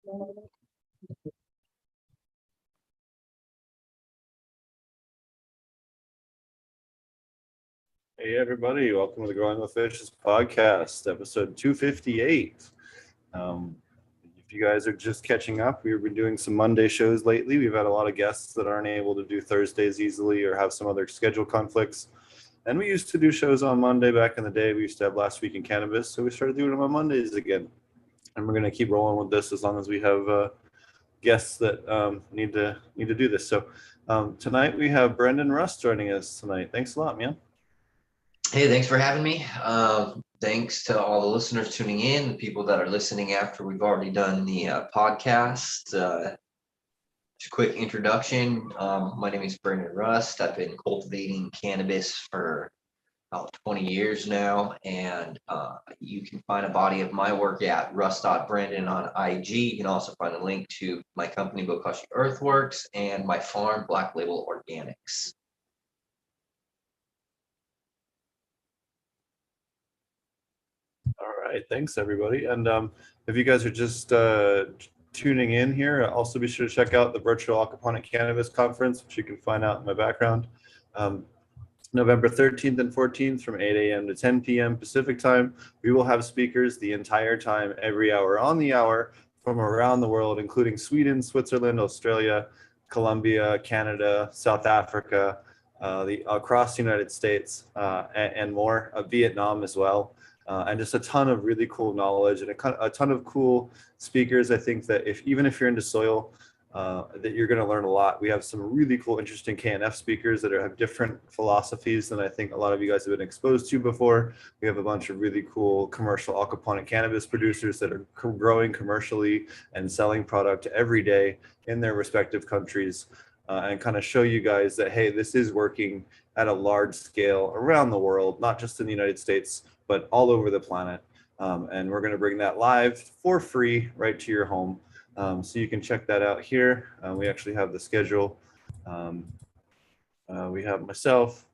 Hey everybody, welcome to the Growing with Fishes podcast, episode 258. If you guys are just catching up, we've been doing some Monday shows lately. We've had a lot of guests that aren't able to do Thursdays easily or have some other schedule conflicts. And we used to do shows on Monday back in the day. We used to have Last Week in Cannabis, so we started doing them on Mondays again. And we're going to keep rolling with this as long as we have guests that need to do this. So tonight we have Brendan Rust joining us tonight. Thanks a lot, man. Hey, thanks for having me. Thanks to all the listeners tuning in, the people that are listening after we've already done the podcast. Just a quick introduction. My name is Brendan Rust. I've been cultivating cannabis for about 20 years now, and you can find a body of my work at rust.brendan on IG. You can also find a link to my company, Bokashi Earthwroks, and my farm, Black Label Organics. All right, thanks everybody. And if you guys are just tuning in here, also be sure to check out the virtual Aquaponic Cannabis Conference, which you can find out in my background. November 13th and 14th from 8 a.m. to 10 p.m. Pacific time. We will have speakers the entire time, every hour on the hour from around the world, including Sweden, Switzerland, Australia, Colombia, Canada, South Africa, across the United States, and more, Vietnam as well. And just a ton of really cool knowledge and a ton of cool speakers. I think that even if you're into soil, that you're going to learn a lot. We have some really cool, interesting KNF speakers that have different philosophies than I think a lot of you guys have been exposed to before. We have a bunch of really cool commercial aquaponic cannabis producers that are growing commercially and selling product every day in their respective countries, and kind of show you guys that, hey, this is working at a large scale around the world, not just in the United States, but all over the planet. And we're going to bring that live for free right to your home. So you can check that out here. We actually have the schedule. We have myself,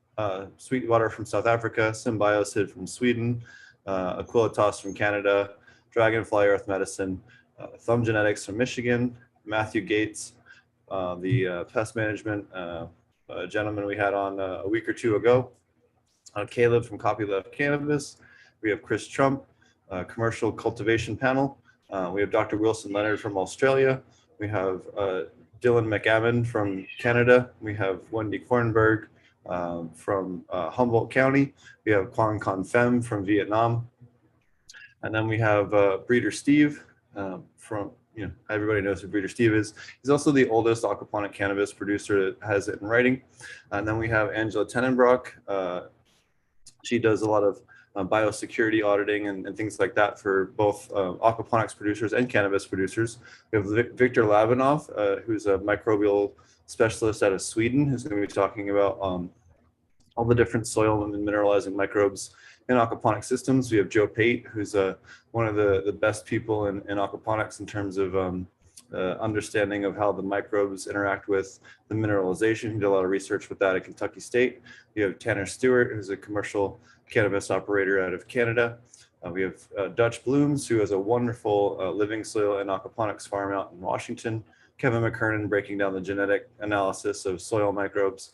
Sweetwater from South Africa, Symbiosid from Sweden, Aquilitas from Canada, Dragonfly Earth Medicine, Thumb Genetics from Michigan, Matthew Gates, the pest management gentleman we had on a week or two ago, Caleb from Copyleft Cannabis. We have Chris Trump, commercial cultivation panel. We have Dr. Wilson Leonard from Australia. We have Dylan McGavin from Canada. We have Wendy Kornberg from Humboldt County. We have Quang Con Pham from Vietnam. And then we have Breeder Steve from, everybody knows who Breeder Steve is. He's also the oldest aquaponic cannabis producer that has it in writing. And then we have Angela Tenenbrock. She does a lot of biosecurity auditing and things like that for both aquaponics producers and cannabis producers. We have Victor Labanov, who's a microbial specialist out of Sweden, who's going to be talking about all the different soil and mineralizing microbes in aquaponic systems. We have Joe Pate, who's one of the best people in aquaponics in terms of understanding of how the microbes interact with the mineralization. He did a lot of research with that at Kentucky State. We have Tanner Stewart, who's a commercial cannabis operator out of Canada. We have Dutch Blooms, who has a wonderful living soil and aquaponics farm out in Washington. Kevin McKernan breaking down the genetic analysis of soil microbes.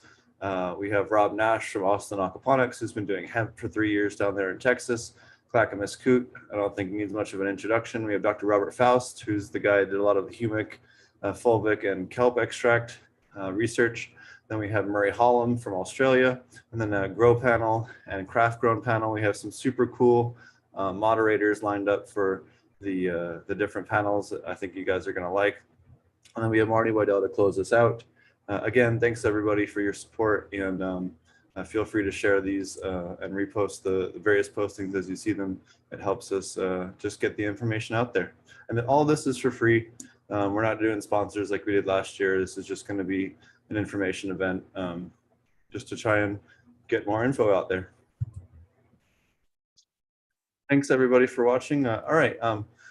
We have Rob Nash from Austin Aquaponics, who's been doing hemp for 3 years down there in Texas. Clackamas Coot, I don't think needs much of an introduction. We have Dr. Robert Faust, who's the guy that did a lot of the humic, fulvic, and kelp extract research. Then we have Murray Hollum from Australia, and then a grow panel and craft grown panel. We have some super cool moderators lined up for the different panels that I think you guys are going to like. And then we have Marty Waddell to close us out. Again, thanks everybody for your support, and feel free to share these and repost the various postings as you see them. It helps us just get the information out there. And then all this is for free. We're not doing sponsors like we did last year. This is just going to be an information event, just to try and get more info out there. Thanks everybody for watching. All right,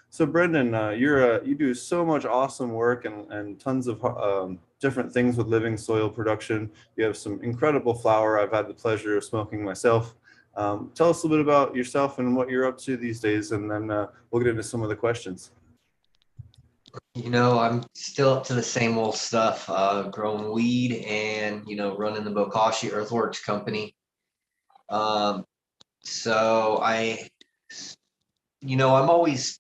so Brendan, you do so much awesome work and tons of different things with living soil production. You have some incredible flower I've had the pleasure of smoking myself. Tell us a little bit about yourself and what you're up to these days, and then we'll get into some of the questions. I'm still up to the same old stuff, growing weed and, running the Bokashi Earthwroks company. Um, so I'm always,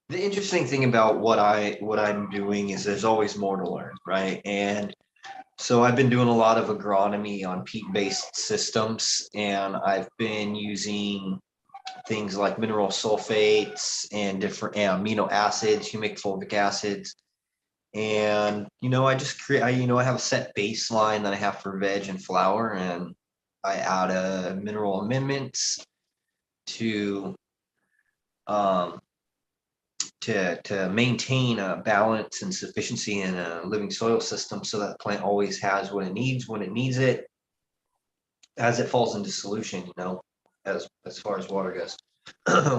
the interesting thing about what I'm doing is there's always more to learn, right? And so I've been doing a lot of agronomy on peat-based systems, and I've been using things like mineral sulfates and different amino acids, humic fulvic acids. And, I just create, I have a set baseline that I have for veg and flower, and I add mineral amendments to, um, to maintain a balance and sufficiency in a living soil system so that the plant always has what it needs when it needs it as it falls into solution, as far as water goes,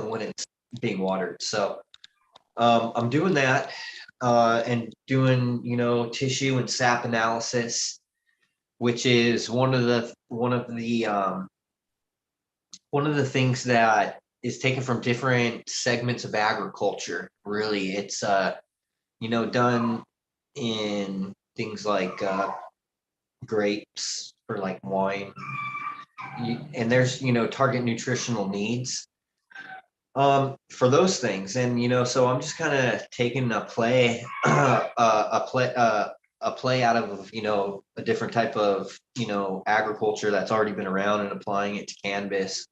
when it's being watered. So I'm doing that, and doing, tissue and sap analysis, which is one of the things that is taken from different segments of agriculture. Really, it's done in things like grapes for like wine, and there's target nutritional needs for those things. And so I'm just kind of taking a play a play out of a different type of agriculture that's already been around and applying it to cannabis.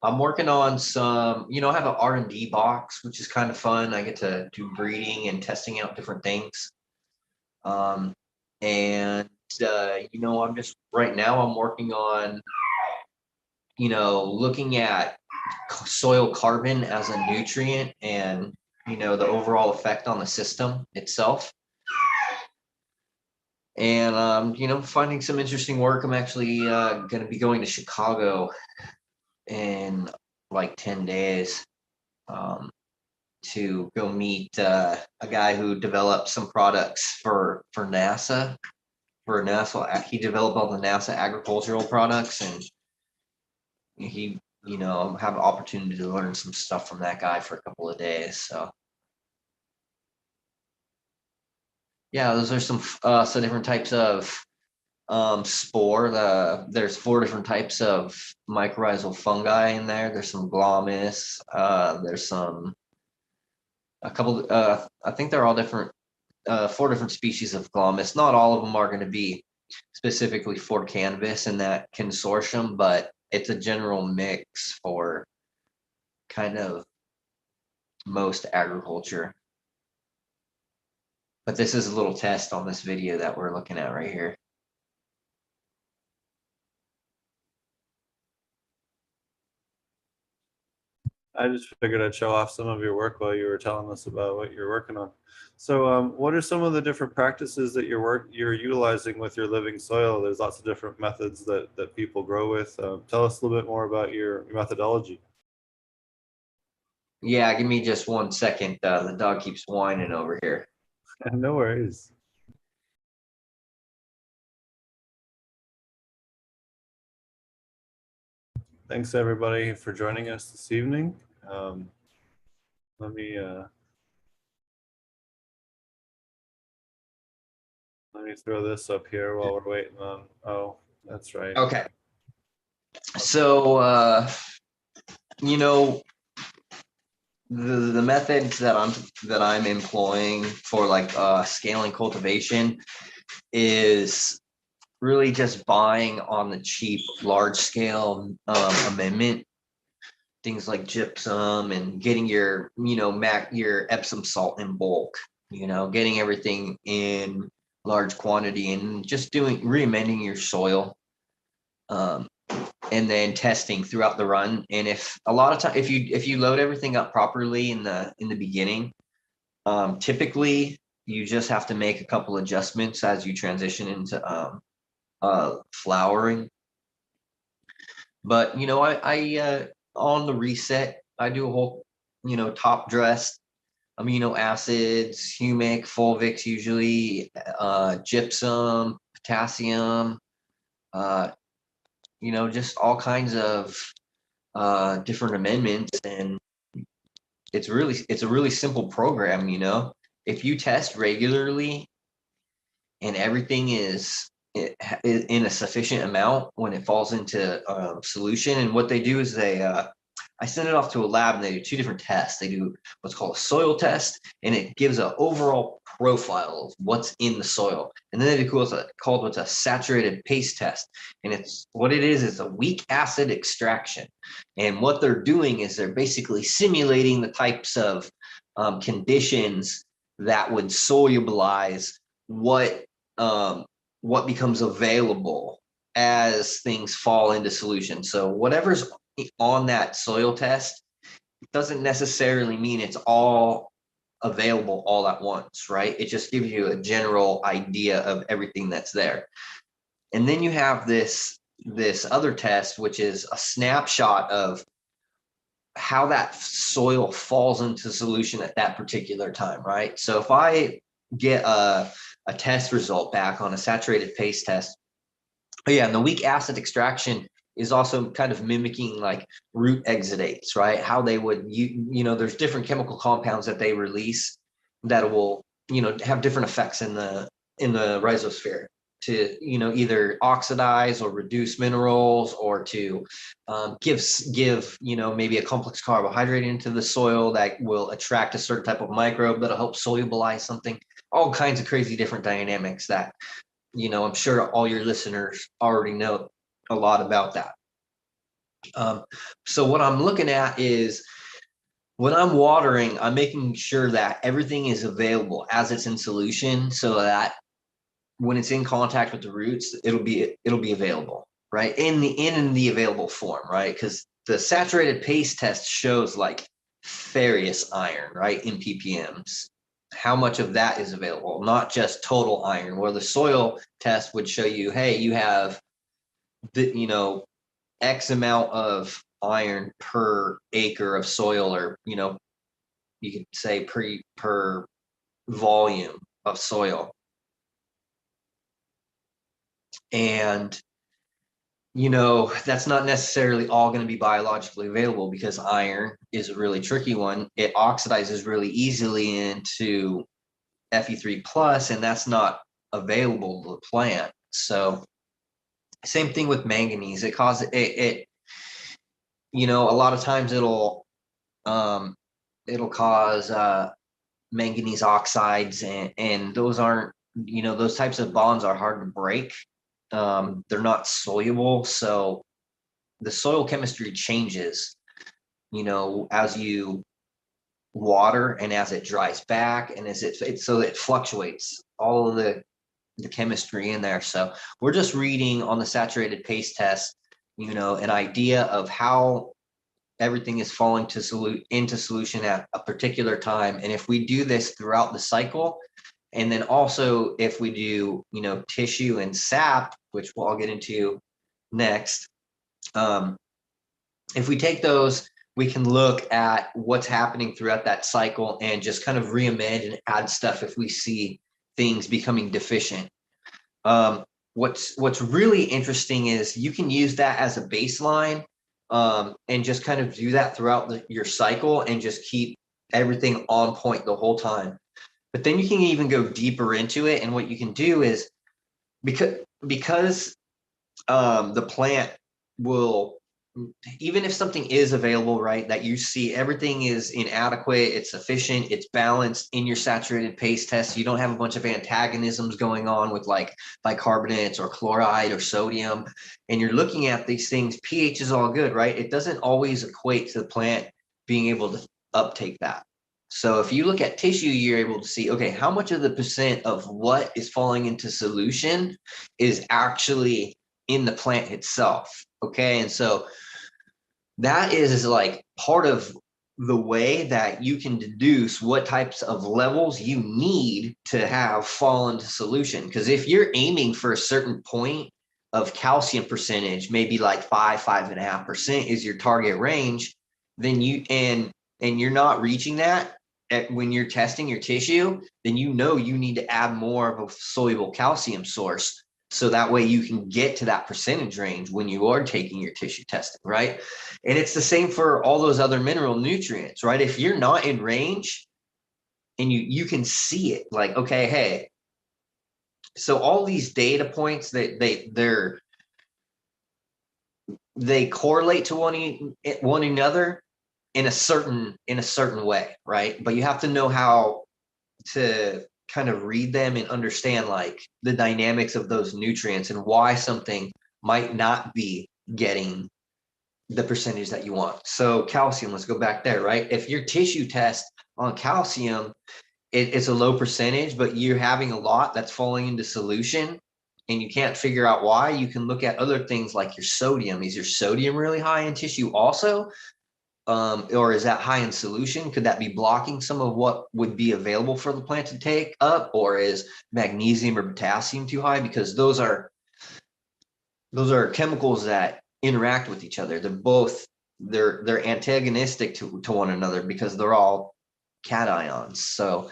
I'm working on some, I have an R&D box, which is kind of fun. I get to do breeding and testing out different things. Um, and I'm just right now I'm working on looking at soil carbon as a nutrient and the overall effect on the system itself. And finding some interesting work. I'm actually going to be going to Chicago in like 10 days, to go meet a guy who developed some products for NASA. He developed all the NASA agricultural products, and he have an opportunity to learn some stuff from that guy for a couple of days. So yeah, those are some different types of spore. There's 4 different types of mycorrhizal fungi in there. There's some glomus. There's a couple. I think they're all different. 4 different species of glomus. Not all of them are going to be specifically for cannabis in that consortium, but it's a general mix for kind of most agriculture. But this is a little test on this video that we're looking at right here. I just figured I'd show off some of your work while you were telling us about what you're working on. So, what are some of the different practices that you're utilizing with your living soil? There's lots of different methods that people grow with. Tell us a little bit more about your methodology. Yeah, give me just 1 second. The dog keeps whining over here. No worries. Thanks everybody for joining us this evening. Let me throw this up here while we're waiting on. Oh, that's right. Okay. So, the methods that I'm employing for like scaling cultivation is really just buying on the cheap large scale amendment, things like gypsum, and getting your your Epsom salt in bulk, getting everything in large quantity and just re-amending your soil, and then testing throughout the run. And if a lot of time, if you load everything up properly in the beginning, typically you just have to make a couple adjustments as you transition into flowering. But I on the reset, I do a whole top dress, amino acids, humic, fulvics, usually gypsum, potassium, just all kinds of different amendments. And it's a really simple program, you know. If you test regularly and everything is in a sufficient amount when it falls into solution, and what they do is I send it off to a lab and they do two different tests. They do what's called a soil test, and it gives an overall profile of what's in the soil. And then they do what's a saturated paste test. And it's what it is a weak acid extraction. And what they're doing is they're basically simulating the types of conditions that would solubilize what becomes available as things fall into solution. So whatever's on that soil test doesn't necessarily mean it's all available all at once, right? It just gives you a general idea of everything that's there. And then you have this other test, which is a snapshot of how that soil falls into solution at that particular time, right? So if I get a test result back on a saturated paste test, and the weak acid extraction is also kind of mimicking like root exudates, right? How they would, there's different chemical compounds that they release that will, have different effects in the rhizosphere to, either oxidize or reduce minerals, or to give, maybe a complex carbohydrate into the soil that will attract a certain type of microbe that'll help solubilize something. All kinds of crazy different dynamics that, I'm sure all your listeners already know a lot about that. So what I'm looking at is when I'm watering, I'm making sure that everything is available as it's in solution, so that when it's in contact with the roots, it'll be available, right? In the available form, right? Because the saturated paste test shows like ferrous iron, right, in ppms. How much of that is available, not just total iron, where the soil test would show you, hey, you have the, X amount of iron per acre of soil, or, you could say per volume of soil. And, that's not necessarily all going to be biologically available, because iron is a really tricky one. It oxidizes really easily into Fe3 plus, and that's not available to the plant. So same thing with manganese. It causes it, a lot of times it'll cause manganese oxides, and those aren't, those types of bonds are hard to break. They're not soluble. So the soil chemistry changes, as you water and as it dries back, and as so it fluctuates all of the chemistry in there. So we're just reading on the saturated paste test, an idea of how everything is falling into solution at a particular time. And if we do this throughout the cycle, and then also if we do, tissue and sap, which I'll get into next, if we take those, we can look at what's happening throughout that cycle and just kind of reamend and add stuff if we see things becoming deficient. What's really interesting is you can use that as a baseline, and just kind of do that throughout your cycle and just keep everything on point the whole time. But then you can even go deeper into it, and what you can do is, because the plant will, even if something is available, right, that you see everything is inadequate, it's sufficient, it's balanced in your saturated paste test, you don't have a bunch of antagonisms going on with like bicarbonates or chloride or sodium, and you're looking at these things, pH is all good, right? It doesn't always equate to the plant being able to uptake that. So if you look at tissue, you're able to see, okay, how much of the percent of what is falling into solution is actually in the plant itself. Okay. And so that is like part of the way that you can deduce what types of levels you need to have fall into solution. Because if you're aiming for a certain point of calcium percentage, maybe like 5.5% is your target range, then and you're not reaching that when you're testing your tissue, then you need to add more of a soluble calcium source. So that way you can get to that percentage range when you are taking your tissue testing, right? And it's the same for all those other mineral nutrients, right? If you're not in range and you can see it, like, okay, hey, so all these data points that they correlate to one another in a certain way, right? But you have to know how to kind of read them and understand like the dynamics of those nutrients and why something might not be getting the percentage that you want. So calcium, let's go back there, right? If your tissue test on calcium, it's a low percentage, but you're having a lot that's falling into solution and you can't figure out why, you can look at other things like your sodium. Is your sodium really high in tissue also? Or is that high in solution? Could that be blocking some of what would be available for the plant to take up? Or is magnesium or potassium too high? Because those are chemicals that interact with each other. They're antagonistic to one another because they're all cations. So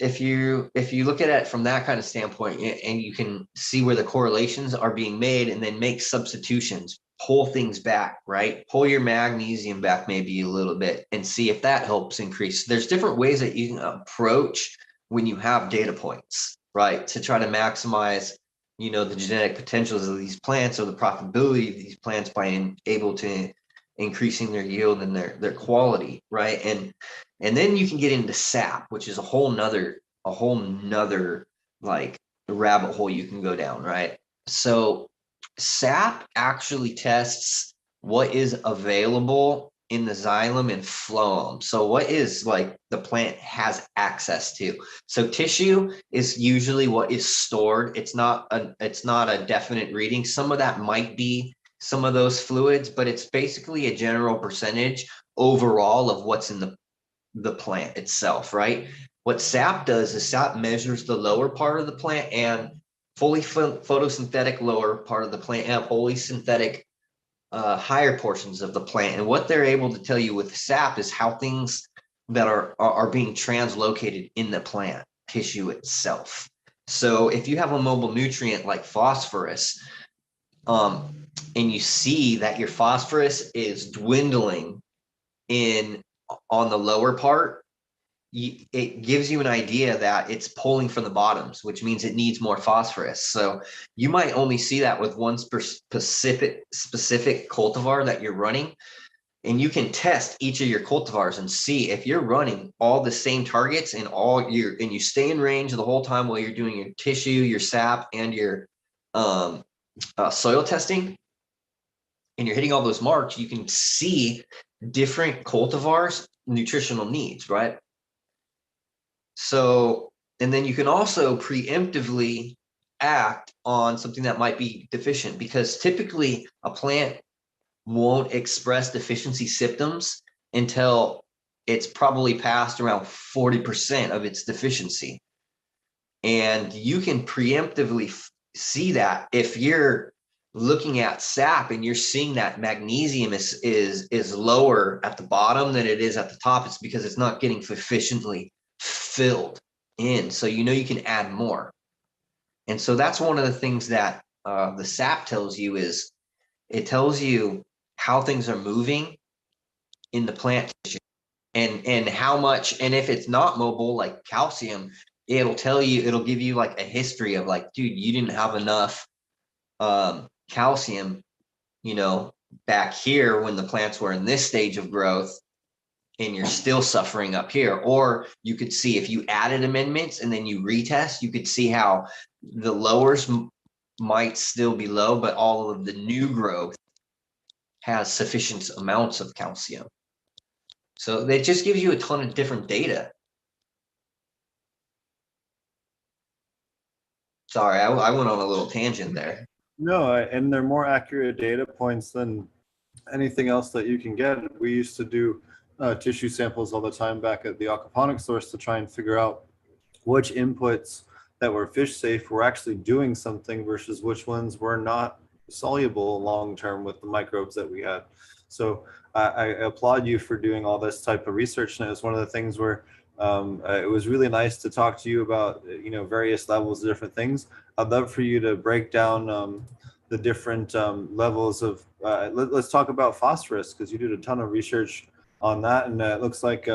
if you look at it from that kind of standpoint, and you can see where the correlations are being made and then make substitutions, pull things back, right? Pull your magnesium back maybe a little bit and see if that helps increase. There's different ways that you can approach when you have data points, right? To try to maximize, the genetic potentials of these plants or the profitability of these plants by able to increasing their yield and their quality, right? And then you can get into sap, which is a whole nother like rabbit hole you can go down, right? So sap actually tests what is available in the xylem and phloem. So what is like the plant has access to. So tissue is usually what is stored. It's not a definite reading. Some of that might be some of those fluids, but it's basically a general percentage overall of what's in the plant itself, right? What sap does is sap measures the lower part of the plant and fully photosynthetic lower part of the plant and fully synthetic higher portions of the plant. And what they're able to tell you with sap is how things that are being translocated in the plant tissue itself. So if you have a mobile nutrient like phosphorus, and you see that your phosphorus is dwindling on the lower part, it gives you an idea that it's pulling from the bottoms, which means it needs more phosphorus. So you might only see that with one specific cultivar that you're running, and you can test each of your cultivars and see if you're running all the same targets and you stay in range the whole time while you're doing your tissue, your sap, and your soil testing, and you're hitting all those marks, you can see different cultivars' nutritional needs, right? So, and then you can also preemptively act on something that might be deficient, because typically a plant won't express deficiency symptoms until it's probably past around 40% of its deficiency. And you can preemptively see that if you're looking at sap and you're seeing that magnesium is lower at the bottom than it is at the top, it's because it's not getting sufficiently filled in. So you can add more. And so that's one of the things that the sap tells you is it tells you how things are moving in the plant tissue and how much, and if it's not mobile like calcium, it'll give you like a history of like, dude, you didn't have enough calcium, back here when the plants were in this stage of growth, and you're still suffering up here. Or you could see if you added amendments and then you retest, you could see how the lowers might still be low, but all of the new growth has sufficient amounts of calcium. So that just gives you a ton of different data. Sorry, I went on a little tangent there. No, and they're more accurate data points than anything else that you can get. We used to do tissue samples all the time back at the Aquaponic source to try and figure out which inputs that were fish safe were actually doing something versus which ones were not soluble long term with the microbes that we had. So I applaud you for doing all this type of research, and it was one of the things where It was really nice to talk to you about, various levels of different things. I'd love for you to break down the different levels of, let's talk about phosphorus, because you did a ton of research on that. And it looks like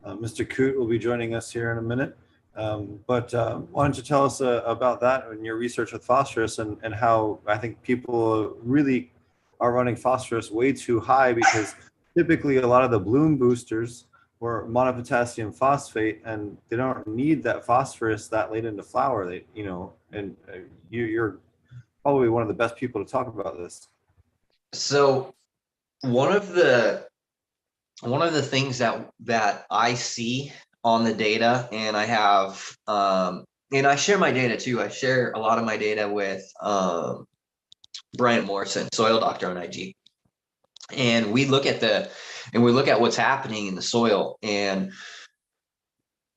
Mr. Coot will be joining us here in a minute. But why don't you tell us about that and your research with phosphorus, and how I think people really are running phosphorus way too high, because typically a lot of the bloom boosters were monopotassium phosphate, and they don't need that phosphorus that late into flower. You're probably one of the best people to talk about this. So one of the things that I see on the data, and I have, and I share my data too. I share a lot of my data with Bryant Morrison, Soil Doctor on IG, and we look at what's happening in the soil, and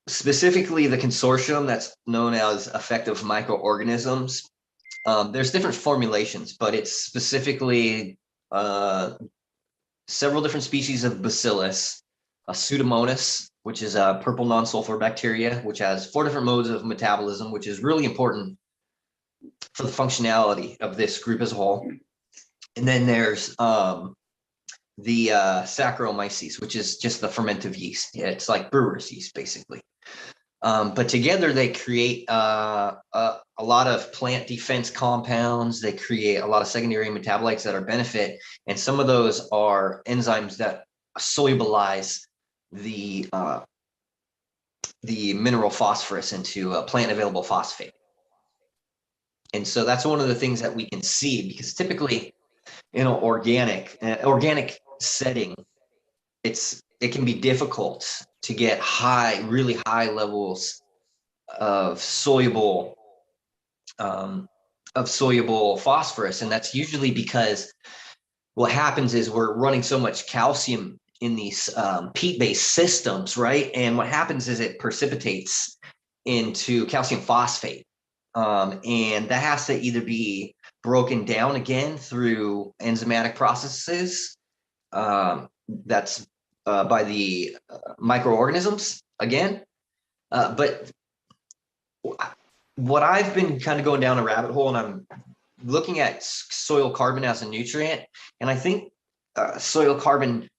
specifically the consortium that's known as effective microorganisms. There's different formulations, but it's specifically several different species of bacillus, a Pseudomonas, which is a purple non-sulfur bacteria, which has 4 different modes of metabolism, which is really important for the functionality of this group as a whole. And then there's the Saccharomyces, which is just the fermentive yeast. It's like brewer's yeast, basically. But together they create a lot of plant defense compounds. They create a lot of secondary metabolites that are benefit. And some of those are enzymes that solubilize the mineral phosphorus into a plant available phosphate. And so that's one of the things that we can see, because typically in an organic setting, it can be difficult to get really high levels of soluble phosphorus. And that's usually because what happens is we're running so much calcium in these peat-based systems, right? And what happens is it precipitates into calcium phosphate. And that has to either be broken down again through enzymatic processes. That's by the microorganisms again. But what I've been kind of going down a rabbit hole, and I'm looking at soil carbon as a nutrient. And I think soil carbon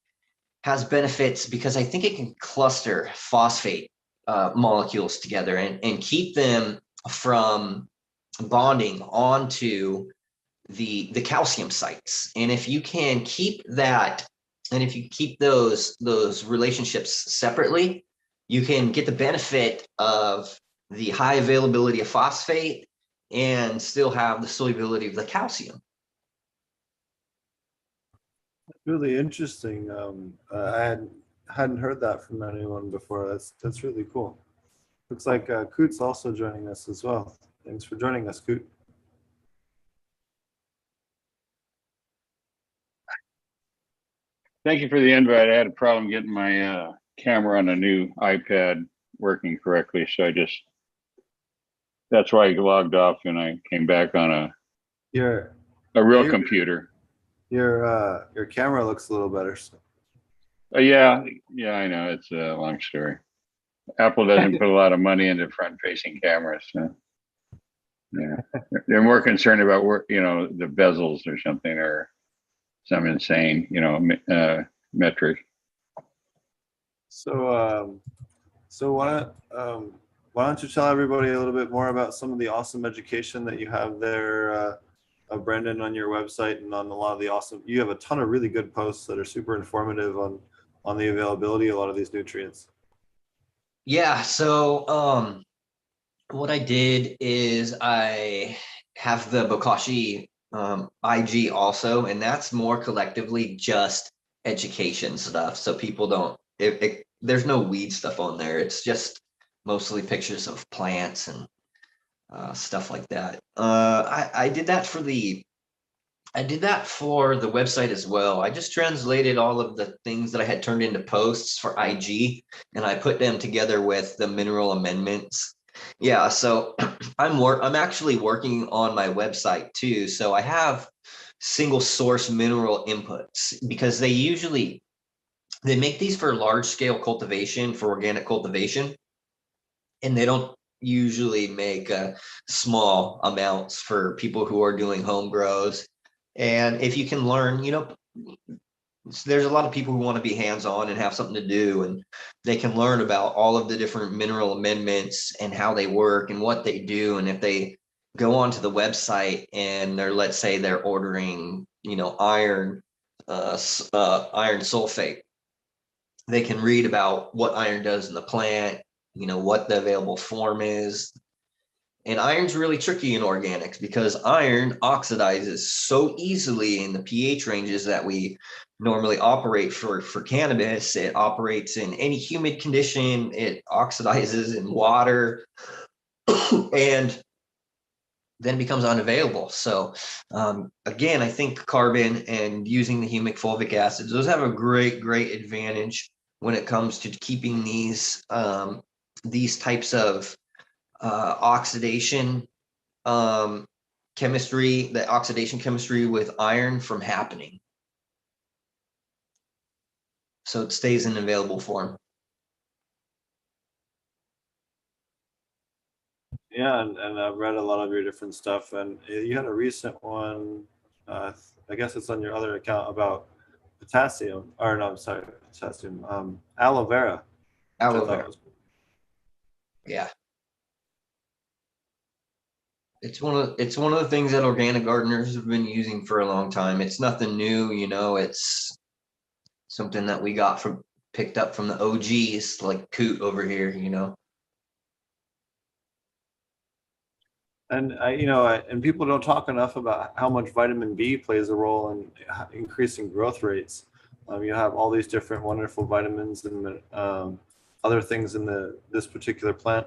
has benefits because I think it can cluster phosphate molecules together and keep them from bonding onto the calcium sites. And if you can keep that, and if you keep those relationships separately, you can get the benefit of the high availability of phosphate and still have the solubility of the calcium. Really interesting. I hadn't heard that from anyone before. That's really cool. Looks like Coot's also joining us as well. Thanks for joining us, Coot. Thank you for the invite. I had a problem getting my camera on a new iPad working correctly, so that's why I logged off and I came back on a real computer. Your camera looks a little better. So. Yeah, I know, it's a long story. Apple doesn't put a lot of money into front-facing cameras. So. Yeah, they're more concerned about the bezels or something, or some insane, metric. So why don't you tell everybody a little bit more about some of the awesome education that you have there, Brendan, on your website, and on a lot of the you have a ton of really good posts that are super informative on the availability of a lot of these nutrients. Yeah. So what I did is I have the Bokashi IG also, and that's more collectively just education stuff. So people don't, there's no weed stuff on there. It's just mostly pictures of plants and stuff like that. I did that for the website as well. I just translated all of the things that I had turned into posts for IG, and I put them together with the mineral amendments. Yeah, so I'm actually working on my website too. So I have single source mineral inputs, because they usually They make these for large scale cultivation, for organic cultivation, and they don't usually make small amounts for people who are doing home grows. And if you can learn, there's a lot of people who want to be hands-on and have something to do, and they can learn about all of the different mineral amendments and how they work and what they do. And if they go onto the website and let's say they're ordering, iron, iron sulfate, they can read about what iron does in the plant, what the available form is. And iron's really tricky in organics because iron oxidizes so easily in the pH ranges that we normally operate for cannabis. It operates in any humid condition. It oxidizes in water and then becomes unavailable. So again, I think carbon and using the humic fulvic acids, those have a great advantage when it comes to keeping these types of oxidation chemistry, the oxidation chemistry with iron from happening. So it stays in available form. Yeah, and I've read a lot of your different stuff, and you had a recent one. I guess it's on your other account about potassium, or no, I'm sorry, potassium. Aloe vera. Aloe vera. Yeah. It's one of the things that organic gardeners have been using for a long time. It's nothing new, it's something that we picked up from the OGs like Coot over here, And and people don't talk enough about how much vitamin B plays a role in increasing growth rates. You have all these different wonderful vitamins and other things in this particular plant,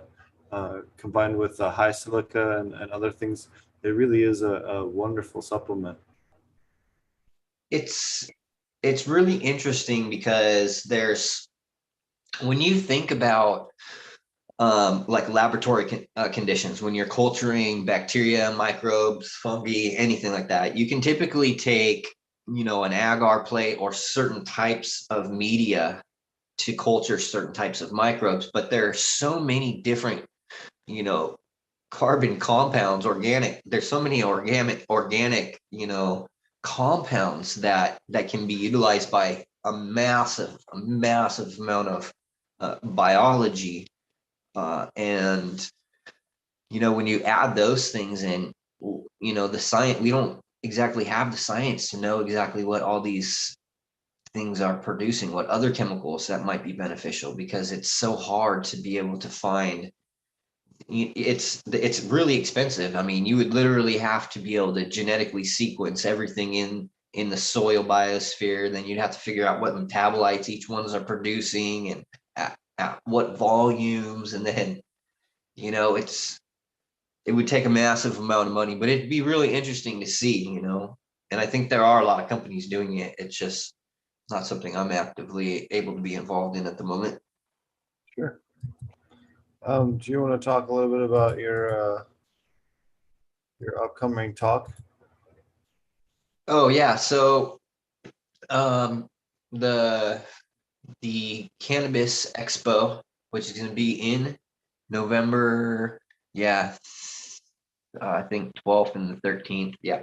combined with high silica and other things. It really is a wonderful supplement. It's really interesting because when you think about like laboratory conditions, when you're culturing bacteria, microbes, fungi, anything like that, you can typically take, an agar plate or certain types of media to culture certain types of microbes. But there are so many different, carbon compounds, there's so many organic, compounds that can be utilized by a massive amount of biology. And when you add those things in, the science, we don't exactly have the science to know exactly what all these things are producing, what other chemicals that might be beneficial, because it's so hard to be able to find. It's really expensive. I mean, you would literally have to be able to genetically sequence everything in the soil biosphere. Then you'd have to figure out what metabolites each ones are producing and at what volumes, and then it would take a massive amount of money, but it'd be really interesting to see, and I think there are a lot of companies doing it. It's just not something I'm actively able to be involved in at the moment. Sure. Do you want to talk a little bit about your upcoming talk? Oh yeah, so the Cannabis Expo, which is going to be in November, yeah, I think 12th and the 13th, yeah,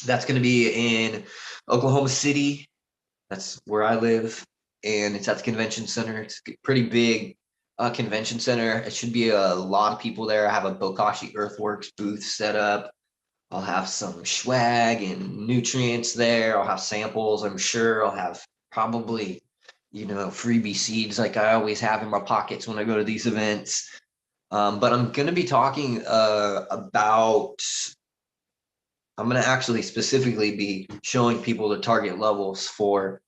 that's going to be in Oklahoma City. That's where I live, and it's at the convention center. It's a pretty big convention center. It should be a lot of people there. I have a Bokashi Earthwroks booth set up. I'll have some swag and nutrients there. I'll have samples, I'm sure. I'll have probably, freebie seeds like I always have in my pockets when I go to these events. But I'm going to be talking I'm going to actually specifically be showing people the target levels for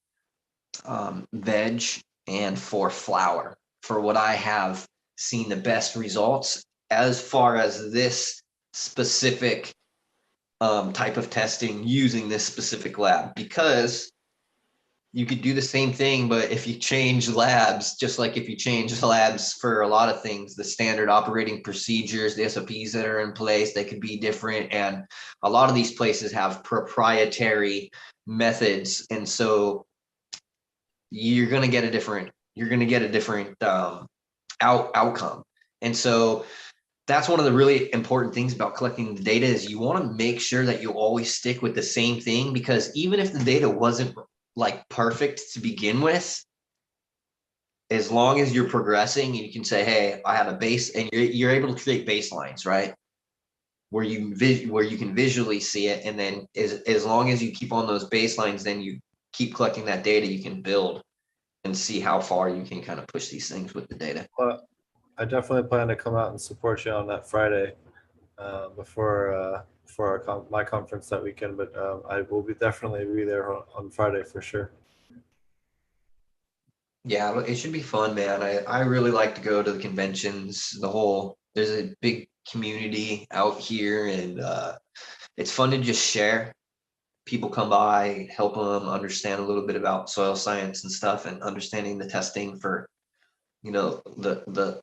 veg and for flower, for what I have seen the best results as far as this specific type of testing using this specific lab, because you could do the same thing, but if you change labs, just like if you change labs for a lot of things, the standard operating procedures, the SOPs that are in place, they could be different. And a lot of these places have proprietary methods. And so you're going to get a different outcome. And so that's one of the really important things about collecting the data is you want to make sure that you always stick with the same thing, because even if the data wasn't like perfect to begin with, as long as you're progressing, you can say, hey, I have a base, and you're able to create baselines, right? Where you can visually see it. And then as long as you keep on those baselines, then you keep collecting that data, you can build and see how far you can kind of push these things with the data. Well, I definitely plan to come out and support you on that Friday before my conference that weekend. But I will definitely be there on Friday for sure. Yeah, it should be fun, man. I really like to go to the conventions. There's a big community out here, and it's fun to just share. People come by, help them understand a little bit about soil science and stuff, and understanding the testing for, the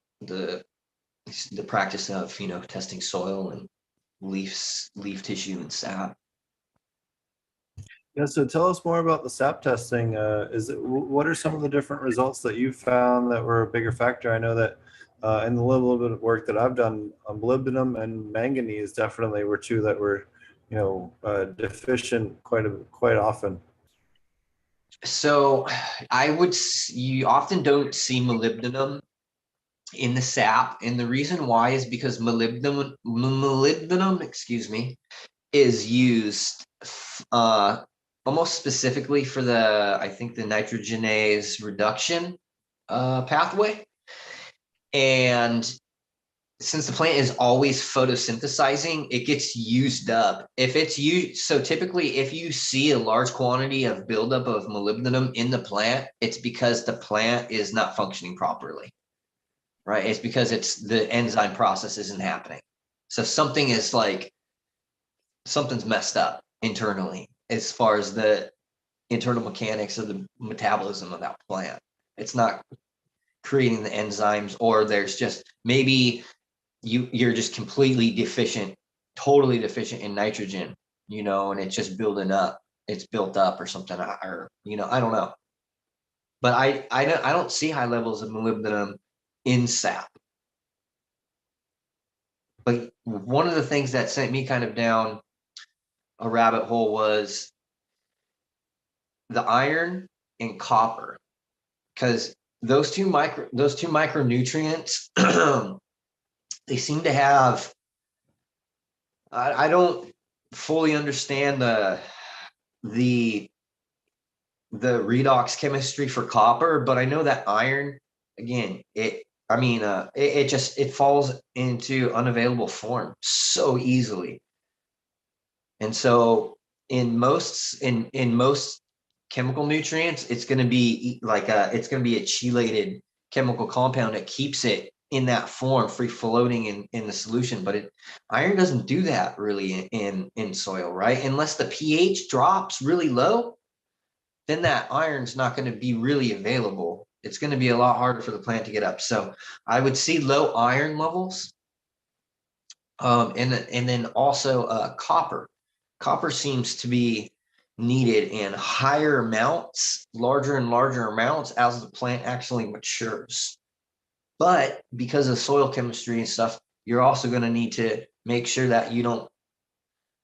practice of, testing soil and leaf tissue and sap. Yeah, so tell us more about the sap testing. What are some of the different results that you found that were a bigger factor? I know that in the little bit of work that I've done, molybdenum and manganese definitely were two that were, deficient quite often. So you often don't see molybdenum in the sap, and the reason why is because molybdenum, excuse me, is used almost specifically for I think the nitrogenase reduction pathway. And since the plant is always photosynthesizing, it gets used up. So typically if you see a large quantity of buildup of molybdenum in the plant, it's because the plant is not functioning properly, right? It's because the enzyme process isn't happening. So something's messed up internally as far as the internal mechanics of the metabolism of that plant. It's not creating the enzymes, or there's just maybe you're just completely deficient, totally deficient in nitrogen, and it's just built up or something, or I don't know. But I don't see high levels of molybdenum in sap. But one of the things that sent me kind of down a rabbit hole was the iron and copper, because those two micronutrients they seem to have, I don't fully understand the redox chemistry for copper, but I know that iron, again, it falls into unavailable form so easily. And so in most chemical nutrients, it's going to be it's going to be a chelated chemical compound that keeps it in that form, free floating in the solution. But iron doesn't do that really in soil, right? Unless the pH drops really low, then that iron's not going to be really available. It's going to be a lot harder for the plant to get up. So I would see low iron levels. And then also copper. Copper seems to be needed in higher amounts, larger and larger amounts as the plant actually matures. But because of soil chemistry and stuff, you're also going to need to make sure that you don't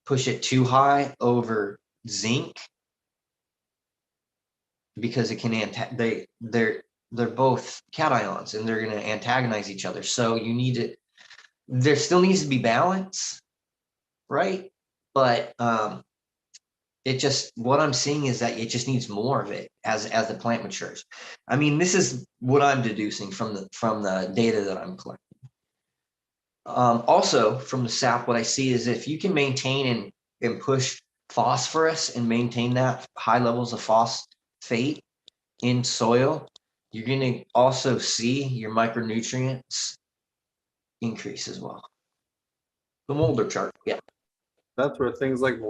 push it too high over zinc, because it can they're both cations and they're going to antagonize each other. So there still needs to be balance, right? But what I'm seeing is that it just needs more of it as the plant matures. I mean, this is what I'm deducing from the data that I'm collecting. Also from the sap, what I see is if you can maintain and push phosphorus and maintain that high levels of phosphate in soil, you're going to also see your micronutrients increase as well. The Mulder chart, yeah. That's where things like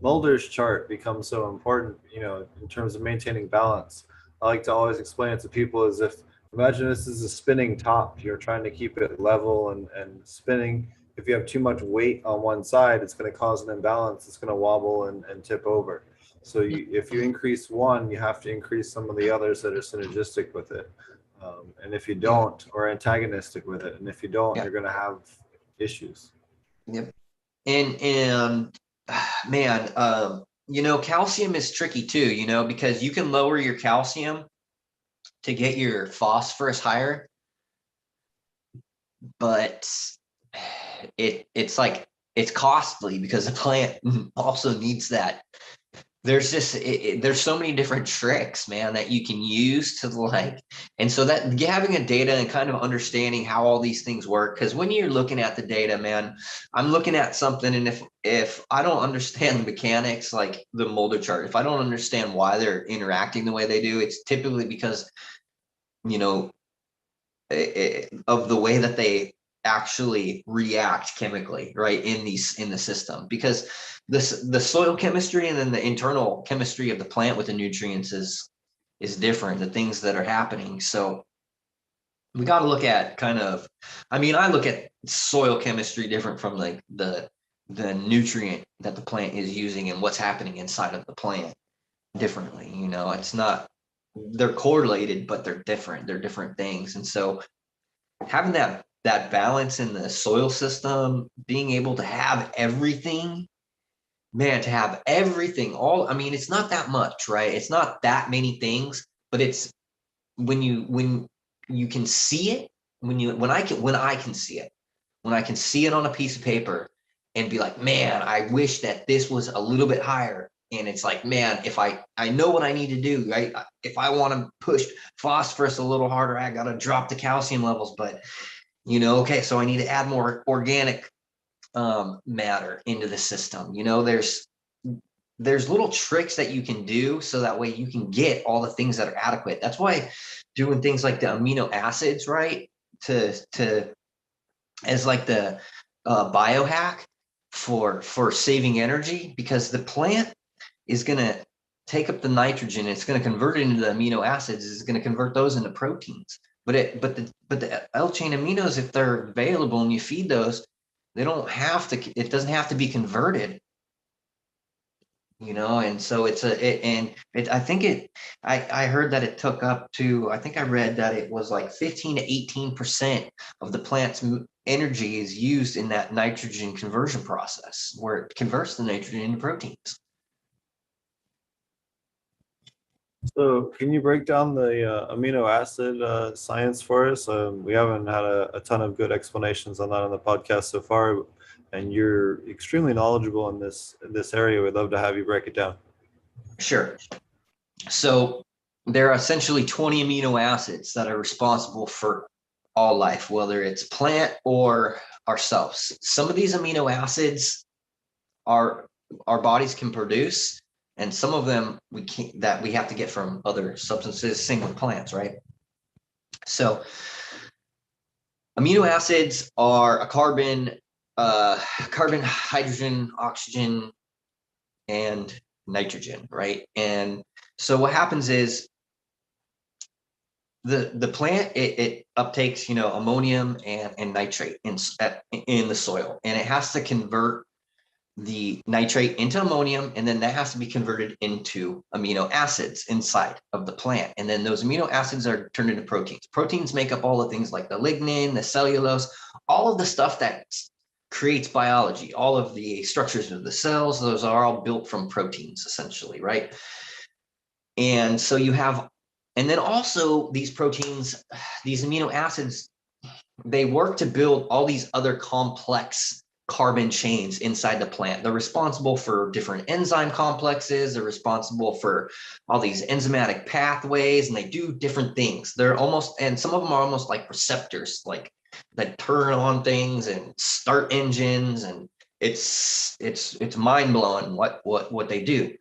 Mulder's chart becomes so important, in terms of maintaining balance. I like to always explain it to people as if, imagine this is a spinning top. You're trying to keep it level and spinning. If you have too much weight on one side, it's going to cause an imbalance. It's going to wobble and tip over. So if you increase one, you have to increase some of the others that are synergistic with it. And if you don't, or antagonistic with it, and if you don't, you're going to have issues. Yep. And man, calcium is tricky too, because you can lower your calcium to get your phosphorus higher, but it's like, it's costly because the plant also needs that. There's just there's so many different tricks, man, that you can use to and so that having a data and kind of understanding how all these things work, because when you're looking at the data, man, I'm looking at something, and if I don't understand the mechanics, like the Mulder chart, if I don't understand why they're interacting the way they do, it's typically because of the way that they actually react chemically, right, in the system, because the soil chemistry and then the internal chemistry of the plant with the nutrients is different, the things that are happening. So we got to look at I look at soil chemistry different from like the nutrient that the plant is using and what's happening inside of the plant differently. It's not, they're correlated, but they're different things. And so having that balance in the soil system, being able to have everything, man, to have everything, it's not that much, right? It's not that many things, but it's when you can see it, when I can see it, when I can see it on a piece of paper and be like, man, I wish that this was a little bit higher. And it's like, man, if I know what I need to do, right? If I want to push phosphorus a little harder, I got to drop the calcium levels, but okay, so I need to add more organic matter into the system. There's little tricks that you can do so that way you can get all the things that are adequate. That's why doing things like the amino acids, right, as like the biohack for saving energy, because the plant is going to take up the nitrogen, it's going to convert it into the amino acids, it's going to convert those into proteins. But the L chain aminos, if they're available and you feed those, they don't have to, it doesn't have to be converted, and so I heard that it took up to, I think I read that it was like 15 to 18% of the plant's energy is used in that nitrogen conversion process, where it converts the nitrogen into proteins. So can you break down the amino acid science for us? We haven't had a ton of good explanations on that on the podcast so far, and you're extremely knowledgeable in this area. We'd love to have you break it down. Sure. So there are essentially 20 amino acids that are responsible for all life, whether it's plant or ourselves. Some of these amino acids our bodies can produce, and some of them we have to get from other substances, same with plants, right? So amino acids are a carbon, hydrogen, oxygen, and nitrogen, right? And so what happens is the plant, it uptakes, ammonium and nitrate in the soil, and it has to convert the nitrate into ammonium, and then that has to be converted into amino acids inside of the plant. And then those amino acids are turned into proteins. Proteins make up all the things like the lignin, the cellulose, all of the stuff that creates biology, all of the structures of the cells, those are all built from proteins essentially, right? And so you have, and then also these proteins, these amino acids, they work to build all these other complex carbon chains inside the plant. They're responsible for different enzyme complexes. They're responsible for all these enzymatic pathways, and they do different things. They're almost, and some of them are almost like receptors, like that turn on things and start engines. And it's mind blowing what they do.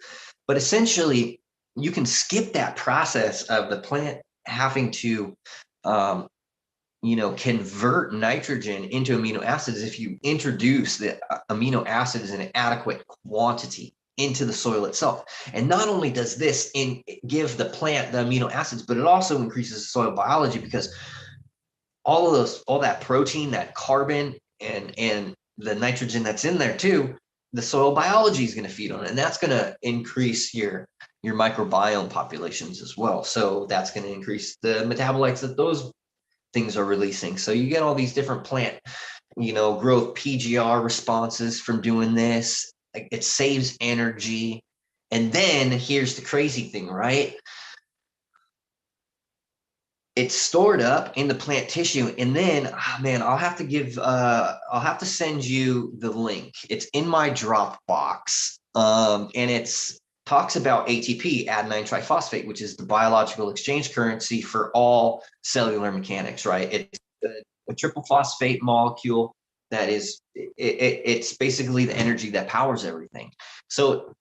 But essentially, you can skip that process of the plant having to convert nitrogen into amino acids if you introduce the amino acids in an adequate quantity into the soil itself. And not only does this give the plant the amino acids, but it also increases soil biology, because all that protein, that carbon, and the nitrogen that's in there too, the soil biology is going to feed on it, and that's going to increase your microbiome populations as well. So that's going to increase the metabolites that those things are releasing. So you get all these different plant, growth PGR responses from doing this. It saves energy. And then here's the crazy thing, right? It's stored up in the plant tissue, and then man, I'll have to send you the link. It's in my Dropbox, and it's talks about ATP, adenine triphosphate, which is the biological exchange currency for all cellular mechanics, right? It's a triple phosphate molecule that is it's basically the energy that powers everything. So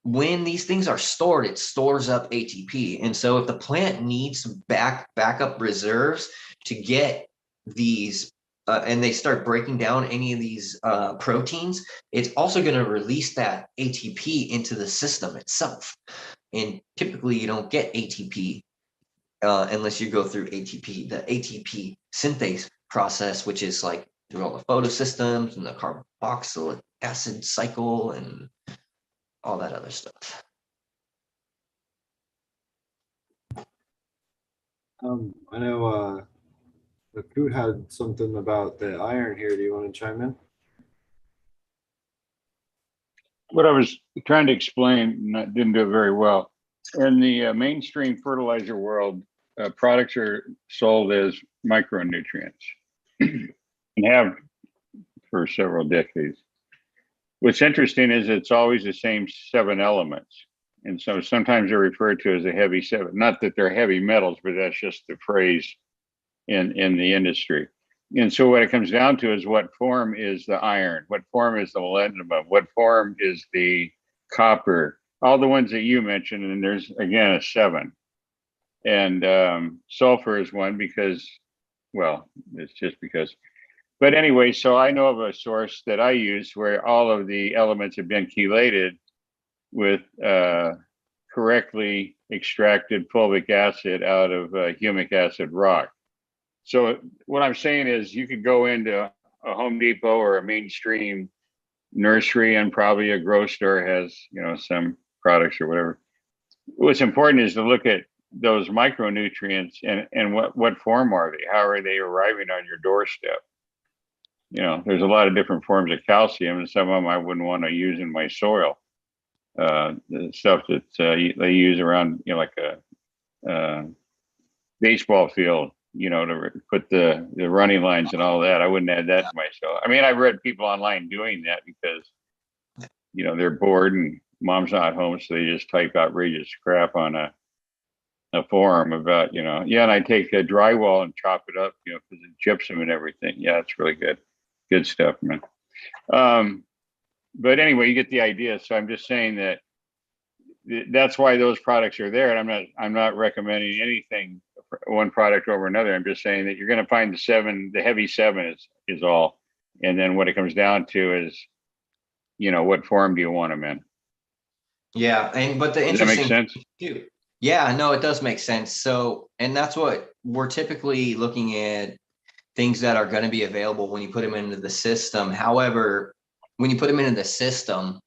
when these things are stored, it stores up ATP. And so if the plant needs backup reserves to get these, and they start breaking down any of these proteins, it's also going to release that ATP into the system itself. And typically you don't get ATP unless you go through the ATP synthase process, which is like through all the photosystems and the carboxylic acid cycle and all that other stuff. I know the Coot had something about the iron here. Do you want to chime in? What I was trying to explain, and I didn't do it very well. In the mainstream fertilizer world, products are sold as micronutrients and have for several decades. What's interesting is it's always the same 7 elements. And so sometimes they're referred to as a heavy 7. Not that they're heavy metals, but that's just the phrase in the industry. And so what it comes down to is what form is the iron? What form is the molybdenum? What form is the copper? All the ones that you mentioned, and there's, again, a 7. And sulfur is one because, well, it's just because. But anyway, so I know of a source that I use where all of the elements have been chelated with correctly extracted fulvic acid out of humic acid rock. So what I'm saying is you could go into a Home Depot or a mainstream nursery, and probably a grocery store has, some products or whatever. What's important is to look at those micronutrients and what form are they? How are they arriving on your doorstep? There's a lot of different forms of calcium, and some of them I wouldn't want to use in my soil. The stuff that they use around, like a baseball field, to put the running lines and all that. I wouldn't add that to my soil. I mean, I've read people online doing that because, they're bored and mom's not home, so they just type outrageous crap on a forum about, and I take a drywall and chop it up, because of gypsum and everything. Yeah, it's really good stuff, man. But anyway, you get the idea. So I'm just saying that that's why those products are there. And I'm not recommending anything, one product over another. I'm just saying that you're going to find the heavy 7 is all. And then what it comes down to is, what form do you want them in? Yeah. But the Does that make interesting sense? too. Yeah, no, it does make sense. So, and that's what we're typically looking at, things that are going to be available when you put them into the system. However, when you put them into the system,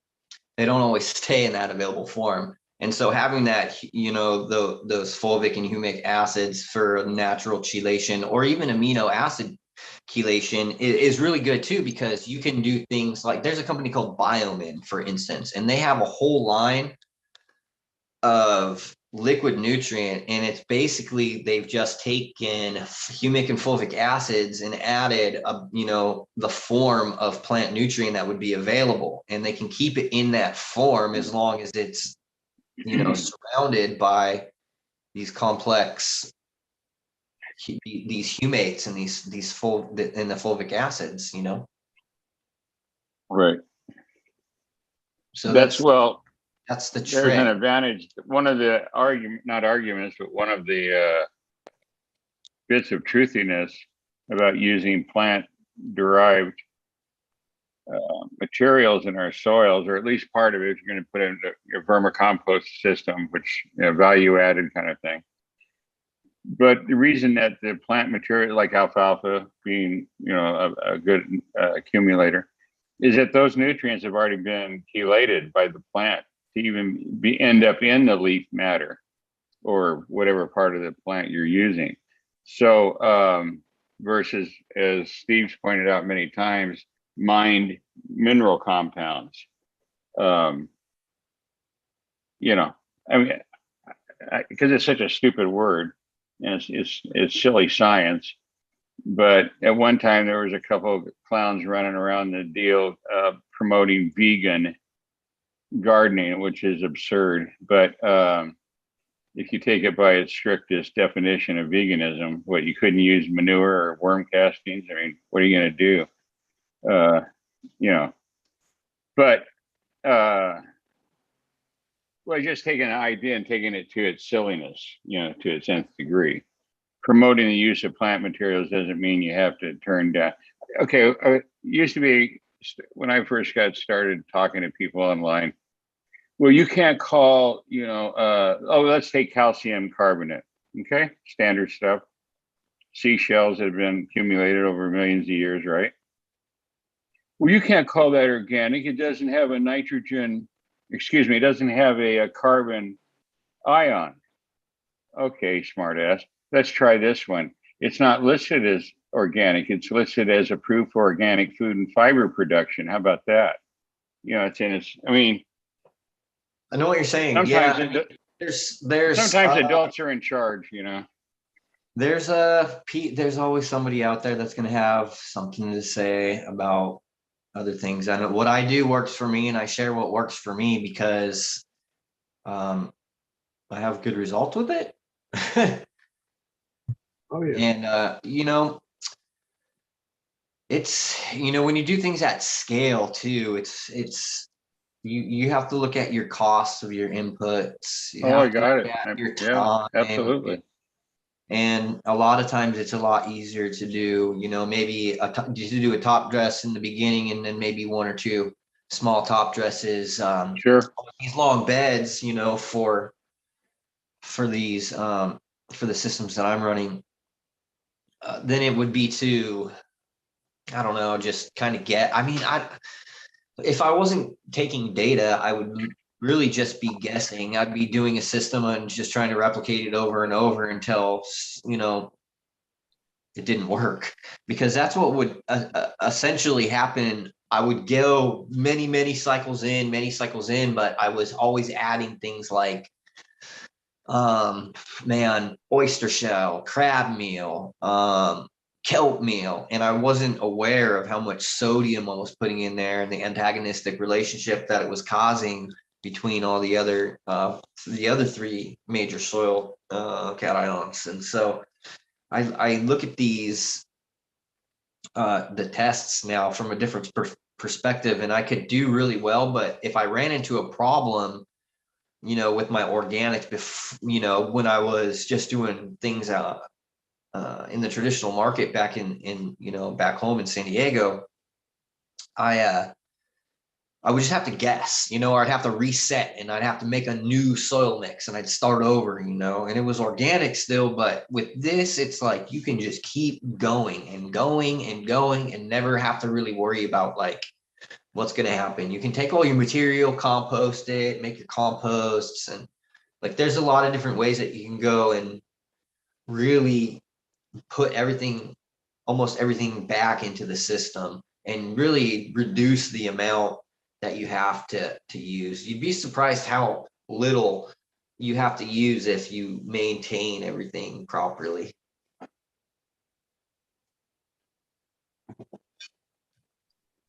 they don't always stay in that available form. And so having that, those fulvic and humic acids for natural chelation, or even amino acid chelation, is really good too, because you can do things like, there's a company called Biomin, for instance, and they have a whole line of liquid nutrient, and it's basically they've just taken humic and fulvic acids and added the form of plant nutrient that would be available, and they can keep it in that form as long as it's surrounded by these complex these humates and these the fulvic acids. Right. So that's the trick. There's an advantage. One of the not arguments, but one of the bits of truthiness about using plant-derived materials in our soils, or at least part of it, if you're going to put it into your vermicompost system, which value-added kind of thing. But the reason that the plant material, like alfalfa, being a good accumulator, is that those nutrients have already been chelated by the plant to even end up in the leaf matter or whatever part of the plant you're using. So versus, as Steve's pointed out many times, mined mineral compounds. You know, I mean, because it's such a stupid word, and it's silly science. But at one time there was a couple of clowns running around the deal promoting vegan gardening, which is absurd. But if you take it by its strictest definition of veganism, what, you couldn't use manure or worm castings? I mean, what are you going to do? You know, but well, just taking an idea and taking it to its silliness, you know, to its nth degree. Promoting the use of plant materials doesn't mean you have to turn down. Okay, used to be, when I first got started talking to people online, well, you can't call, you know, oh, let's take calcium carbonate, okay? Standard stuff. Seashells that have been accumulated over millions of years, right? Well, you can't call that organic. It doesn't have a nitrogen, excuse me, it doesn't have a carbon ion. Okay, smartass. Let's try this one. It's not listed as organic. It's listed as approved for organic food and fiber production. How about that? You know, it's in its, I mean, I know what you're saying. sometimes Yeah, there's sometimes adults are in charge, you know. There's always somebody out there that's going to have something to say about other things. I know what I do works for me, and I share what works for me because I have good results with it. Oh yeah. And you know, it's, you know, when you do things at scale too, it's you have to look at your costs of your inputs. You Oh, I have to got look it. at your Yeah, time. absolutely. And a lot of times it's a lot easier to do, you know, maybe just to do a top dress in the beginning and then maybe one or two small top dresses, Sure. these long beds, you know, for these, for the systems that I'm running. Then it would be to, I don't know, just kind of I mean, if I wasn't taking data, I would really just be guessing. I'd be doing a system and just trying to replicate it over and over until, you know, it didn't work, because that's what would essentially happen. I would go many cycles in, but I was always adding things like, oyster shell, crab meal, kelp meal, and I wasn't aware of how much sodium I was putting in there and the antagonistic relationship that it was causing between all the other three major soil cations. And so I look at these the tests now from a different perspective, and I could do really well. But if I ran into a problem, you know, with my organics, you know, when I was just doing things in the traditional market back in you know, back home in San Diego, I would just have to guess, you know, or I'd have to reset and I'd have to make a new soil mix and I'd start over, you know, and it was organic still. But with this, it's like you can just keep going and going and going and never have to really worry about like what's going to happen. You can take all your material, compost it, make your composts, and like there's a lot of different ways that you can go and really put almost everything back into the system and really reduce the amount that you have to use. You'd be surprised how little you have to use if you maintain everything properly.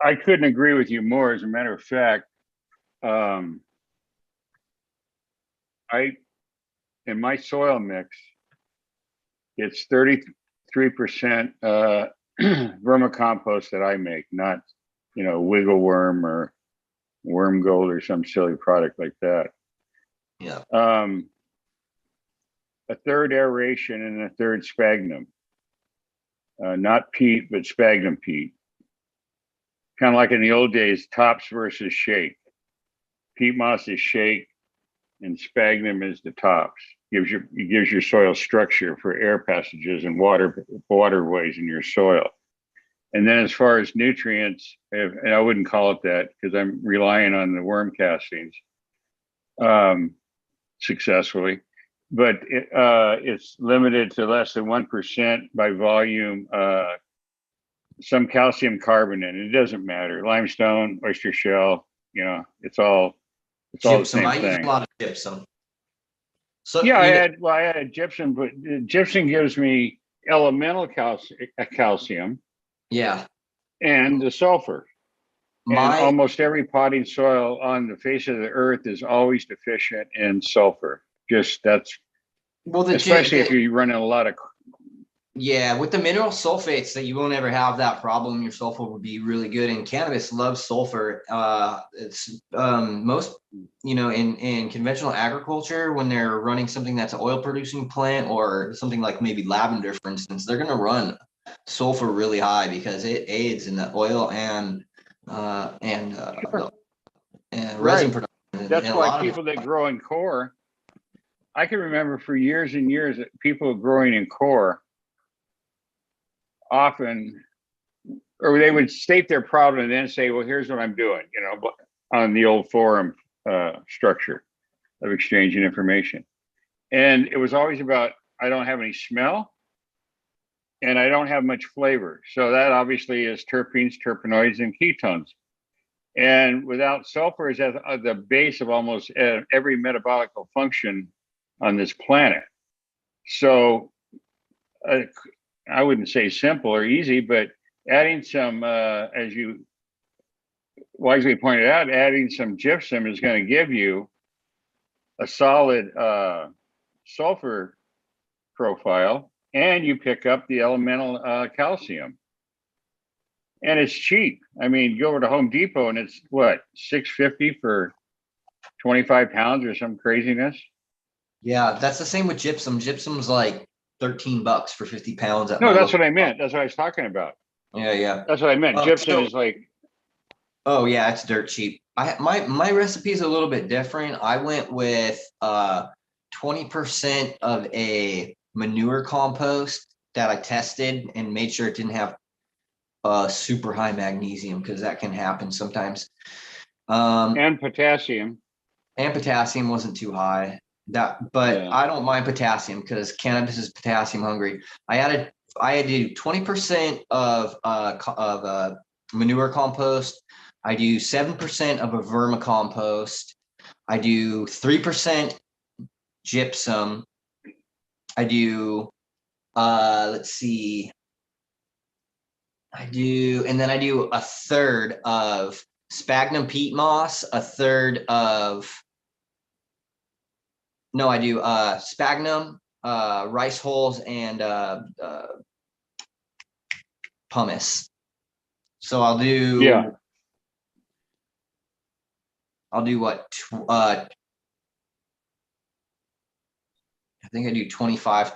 I couldn't agree with you more. As a matter of fact, in my soil mix, it's 33% vermicompost that I make, not, you know, wiggle worm or worm gold or some silly product like that. Yeah. A third aeration and a third sphagnum, not peat, but sphagnum peat. Kind of like in the old days, tops versus shake. Peat moss is shake and sphagnum is the tops. It gives your soil structure for air passages and waterways in your soil. And then as far as nutrients, and I wouldn't call it that because I'm relying on the worm castings successfully, but it's limited to less than 1% by volume, some calcium carbonate. It doesn't matter. Limestone, oyster shell, it's all the Gypsum. same I use thing. a lot of gypsum. So Yeah, I added gypsum, but gypsum gives me elemental calcium yeah. and the sulfur. And almost every potting soil on the face of the earth is always deficient in sulfur. Especially if you're running a lot of. Yeah, with the mineral sulfates, that you won't ever have that problem. Your sulfur will be really good, and cannabis loves sulfur. It's most, in conventional agriculture, when they're running something that's an oil producing plant or something like maybe lavender, for instance, they're going to run sulfur really high because it aids in the oil and resin production. That's why people that grow in core, I can remember for years and years that people growing in core often, or they would state their problem and then say, well, here's what I'm doing, on the old forum structure of exchanging information. And it was always about, I don't have any smell and I don't have much flavor. So that obviously is terpenes, terpenoids, and ketones. And without sulfur is at the base of almost every metabolic function on this planet. So I wouldn't say simple or easy, but adding some, as you wisely pointed out, adding some gypsum is going to give you a solid sulfur profile, and you pick up the elemental calcium. And it's cheap. I mean, go over to Home Depot and it's what, $6.50 for 25 pounds or some craziness. Yeah, that's the same with gypsum. Gypsum's like $13 for 50 pounds. No, that's what I meant. That's what I was talking about. Yeah. That's what I meant. Gypsum is like. Oh yeah, it's dirt cheap. My recipe is a little bit different. I went with 20% of a manure compost that I tested and made sure it didn't have super high magnesium, because that can happen sometimes. And potassium. And potassium wasn't too high. I don't mind potassium because cannabis is potassium hungry. I had to do 20% of manure compost. I do 7% of a vermicompost. I do 3% gypsum. I do and then I do a third of sphagnum peat moss, I do sphagnum, rice hulls, and pumice. So I'll do what? I think I do 25,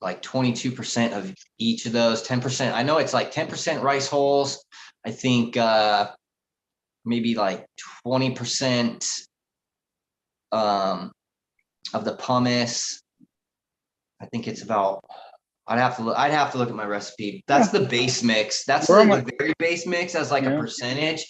like 22% of each of those, 10%. I know it's like 10% rice hulls. I think maybe like 20% of the pumice. I think it's about, I'd have to look at my recipe. That's the base mix. That's the very base mix as like a percentage.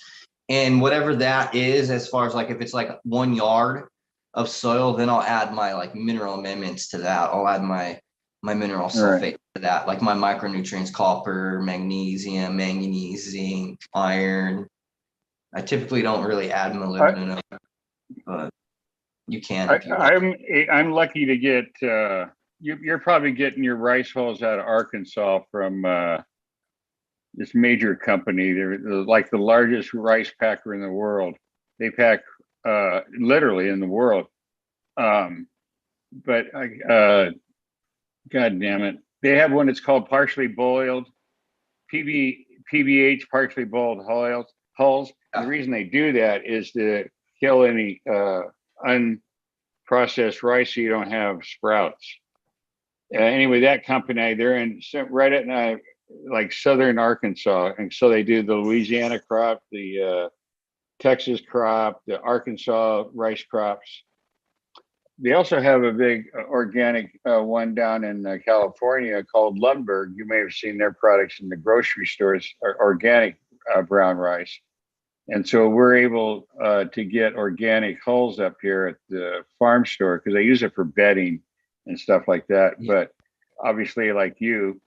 And whatever that is, as far as like if it's like 1 yard of soil, then I'll add my like mineral amendments to that. I'll add my mineral sulfate to that, like my micronutrients, copper, magnesium, manganese, zinc, iron. I typically don't really add molybdenum, but you can. I'm lucky to get. You're probably getting your rice hulls out of Arkansas from this major company. They're like the largest rice packer in the world. They pack literally in the world. But God damn it, they have one that's called partially boiled, PBH, partially boiled hulls. The reason they do that is to kill any unprocessed rice so you don't have sprouts. Anyway, that company, they're in right at like southern Arkansas, and so they do the Louisiana crop, the Texas crop, the Arkansas rice crops. They also have a big organic one down in California called Lundberg. You may have seen their products in the grocery stores, organic brown rice. And so we're able to get organic hulls up here at the farm store because they use it for bedding and stuff like that. Yeah. But obviously, like you,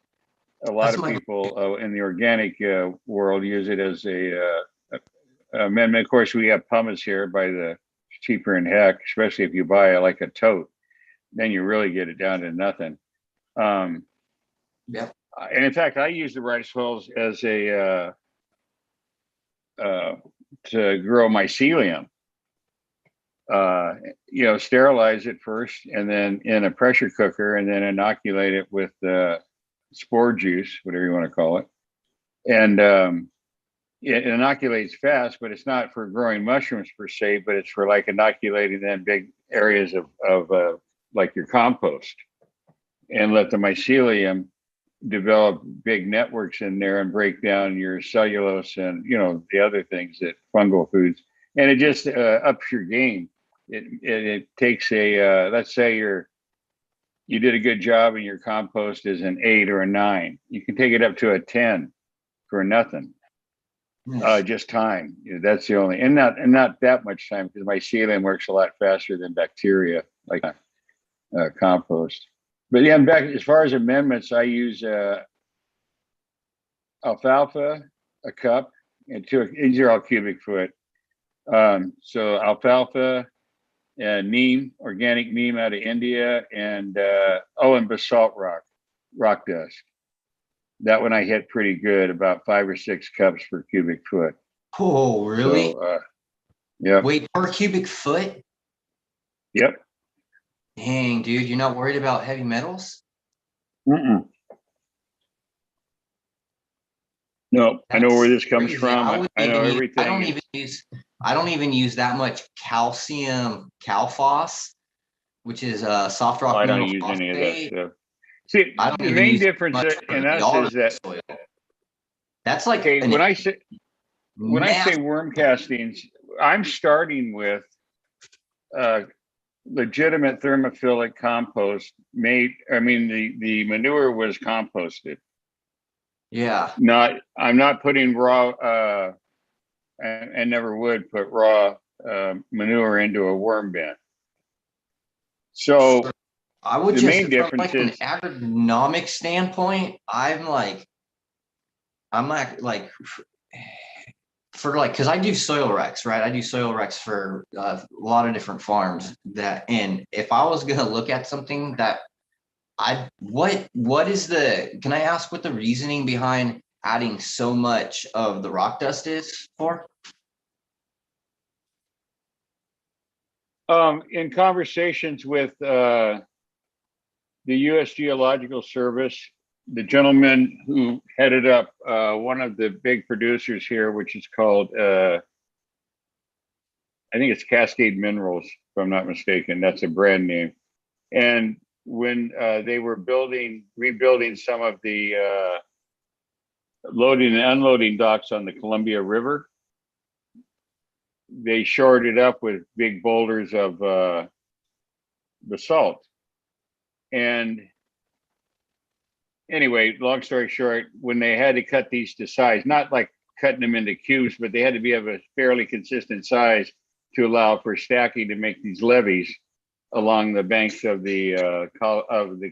a lot of people in the organic world use it as a amendment. Of course, we have pumice here by the cheaper in heck, especially if you buy like a tote, then you really get it down to nothing. Yep. And in fact, I use the rice hulls as a to grow mycelium. Sterilize it first, and then in a pressure cooker, and then inoculate it with spore juice, whatever you want to call it. And it inoculates fast, but it's not for growing mushrooms per se, but it's for like inoculating then big areas of like your compost, and let the mycelium develop big networks in there and break down your cellulose and the other things that fungal foods, and it just ups your game. It takes a let's say you did a good job and your compost is an 8 or a 9. You can take it up to a 10 for nothing. Nice. Just time. That's the only, and not that much time, because mycelium works a lot faster than bacteria, like compost. But yeah, back as far as amendments, I use alfalfa, a cup, and these are all cubic foot. So alfalfa, neem, organic neem out of India, and and basalt rock dust. That one I hit pretty good, about 5 or 6 cups per cubic foot. Oh, really? So, yeah. Wait, per cubic foot? Yep. Dang, dude, you're not worried about heavy metals? No, I know where this comes Crazy. from. I know everything. I don't even use that much calcium calphos, which is soft rock. I don't mineral use any of that phosphate. stuff. See, I don't the even main use difference much in for us the is that soil. That's like when I say worm castings, I'm starting with legitimate thermophilic compost made. I mean, the manure was composted. Yeah. I'm not putting raw. And never would put raw manure into a worm bin. So I would the just, main difference from is, an agronomic standpoint, I'm like because I do soil recs, right? I do soil recs for a lot of different farms and if I was going to look at something that can I ask what the reasoning behind adding so much of the rock dust is for? in conversations with the U.S. Geological Service, the gentleman who headed up one of the big producers here, which is called, I think it's Cascade Minerals, if I'm not mistaken. That's a brand name. And when they were rebuilding some of the loading and unloading docks on the Columbia River, they shored it up with big boulders of basalt. And anyway, long story short, when they had to cut these to size, not like cutting them into cubes, but they had to be of a fairly consistent size to allow for stacking to make these levees along the banks of the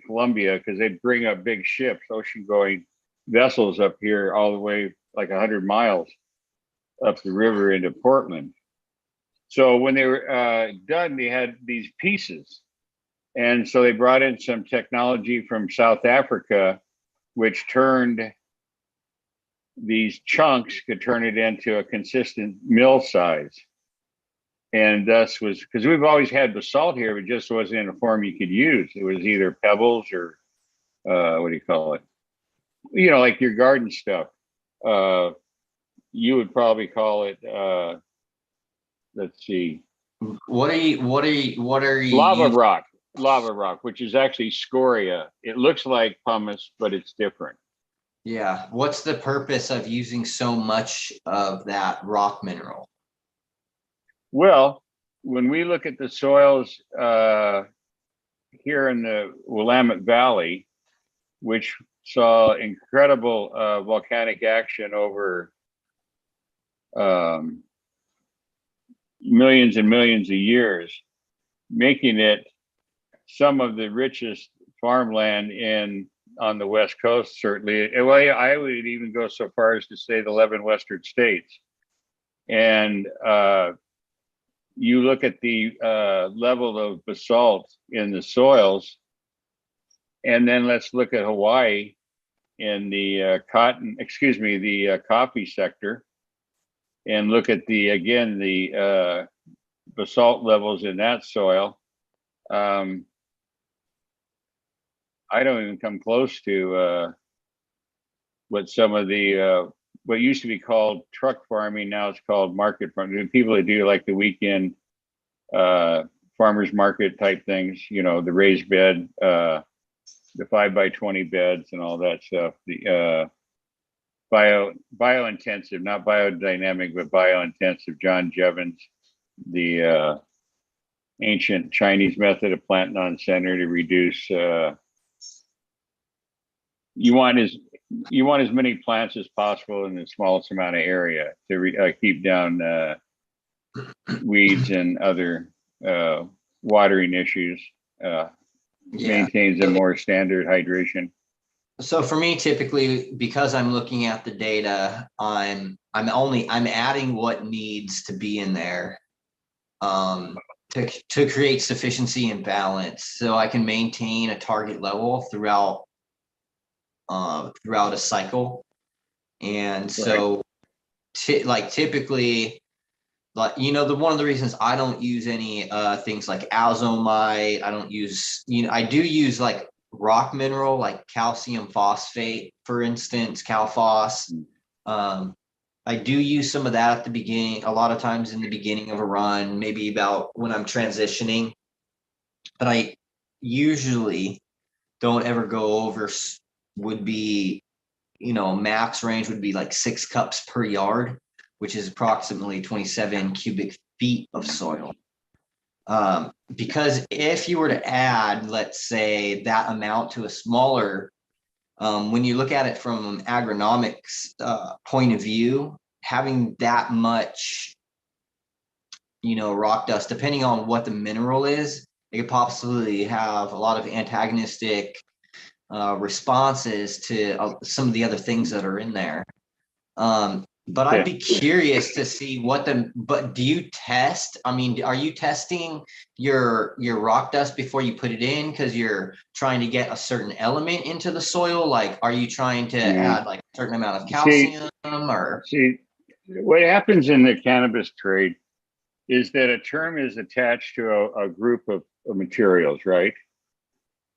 Columbia, because they'd bring up big ships, ocean-going vessels up here all the way like 100 miles up the river into Portland. So when they were done, they had these pieces. And so they brought in some technology from South Africa, which turned these chunks, could turn it into a consistent mill size. And thus was, because we've always had basalt here, but just wasn't in a form you could use. It was either pebbles or what do you call it? Like your garden stuff. You would probably call it, let's see. What are you Lava rock, which is actually scoria. It looks like pumice, but it's different. Yeah. What's the purpose of using so much of that rock mineral? Well, when we look at the soils here in the Willamette Valley, which saw incredible volcanic action over millions and millions of years, making it some of the richest farmland on the West Coast, certainly. Well, I would even go so far as to say the 11 Western states. And you look at the level of basalt in the soils, and then let's look at Hawaii in the coffee sector, and look at the basalt levels in that soil. I don't even come close to what some of the what used to be called truck farming, now it's called market farming. People that do like the weekend farmers market type things, you know, the raised bed, the 5x20 beds and all that stuff. The bio-intensive, not biodynamic, but bio-intensive. John Jevons, the ancient Chinese method of plant non-center to reduce. You want as many plants as possible in the smallest amount of area to keep down weeds and other watering issues. Maintains a more standard hydration. So for me, typically, because I'm looking at the data, I'm adding what needs to be in there to create sufficiency and balance, so I can maintain a target level throughout a cycle. And so typically, like, you know, one of the reasons I don't use any things like azomite, I don't use, you know, I do use like rock mineral like calcium phosphate, for instance, CalPhos. I do use some of that at the beginning, a lot of times in the beginning of a run, maybe about when I'm transitioning, but I usually don't ever go over, would be, you know, max range would be like 6 cups per yard, which is approximately 27 cubic feet of soil. Because if you were to add, let's say, that amount to a smaller, when you look at it from an agronomics point of view, having that much, you know, rock dust, depending on what the mineral is, it could possibly have a lot of antagonistic responses to some of the other things that are in there. But I'd be curious to see but do you test? I mean, are you testing your rock dust before you put it in because you're trying to get a certain element into the soil? Like, are you trying to add like a certain amount of calcium See, what happens in the cannabis trade is that a term is attached to a group of materials, right,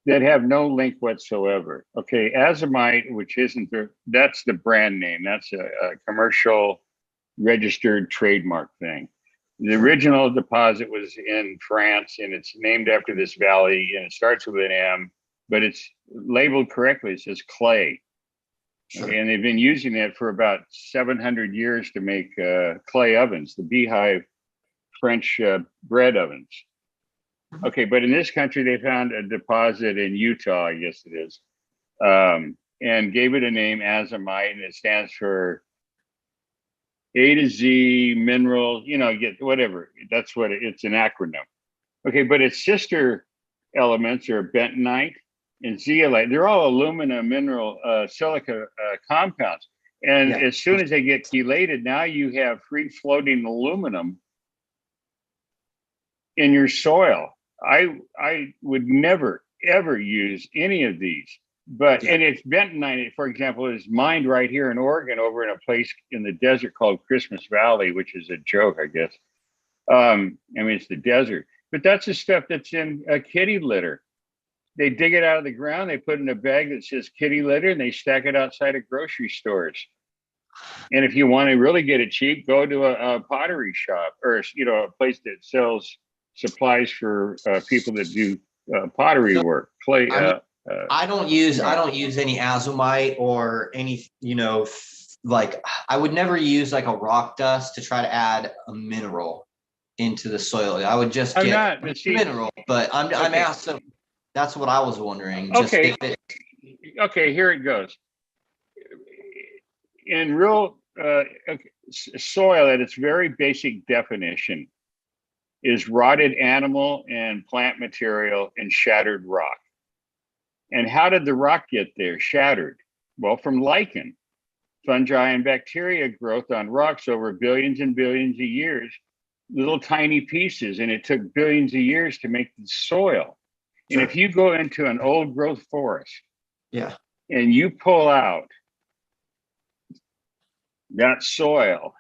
that have no link whatsoever. Okay, azomite, which isn't that's the brand name. That's a commercial registered trademark thing. The original deposit was in France, and it's named after this valley, and it starts with an M, but it's labeled correctly. It says clay. Sure. And they've been using it for about 700 years to make clay ovens, the beehive French bread ovens. Okay, but in this country, they found a deposit in Utah, I guess it is, and gave it a name, azomite, and it stands for A to Z mineral, you know, get whatever. That's what it's an acronym. Okay, but its sister elements are bentonite and zeolite. They're all alumina mineral silica compounds. And as soon as they get chelated, now you have free floating aluminum in your soil. I would never, ever use any of these, but, and it's bentonite, for example, is mined right here in Oregon over in a place in the desert called Christmas Valley, which is a joke, I guess. I mean, it's the desert, but that's the stuff that's in a kitty litter. They dig it out of the ground, they put it in a bag that says kitty litter, and they stack it outside of grocery stores. And if you want to really get it cheap, go to a pottery shop, or, you know, a place that sells supplies for people that do pottery work, clay. I don't use any azomite or any, you know, like I would never use like a rock dust to try to add a mineral into the soil. I would just I'm get not, see, mineral, but I'm okay. asking. That's what I was wondering. Just Okay. if it, Okay, here it goes. In real soil, at its very basic definition, is rotted animal and plant material and shattered rock. And how did the rock get there? Shattered. Well, from lichen, fungi and bacteria growth on rocks over billions and billions of years, little tiny pieces, and it took billions of years to make the soil. And if you go into an old growth forest, yeah, and you pull out that soil,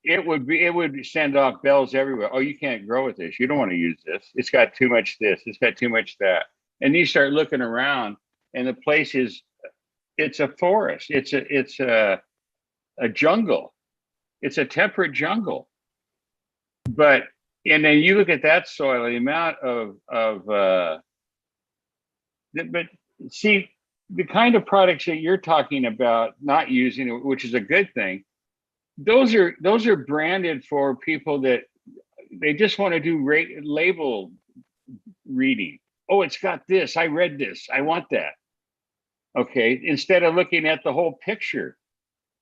it would send off bells everywhere. Oh, you can't grow with this. You don't want to use this. It's got too much this. It's got too much that. And you start looking around, and the place it's a forest. It's a jungle. It's a temperate jungle. But and then you look at that soil, the amount but see, the kind of products that you're talking about not using, which is a good thing, those are branded for people that they just want to do label reading. Oh, it's got this. I read this. I want that. Okay. Instead of looking at the whole picture.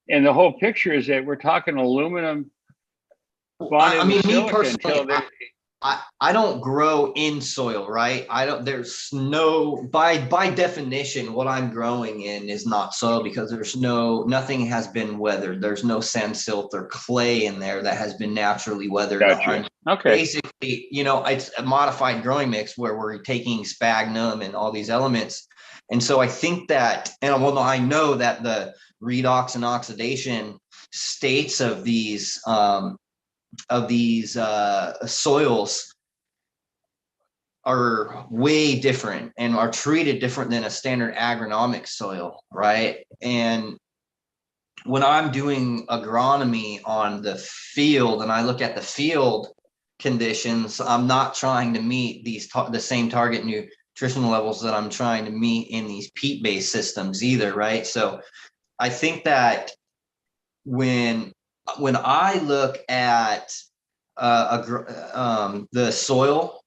And the whole picture is that we're talking aluminum. I mean, me personally, I don't grow in soil, right? There's no, by definition, what I'm growing in is not soil because nothing has been weathered. There's no sand, silt, or clay in there that has been naturally weathered. Gotcha. Okay. Basically, it's a modified growing mix where we're taking sphagnum and all these elements. And so I think that, I know that the redox and oxidation states of these soils are way different and are treated different than a standard agronomic soil, right? And when I'm doing agronomy on the field and I look at the field conditions, I'm not trying to meet the same target nutritional levels that I'm trying to meet in these peat-based systems either, right? So I think that when I look at the soil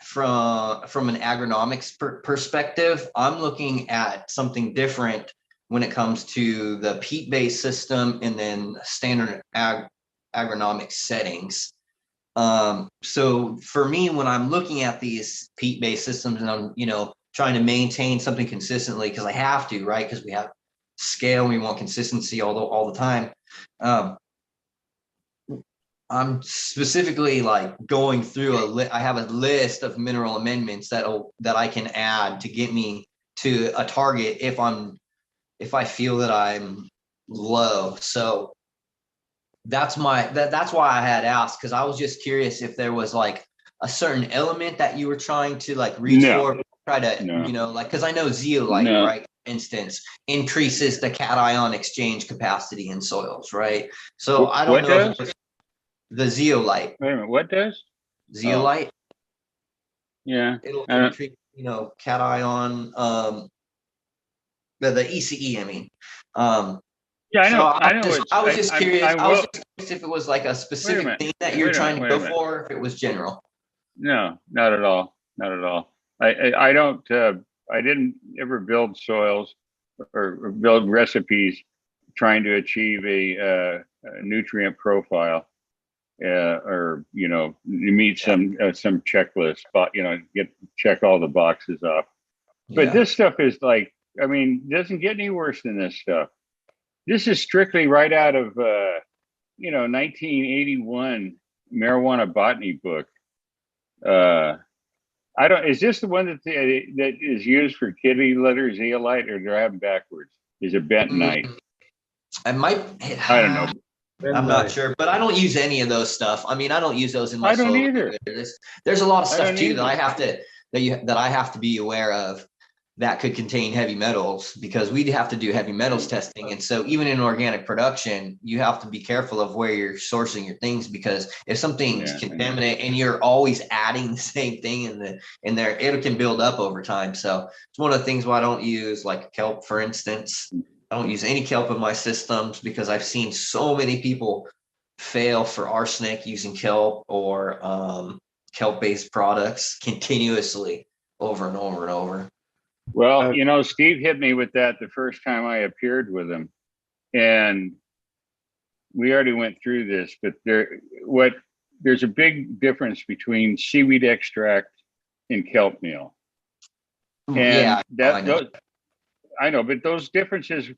from an agronomics perspective, I'm looking at something different when it comes to the peat-based system and then standard agronomic settings. So for me, when I'm looking at these peat-based systems and I'm, trying to maintain something consistently because I have to, right? Because we have scale, we want consistency all the time. I'm specifically like going through I have a list of mineral amendments that I can add to get me to a target if I feel that I'm low. So that's why I had asked, because I was just curious if there was like a certain element that you were trying to like reach for, try to, like, because I know zeolite, right, for instance, increases the cation exchange capacity in soils, right? So I don't know if it was the zeolite. Wait a minute, what does? Zeolite. Oh. Yeah. It'll increase, cation, the ECE, I mean. Yeah, I know. So I know. I was just curious. I was just curious if it was like a specific thing that you're trying to go for, or if it was general. No, not at all. Not at all. I don't. I didn't ever build soils or build recipes trying to achieve a nutrient profile, or you meet some checklist, but check all the boxes off. But this stuff is like, doesn't get any worse than this stuff. This is strictly right out of 1981 marijuana botany book. Is this the one that is used for kitty litter, zeolite, or do I have them backwards? Is it bentonite? I might. I don't know. I'm not sure, but I don't use any of those stuff. I don't use those in my soil. I don't either. There's a lot of stuff too that I have to be aware of that could contain heavy metals, because we'd have to do heavy metals testing. And so even in organic production, you have to be careful of where you're sourcing your things, because if something's contaminated and you're always adding the same thing in there, it can build up over time. So it's one of the things why I don't use like kelp, for instance. I don't use any kelp in my systems because I've seen so many people fail for arsenic using kelp or kelp-based products continuously over and over and over. Well, you know, Steve hit me with that the first time I appeared with him, and we already went through this, but there's a big difference between seaweed extract and kelp meal. And yeah, I know, but those differences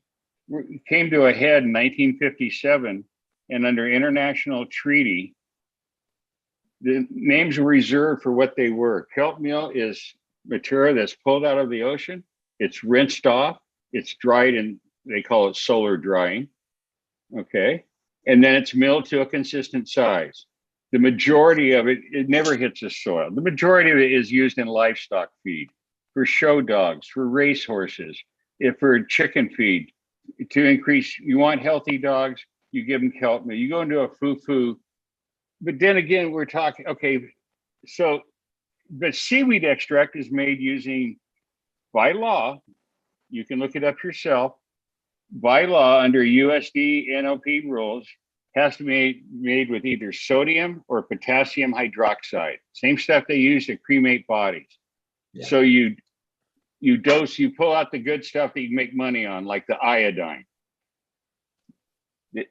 came to a head in 1957, and under international treaty, the names were reserved for what they were. Kelp meal is material that's pulled out of the ocean. It's rinsed off. It's dried, and they call it solar drying. Okay. And then it's milled to a consistent size. The majority of it never hits the soil. The majority of it is used in livestock feed, for show dogs, for race horses, for chicken feed. To increase, you want healthy dogs, you give them kelp meal. You go into a foo-foo. But then again, we're talking, okay, so, but seaweed extract is made using, by law, you can look it up yourself, by law under USD NOP rules, has to be made with either sodium or potassium hydroxide, same stuff they use to cremate bodies. Yeah. So you pull out the good stuff that you make money on, like the iodine.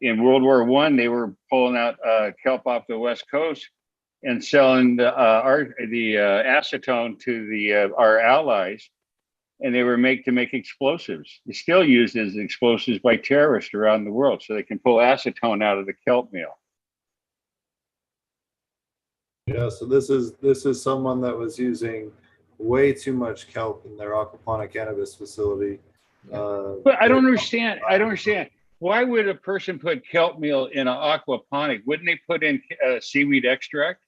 In World War I, they were pulling out kelp off the West Coast and selling the acetone to our allies, and they were to make explosives. It's still used as explosives by terrorists around the world, so they can pull acetone out of the kelp meal. Yeah, so this is someone that was using way too much kelp in their aquaponic cannabis facility. But I don't understand. Why would a person put kelp meal in an aquaponic? Wouldn't they put in seaweed extract?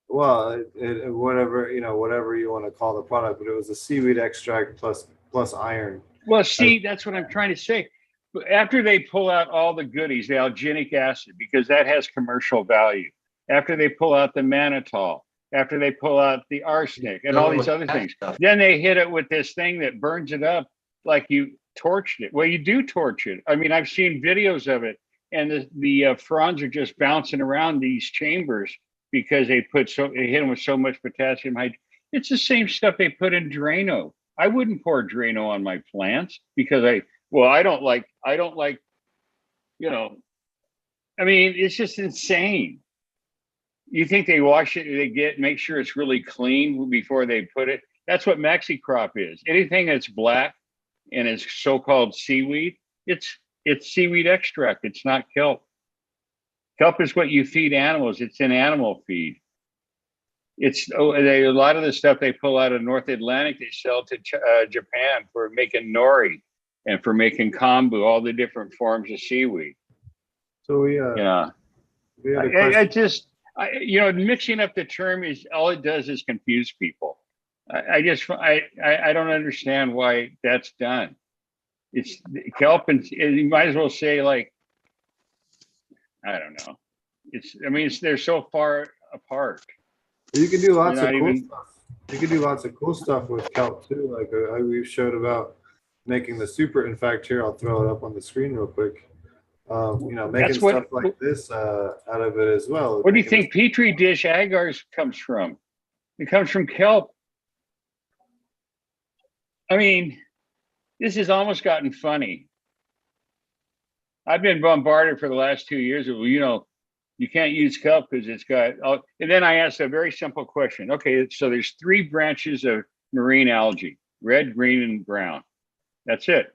Well, whatever you want to call the product, but it was a seaweed extract plus iron. Well, see, that's what I'm trying to say. But after they pull out all the goodies, the alginic acid, because that has commercial value. After they pull out the mannitol, after they pull out the arsenic and all these other things, then they hit it with this thing that burns it up like you torched it. Well, you do torch it. I mean, I've seen videos of it, and the fronds are just bouncing around these chambers because they hit them with so much potassium hydroxide. It's the same stuff they put in Drano. I wouldn't pour Drano on my plants because I don't like, you know, I mean, it's just insane. You think they wash it, make sure it's really clean before they put it. That's what maxi crop is. Anything that's black and is so-called seaweed, it's seaweed extract. It's not kelp. Kelp is what you feed animals. It's in animal feed. A lot of the stuff they pull out of North Atlantic, they sell to Japan for making nori and for making kombu, all the different forms of seaweed. So mixing up the term is all it does is confuse people. I don't understand why that's done. It's kelp, and you might as well say, like, I don't know. They're so far apart. You can do lots of cool stuff. You can do lots of cool stuff with kelp too. Like we showed about making the super. In fact, here I'll throw it up on the screen real quick. Making stuff like this out of it as well. What do you think Petri dish agars comes from? It comes from kelp. I mean, this has almost gotten funny. I've been bombarded for the last 2 years of, you can't use kelp because it's got, and then I asked a very simple question. Okay, so there's 3 branches of marine algae, red, green, and brown. That's it.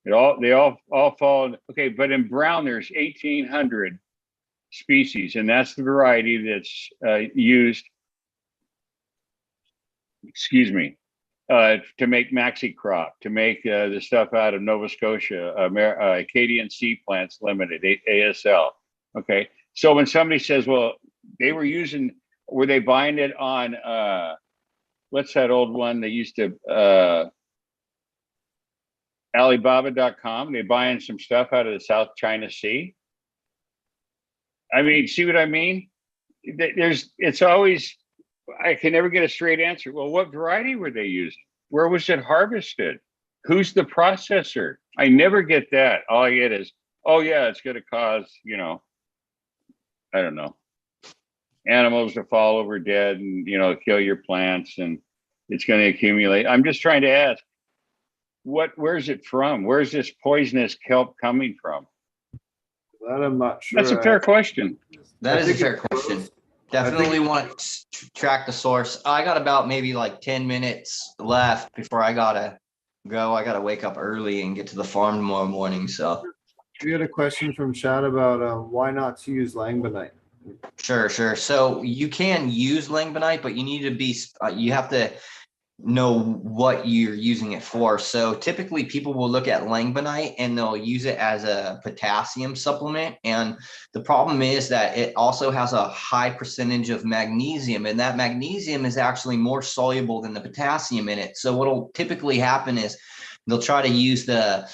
They all fall. Okay, but in brown, there's 1,800 species, and that's the variety that's used, to make maxi crop, to make the stuff out of Nova Scotia, Acadian Sea Plants Limited, ASL. Okay, so when somebody says, well, were they buying it on, what's that old one they used to, Alibaba.com, they're buying some stuff out of the South China Sea. I mean, see what I mean? It's always, I can never get a straight answer. Well, what variety were they using? Where was it harvested? Who's the processor? I never get that. All I get is, oh yeah, it's going to cause, I don't know, animals to fall over dead and, kill your plants, and it's going to accumulate. I'm just trying to ask, where's it from? Where's this poisonous kelp coming from? That I'm not sure. That's a fair question. That is a fair question. Definitely want to track the source. I got about maybe like 10 minutes left before I gotta go. I gotta wake up early and get to the farm tomorrow morning. So We had a question from Chad about why not to use langbonite. sure. So you can use langbonite, but you need to be, you have to know what you're using it for. So typically people will look at langbonite and they'll use it as a potassium supplement. And the problem is that it also has a high percentage of magnesium, and that magnesium is actually more soluble than the potassium in it. So what'll typically happen is they'll try to use the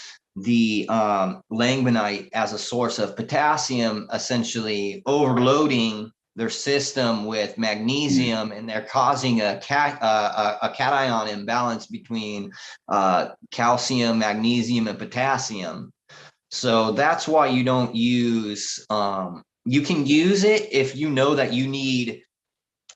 langbonite as a source of potassium, essentially overloading their system with magnesium, and they're causing a cation imbalance between calcium, magnesium, and potassium. So that's why you don't use, you can use it if you know that you need,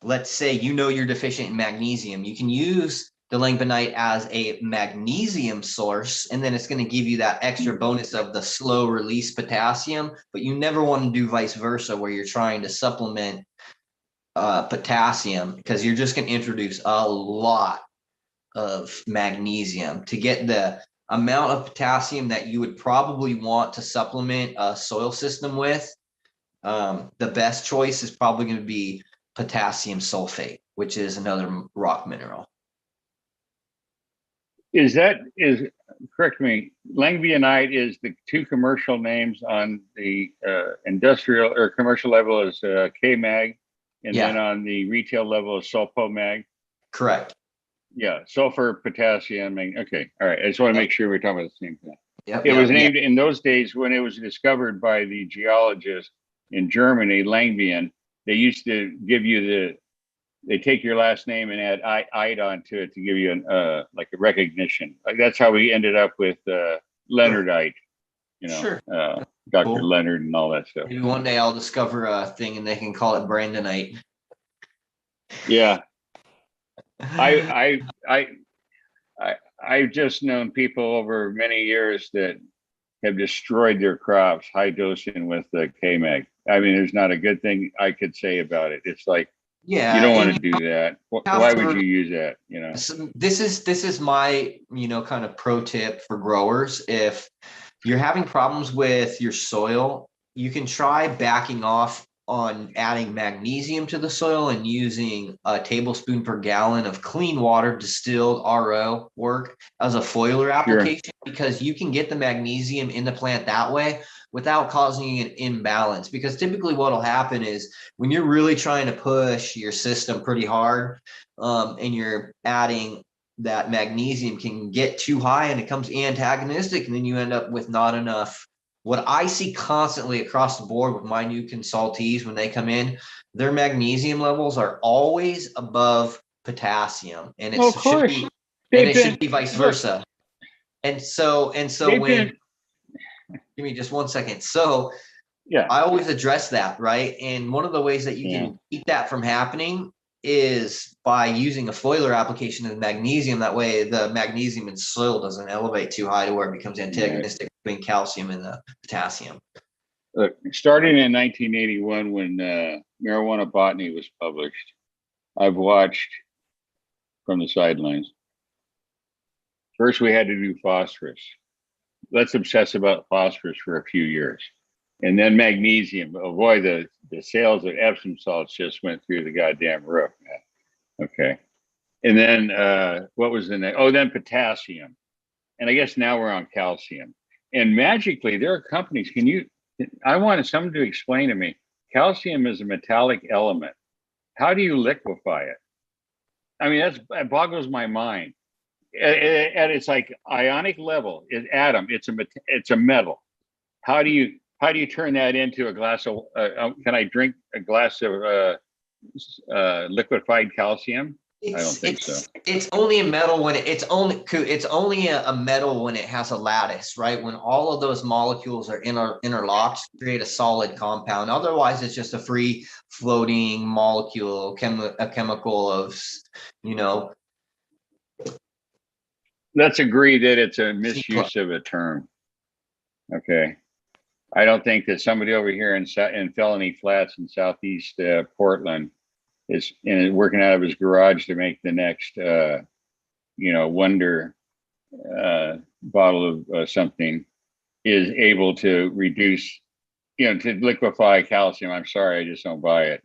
let's say, you're deficient in magnesium. You can use the langbonite as a magnesium source, and then it's going to give you that extra bonus of the slow release potassium. But you never want to do vice versa, where you're trying to supplement potassium, because you're just going to introduce a lot of magnesium to get the amount of potassium that you would probably want to supplement a soil system with. The best choice is probably going to be potassium sulfate, which is another rock mineral. Correct me, langbonite is the two commercial names on the industrial or commercial level is K-Mag, and then on the retail level is Sulpomag. Correct. Yeah, sulfur, potassium. Okay, all right. I just want to make sure we're talking about the same thing. It was named in those days when it was discovered by the geologist in Germany, Langbian. They used to give you they take your last name and add "ite" onto it to give you like a recognition. Like that's how we ended up with Leonardite, Dr. Cool. Leonard and all that stuff. Maybe one day I'll discover a thing and they can call it Brandonite. Yeah. I've just known people over many years that have destroyed their crops high dosing with the K-Mag. I mean, there's not a good thing I could say about it. It's like, you don't want to do that. Why would you use that? So this is my, kind of pro tip for growers. If you're having problems with your soil, you can try backing off on adding magnesium to the soil and using a tablespoon per gallon of clean water, distilled RO work as a foliar application, because you can get the magnesium in the plant that way without causing an imbalance. Because typically what will happen is when you're really trying to push your system pretty hard, and you're adding that magnesium can get too high and it becomes antagonistic, and then you end up with not enough. What I see constantly across the board with my new consultees when they come in, their magnesium levels are always above potassium, and it should be vice versa. And so when give me just 1 second. So I always address that, right? And one of the ways that you can keep that from happening is by using a foliar application of magnesium. That way the magnesium in soil doesn't elevate too high to where it becomes antagonistic between calcium and the potassium. Look, starting in 1981 when Marijuana Botany was published, I've watched from the sidelines. First, we had to do phosphorus. Let's obsess about phosphorus for a few years. And then magnesium. Oh boy, the sales of Epsom salts just went through the goddamn roof, man. Okay. And then what was the next? Oh, then potassium. And I guess now we're on calcium. And magically, there are companies. I wanted someone to explain to me, calcium is a metallic element. How do you liquefy it? I mean, it boggles my mind. At its like ionic level, it's a metal. How do you turn that into a glass of, can I drink a glass of liquefied calcium? I don't think so. It's only a metal when it's only a metal when it has a lattice, right? When all of those molecules are interlocked, create a solid compound. Otherwise, it's just a free floating molecule, a chemical of, you know. Let's agree that it's a misuse of a term. Okay. I don't think that somebody over here in Felony Flats in Southeast Portland is working out of his garage to make the next, wonder bottle of something is able to reduce, to liquefy calcium. I'm sorry, I just don't buy it,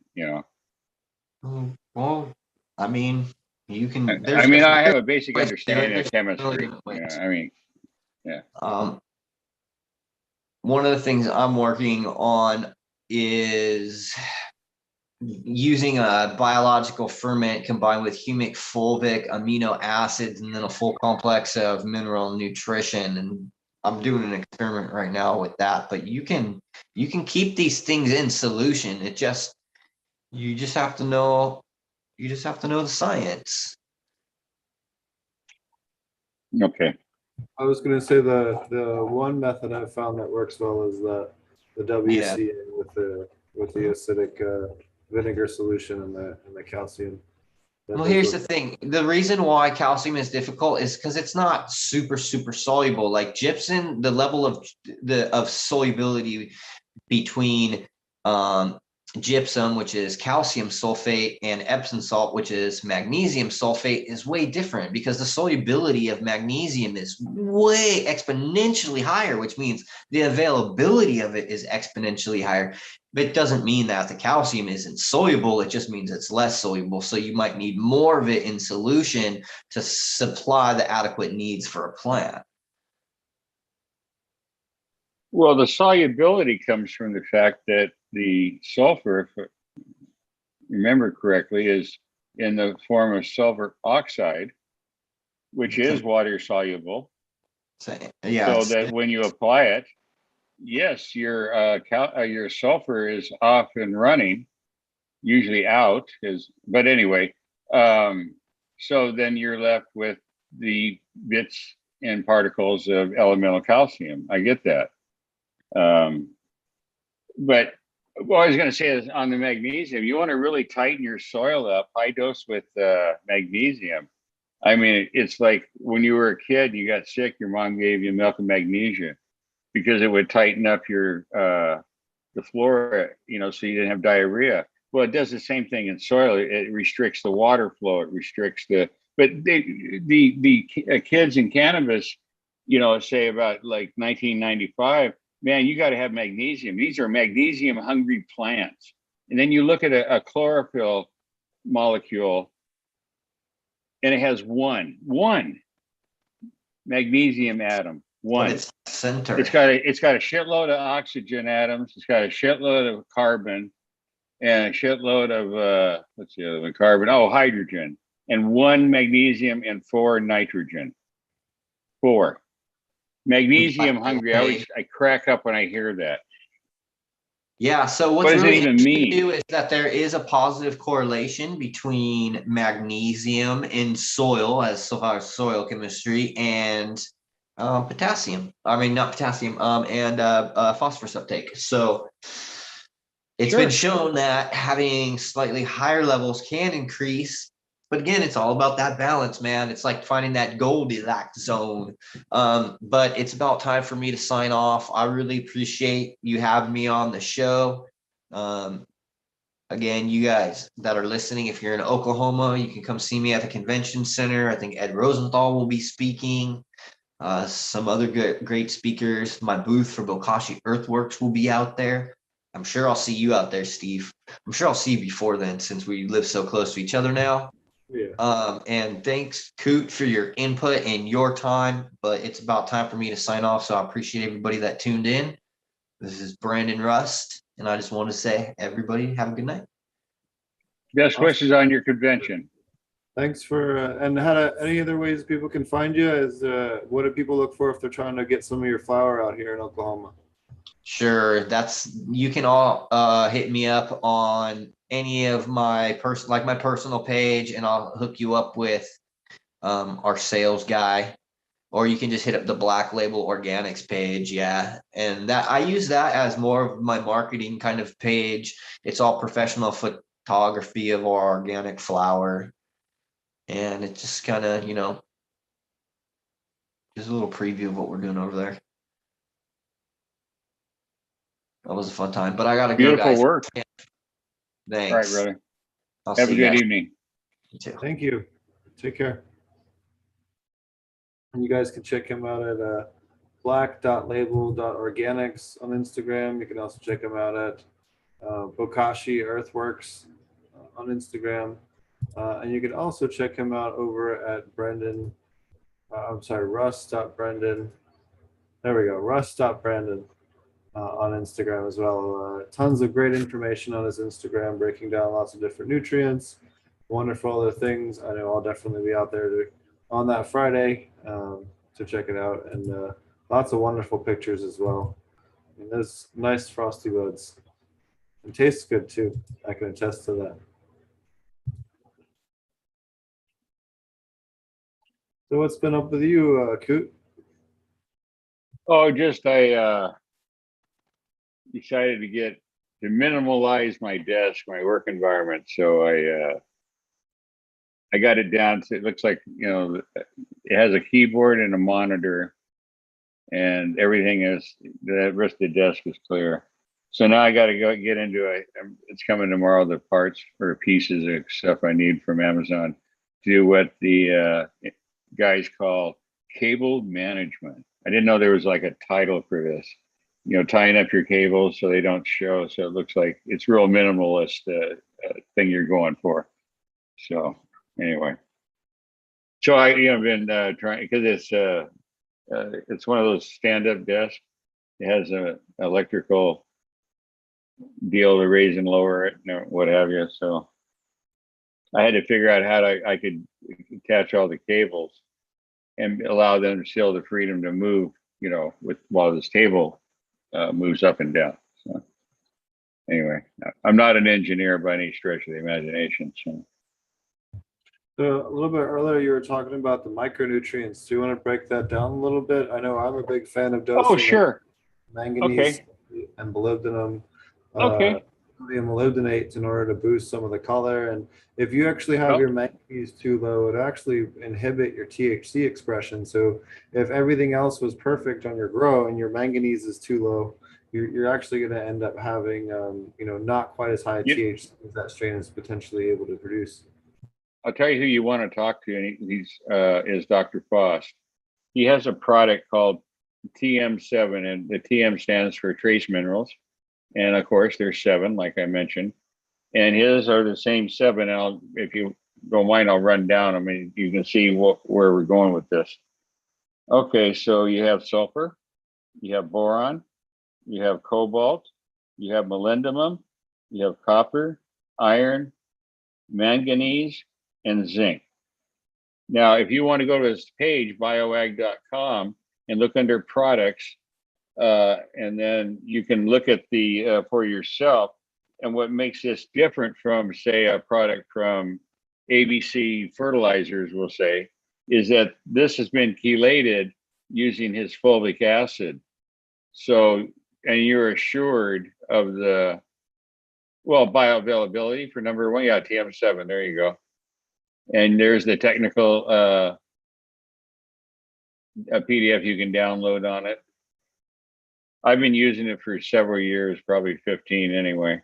Well, I mean, you can. I have a basic understanding of chemistry. Yeah. One of the things I'm working on is using a biological ferment combined with humic, fulvic, amino acids, and then a full complex of mineral nutrition. And I'm doing an experiment right now with that. But you can keep these things in solution. You just have to know the science. Okay. I was going to say the one method I've found that works well is the WCA with the acidic vinegar solution and the calcium. Well, here's the thing. The reason why calcium is difficult is because it's not super soluble. Like gypsum, the level of solubility between gypsum, which is calcium sulfate, and Epsom salt, which is magnesium sulfate, is way different because the solubility of magnesium is way exponentially higher, which means the availability of it is exponentially higher. But it doesn't mean that the calcium isn't soluble. It just means it's less soluble. So you might need more of it in solution to supply the adequate needs for a plant. Well, the solubility comes from the fact that the sulfur, if I remember correctly, is in the form of sulfur oxide, which is water soluble. So that when you apply it, yes, your sulfur is off and running, usually out. But anyway, so then you're left with the bits and particles of elemental calcium. I get that. But what I was going to say is on the magnesium, you want to really tighten your soil up, high dose with magnesium. I mean, it's like when you were a kid, you got sick, your mom gave you milk and magnesia because it would tighten up your the flora, so you didn't have diarrhea. Well, it does the same thing in soil. It restricts the water flow. It restricts but the kids in cannabis, say about like 1995, man, you got to have magnesium. These are magnesium hungry plants. And then you look at a chlorophyll molecule and it has one magnesium atom. One. It's center. It's got a shitload of oxygen atoms. It's got a shitload of carbon and a shitload of what's the other one? Carbon. Oh, hydrogen. And one magnesium and 4 nitrogen. 4. Magnesium hungry. I crack up when I hear that. Yeah. So what does really it even mean? Is that there is a positive correlation between magnesium in soil, as far as soil chemistry, and potassium. I mean, not potassium. And phosphorus uptake. So it's been shown that having slightly higher levels can increase. But again, it's all about that balance, man. It's like finding that Goldilocks zone. But it's about time for me to sign off. I really appreciate you having me on the show. Again, you guys that are listening, if you're in Oklahoma, you can come see me at the convention center. I think Ed Rosenthal will be speaking. Some other great speakers. My booth for Bokashi Earthwroks will be out there. I'm sure I'll see you out there, Steve. I'm sure I'll see you before then, since we live so close to each other now. Yeah. And thanks, Coot, for your input and your time. But it's about time for me to sign off. So I appreciate everybody that tuned in. This is Brandon Rust, and I just want to say, everybody, have a good night. Best wishes on your convention. Thanks for and any other ways people can find you? What do people look for if they're trying to get some of your flower out here in Oklahoma? Sure, you can all hit me up on any of my my personal page, and I'll hook you up with our sales guy, or you can just hit up the Black Label Organics page. Yeah. And that I use that as more of my marketing kind of page. It's all professional photography of our organic flower. And it just kind of, just a little preview of what we're doing over there. That was a fun time, but I gotta go, Beautiful guys. work. Thanks. All right, brother. I'll Have see a you good guys. evening. You too. Thank you. Take care. And you guys can check him out at black.label.organics on Instagram. You can also check him out at Bokashi Earthwroks on Instagram. And you can also check him out over at Brendan. Russ.Brendan. There we go. Russ.Brandon on Instagram as well. Tons of great information on his Instagram, breaking down lots of different nutrients, wonderful other things. I know I'll definitely be out there on that Friday to check it out, and lots of wonderful pictures as well. And there's nice frosty buds. It tastes good too. I can attest to that. So what's been up with you, Coot? Oh, just I decided to minimalize my desk, my work environment. So I got it down to, it looks like, it has a keyboard and a monitor, and everything is, the rest of the desk is clear. So now I got to go get into it. It's coming tomorrow, the parts or pieces of stuff I need from Amazon to do what the guys call cable management. I didn't know there was like a title for this, tying up your cables so they don't show. So it looks like it's real minimalist thing you're going for. So anyway, so I been trying, because it's one of those stand-up desks. It has a electrical deal to raise and lower it and what have you. So I had to figure out how I could attach all the cables and allow them still the freedom to move, while this table moves up and down. So anyway, I'm not an engineer by any stretch of the imagination. So. A little bit earlier, you were talking about the micronutrients. Do you want to break that down a little bit? I know I'm a big fan of dosing. Oh, sure. Manganese Okay. and molybdenum. Okay. Sodium molybdenate in order to boost some of the color. And if you actually have your manganese too low, it actually inhibit your THC expression. So if everything else was perfect on your grow and your manganese is too low, you're actually going to end up having, not quite as high THC as that strain is potentially able to produce. I'll tell you who you want to talk to, and he's is Dr. Frost. He has a product called TM7, and the TM stands for trace minerals. And of course, there's 7, like I mentioned. And his are the same 7. If you don't mind, I'll run down. I mean, you can see where we're going with this. Okay, so you have sulfur, you have boron, you have cobalt, you have molybdenum, you have copper, iron, manganese, and zinc. Now, if you want to go to this page, bioag.com, and look under products, and then you can look at the for yourself. And what makes this different from, say, a product from ABC Fertilizers, we'll say, is that this has been chelated using his fulvic acid. So, and you're assured of the, bioavailability for number 1. Yeah, TM7, there you go. And there's the technical a PDF you can download on it. I've been using it for several years, probably 15 anyway.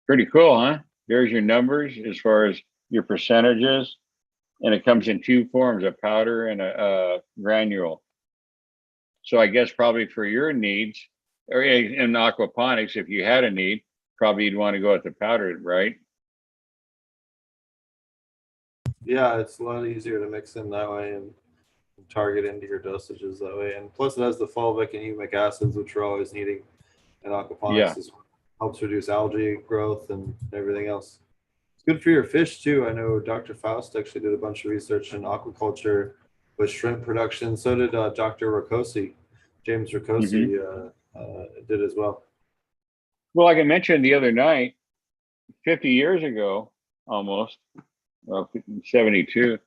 Pretty cool, huh? There's your numbers as far as your percentages. And it comes in 2 forms, a powder and a granule. So I guess probably for your needs, or in aquaponics, if you had a need, probably you'd want to go with the powder, right? Yeah, it's a lot easier to mix in that way and target into your dosages that way. And plus it has the fulvic and humic acids, which we're always needing in aquaponics. As well. Helps reduce algae growth and everything else. It's good for your fish too. I know Dr. Faust actually did a bunch of research in aquaculture with shrimp production. So did Dr. Rakosi, James Rakosi did as well. Well, like I mentioned the other night, 50 years ago, almost, well, 72,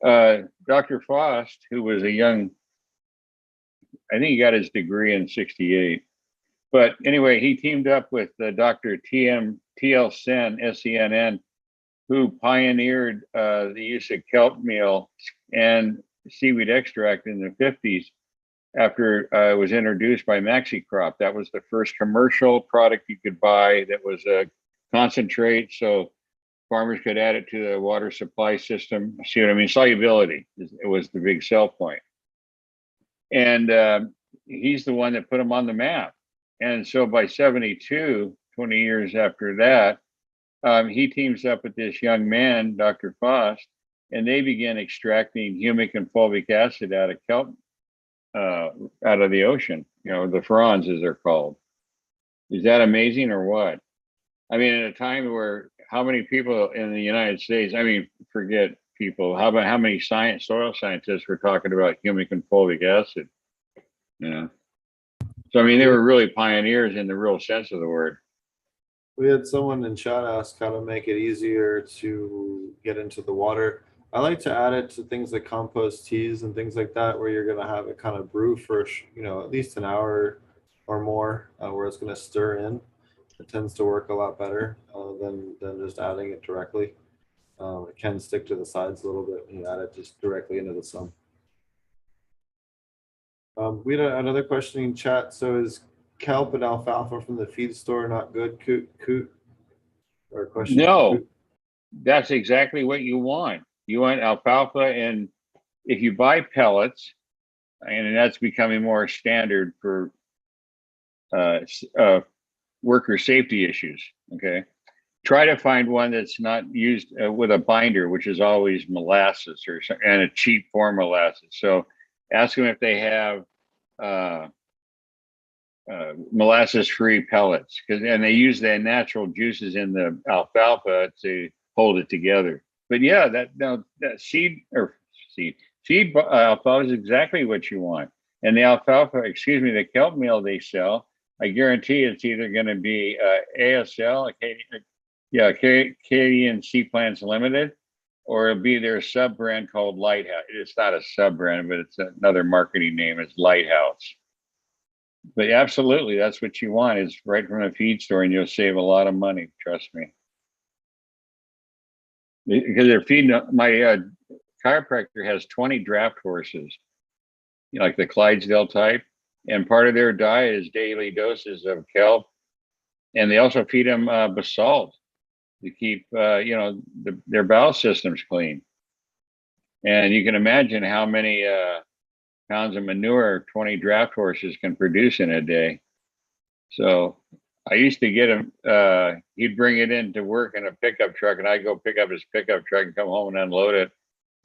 Dr. Fost, who was a young, I think he got his degree in 68. But anyway, he teamed up with Dr. T.L. Sen, S-E-N-N, who pioneered the use of kelp meal and seaweed extract in the 50s after it was introduced by MaxiCrop. That was the first commercial product you could buy that was a concentrate, so farmers could add it to the water supply system. See what I mean? Solubility it was the big sell point. And he's the one that put them on the map. And so by 72, 20 years after that, he teams up with this young man, Dr. Fost, and they began extracting humic and fulvic acid out of kelp, out of the ocean, the fronds as they're called. Is that amazing or what? I mean, at a time where how many people in the United States, I mean, forget people, how many soil scientists were talking about humic and fulvic acid? So, I mean, they were really pioneers in the real sense of the word. We had someone in chat ask how to make it easier to get into the water. I like to add it to things like compost teas and things like that, where you're going to have it kind of brew for, at least an hour or more, where it's going to stir in. It tends to work a lot better than just adding it directly. It can stick to the sides a little bit when you add it just directly into the sun. We had another question in chat. So is kelp and alfalfa from the feed store not good, Coot? Or a question? No, that's exactly what you want. You want alfalfa, and if you buy pellets, and that's becoming more standard for worker safety issues, okay? Try to find one that's not used with a binder, which is always molasses and a cheap form of molasses. So ask them if they have molasses-free pellets, and they use their natural juices in the alfalfa to hold it together. But yeah, that seed alfalfa is exactly what you want. And the the kelp meal they sell, I guarantee it's either going to be ASL, Acadian Sea Plants Limited, or it'll be their sub brand called Lighthouse. It's not a sub brand, but it's another marketing name. It's Lighthouse. But absolutely, that's what you want, is right from a feed store, and you'll save a lot of money. Trust me. Because they're feeding, my chiropractor has 20 draft horses, like the Clydesdale type, and part of their diet is daily doses of kelp, and they also feed them basalt to keep their bowel systems clean. And you can imagine how many pounds of manure 20 draft horses can produce in a day. So I used to get him, he'd bring it in to work in a pickup truck, and I'd go pick up his pickup truck and come home and unload it,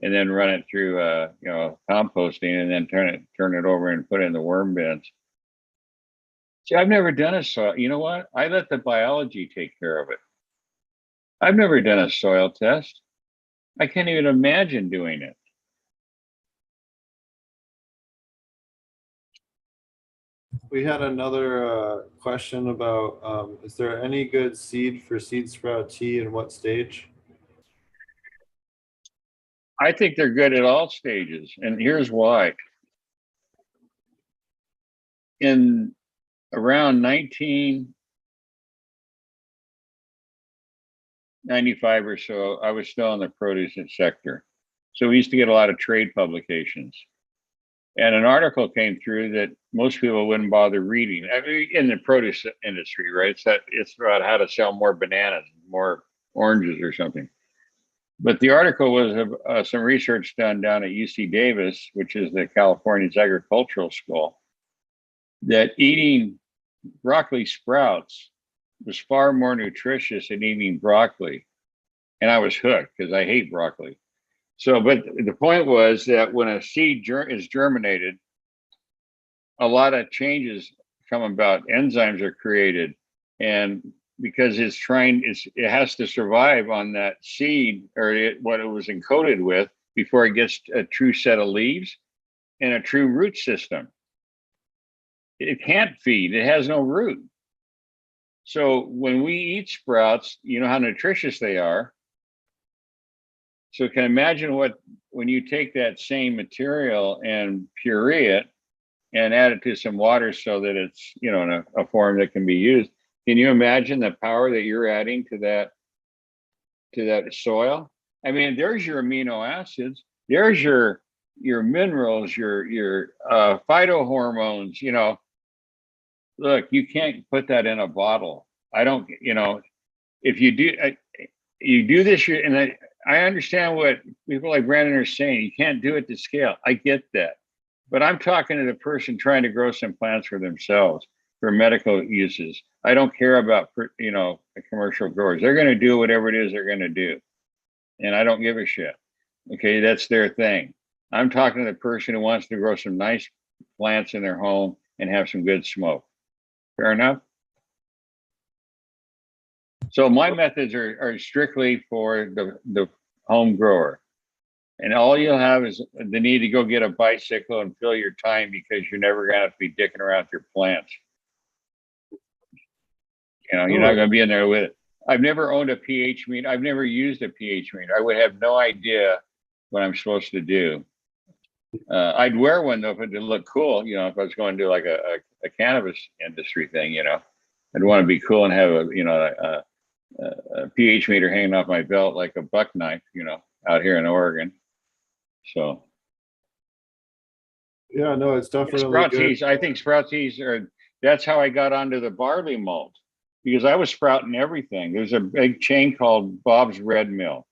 and then run it through composting, and then turn it over and put it in the worm bins. See, I've never done a soil. You know what? I let the biology take care of it. I've never done a soil test. I can't even imagine doing it. We had another question about, is there any good seed for seed sprout tea, and what stage? I think they're good at all stages, and here's why. In around 1995 or so, I was still in the produce sector. So we used to get a lot of trade publications. And an article came through that most people wouldn't bother reading. I mean, in the produce industry, right? It's about how to sell more bananas, more oranges or something. But the article was of some research done down at UC Davis, which is the California's agricultural school, that eating broccoli sprouts was far more nutritious than eating broccoli. And I was hooked because I hate broccoli. So, but the point was that when a seed is germinated, a lot of changes come about. Enzymes are created, and because it has to survive on that seed, or what it was encoded with, before it gets a true set of leaves and a true root system. It can't feed, it has no root. So when we eat sprouts, you know how nutritious they are. So you can imagine when you take that same material and puree it and add it to some water so that it's, you know, in a form that can be used. Can you imagine the power that you're adding to that soil? I mean, there's your amino acids, there's your minerals, your phytohormones, you know. Look, you can't put that in a bottle. I don't, you know, if you do, you do this, and I understand what people like Brandon are saying. You can't do it to scale. I get that. But I'm talking to the person trying to grow some plants for themselves, for medical uses. I don't care about, you know, the commercial growers. They're going to do whatever it is they're going to do. And I don't give a shit. Okay, that's their thing. I'm talking to the person who wants to grow some nice plants in their home and have some good smoke. Fair enough? So my methods are strictly for the home grower. And all you'll have is the need to go get a bicycle and fill your time because you're never going to be dicking around with your plants. You know, you're not going to be in there with it. I've never owned a pH meter. I've never used a pH meter. I would have no idea what I'm supposed to do. I'd wear one though if it did look cool. You know, if I was going to do like a cannabis industry thing, you know, I'd want to be cool and have a pH meter hanging off my belt like a buck knife, you know, out here in Oregon. So Yeah, no, it's definitely sprout good. teas. I think sprout teas that's how I got onto the barley malt, because I was sprouting everything. There's a big chain called Bob's Red Mill,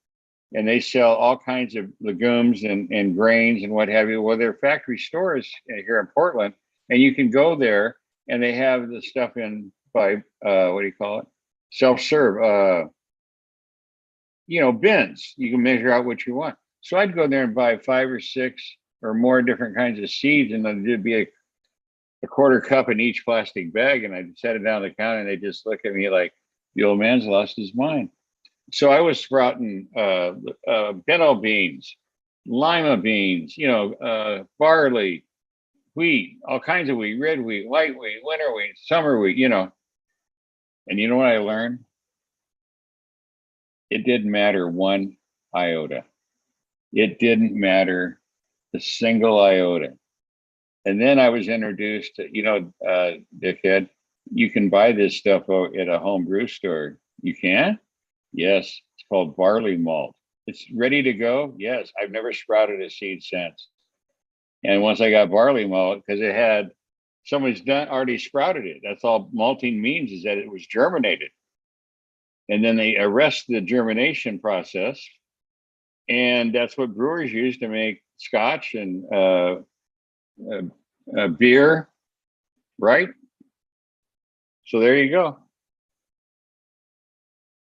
and they sell all kinds of legumes and grains and what have you. Well, they're factory stores here in Portland, and you can go there and they have the stuff in by what do you call it? Self-serve, you know, bins. You can measure out what you want. So I'd go there and buy 5 or 6 or more different kinds of seeds, and then there'd be a quarter cup in each plastic bag, and I'd set it down the counter, and they just look at me like the old man's lost his mind. So I was sprouting pinto beans, lima beans, you know, barley, wheat, all kinds of wheat, red wheat, white wheat, winter wheat, summer wheat, you know. And you know what I learned? It didn't matter one iota. It didn't matter a single iota. And then I was introduced to, you know, dickhead, you can buy this stuff at a home brew store. You can? Yes, it's called barley malt. It's ready to go. Yes, I've never sprouted a seed since. And once I got barley malt, because it had somebody's already sprouted it. That's all malting means, is that it was germinated. And then they arrest the germination process. And that's what brewers use to make scotch and beer, right? So there you go.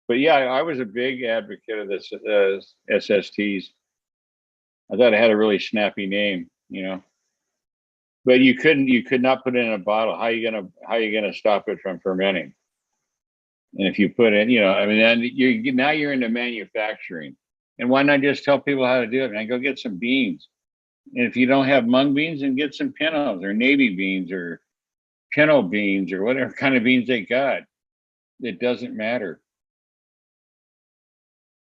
But yeah, I was a big advocate of this SSTs. I thought it had a really snappy name, you know. But you could not put it in a bottle. How are you gonna stop it from fermenting? And if you put in, you know, I mean, then you're into manufacturing. And why not just tell people how to do it? And go get some beans. And if you don't have mung beans, then get some pintos or navy beans or pinto beans or whatever kind of beans they got. It doesn't matter.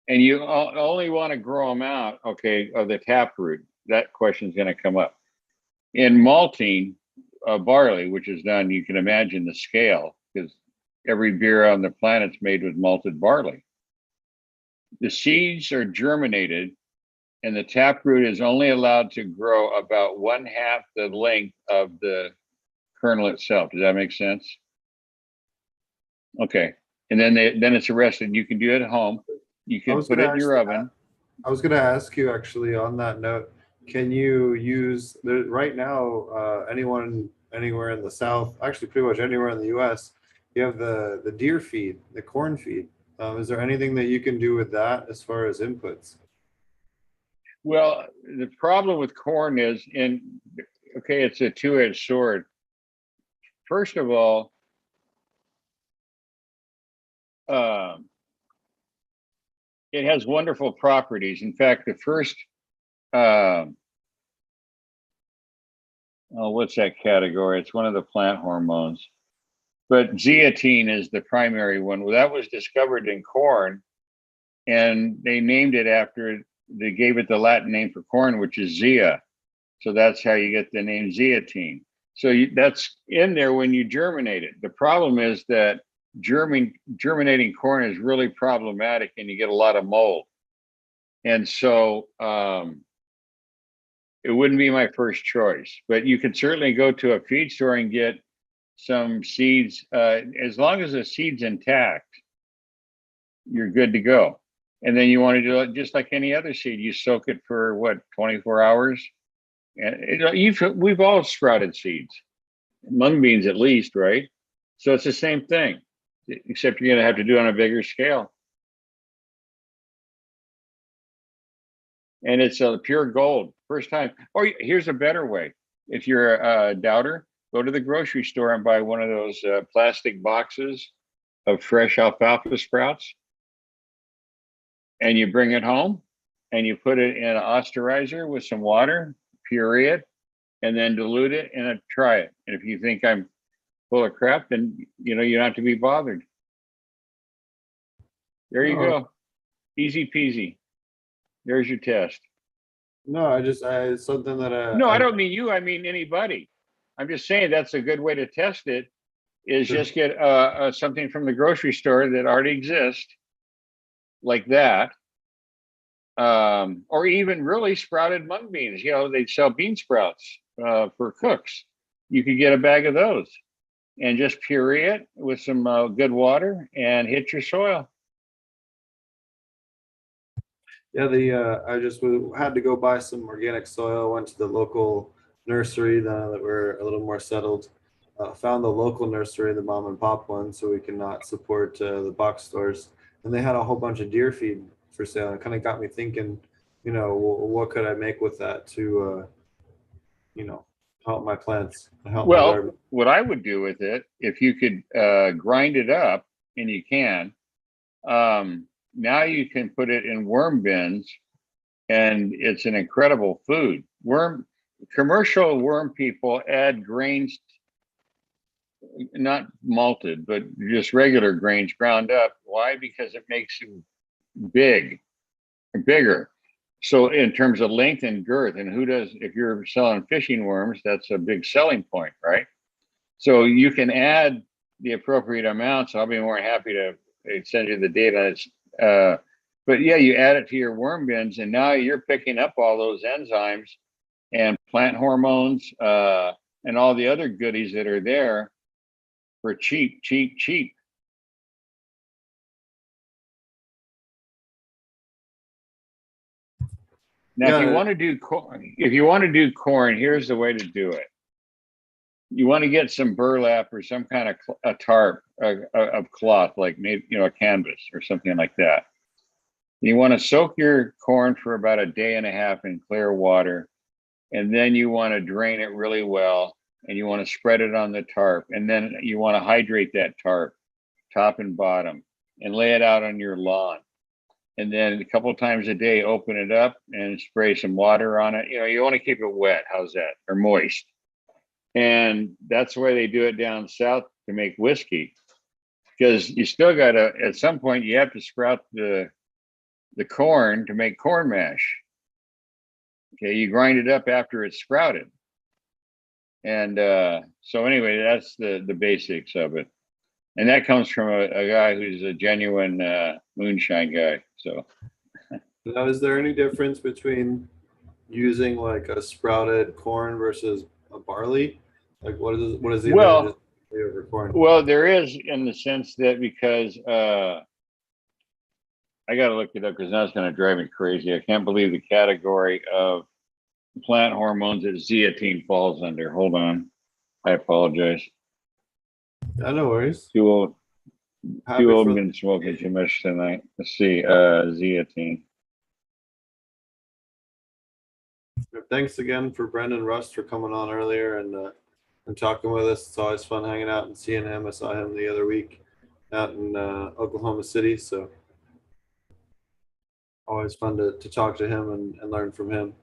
And you only want to grow them out, okay, of the taproot. That question is going to come up. In malting barley, which is done, you can imagine the scale, because every beer on the planet's made with malted barley. The seeds are germinated, and the taproot is only allowed to grow about 1/2 the length of the kernel itself. Does that make sense? Okay. And then it's arrested. You can do it at home. You can put it in your oven. I was going to ask you actually on that note, can you use right now, anyone anywhere in the South, actually pretty much anywhere in the US, you have the deer feed, the corn feed. Is there anything that you can do with that as far as inputs? Well, the problem with corn is, okay, it's a two-edged sword. First of all, it has wonderful properties. In fact, the first what's that category? It's one of the plant hormones. But zeaxanthin is the primary one. Well, that was discovered in corn, and they named it after, they gave it the Latin name for corn, which is zea. So that's how you get the name zeaxanthin. So that's in there when you germinate it. The problem is that germinating corn is really problematic, and you get a lot of mold. And so it wouldn't be my first choice, but you could certainly go to a feed store and get some seeds. As long as the seed's intact, you're good to go. And then you want to do it just like any other seed. You soak it for what, 24 hours? And we've all sprouted seeds, mung beans at least, right? So it's the same thing, except you're going to have to do it on a bigger scale. And it's a pure gold. First time. Or here's a better way. If you're a doubter, go to the grocery store and buy one of those plastic boxes of fresh alfalfa sprouts. And you bring it home and you put it in an osterizer with some water, puree it, and then dilute it and try it. And if you think I'm full of crap, then you don't have to be bothered. There you go. Easy peasy. There's your test. No, it's something that No, I don't mean you. I mean anybody. I'm just saying that's a good way to test it. Is just get something from the grocery store that already exists, like that, or even really sprouted mung beans. They sell bean sprouts for cooks. You could get a bag of those and just puree it with some good water and hit your soil. Yeah, I just had to go buy some organic soil. Went to the local nursery now that we're a little more settled. Found the local nursery, the mom and pop one, so we can not support the box stores. And they had a whole bunch of deer feed for sale. And it kind of got me thinking, what could I make with that to, help my plants, help my garden. What I would do with it, if you could grind it up, and you can, now you can put it in worm bins, and it's an incredible food. Commercial worm people add grains, not malted, but just regular grains ground up. Why? Because it makes them bigger. So in terms of length and girth, and if you're selling fishing worms, that's a big selling point, right? So you can add the appropriate amounts. I'll be more than happy to send you the data. But yeah, you add it to your worm bins, and now you're picking up all those enzymes and plant hormones and all the other goodies that are there for cheap. Now, Yeah. if you want to do corn, here's the way to do it. You want to get some burlap or some kind of a tarp of cloth, like maybe a canvas or something like that. You want to soak your corn for about a day and a half in clear water, and then you want to drain it really well, and you want to spread it on the tarp, and then you want to hydrate that tarp, top and bottom, and lay it out on your lawn. And then a couple of times a day, open it up and spray some water on it. You want to keep it wet. How's that? Or moist. And that's the way they do it down south to make whiskey. Because you still got to, at some point, you have to sprout the corn to make corn mash. Okay, you grind it up after it's sprouted. And so anyway, that's the basics of it. And that comes from a guy who's a genuine moonshine guy. So Now, is there any difference between using like a sprouted corn versus a barley? Like what is the advantage over corn? Well, there is, in the sense that, because I got to look it up because now it's going to drive me crazy. I can't believe the category of plant hormones that zeaxanthin falls under. Hold on. I apologize. No worries. Too old. Been smoking too much tonight. Let's see. Zeaxanthin. Thanks again for Brendan Rust for coming on earlier and talking with us. It's always fun hanging out and seeing him. I saw him the other week out in Oklahoma City. So always fun to talk to him and learn from him.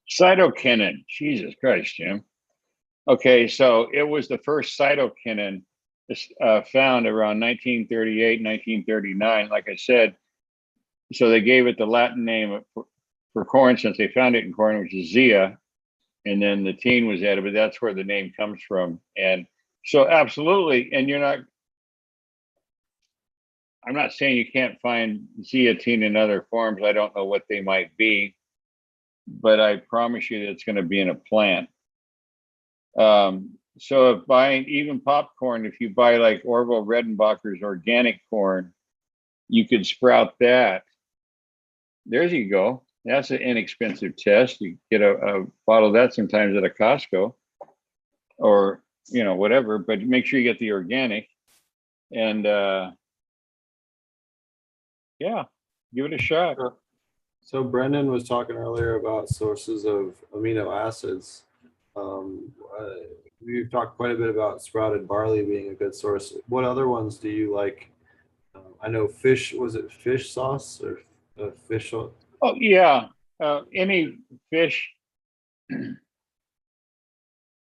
Cytokinin. Jesus Christ, Jim. Okay, so it was the first cytokinin found around 1938, 1939. Like I said, so they gave it the Latin name for corn since they found it in corn, which is zea, and then the teen was added, but that's where the name comes from. And so absolutely, and I'm not saying you can't find zeatin in other forms. I don't know what they might be, but I promise you that it's going to be in a plant. So if buying even popcorn, if you buy like Orville Redenbacher's organic corn, you could sprout that. There you go. That's an inexpensive test. You get a bottle of that sometimes at a Costco or, whatever, but make sure you get the organic and, yeah, give it a shot. So Brendan was talking earlier about sources of amino acids. We've talked quite a bit about sprouted barley being a good source. What other ones do you like? I know fish, was it fish sauce or fish? Oh, yeah. Any fish.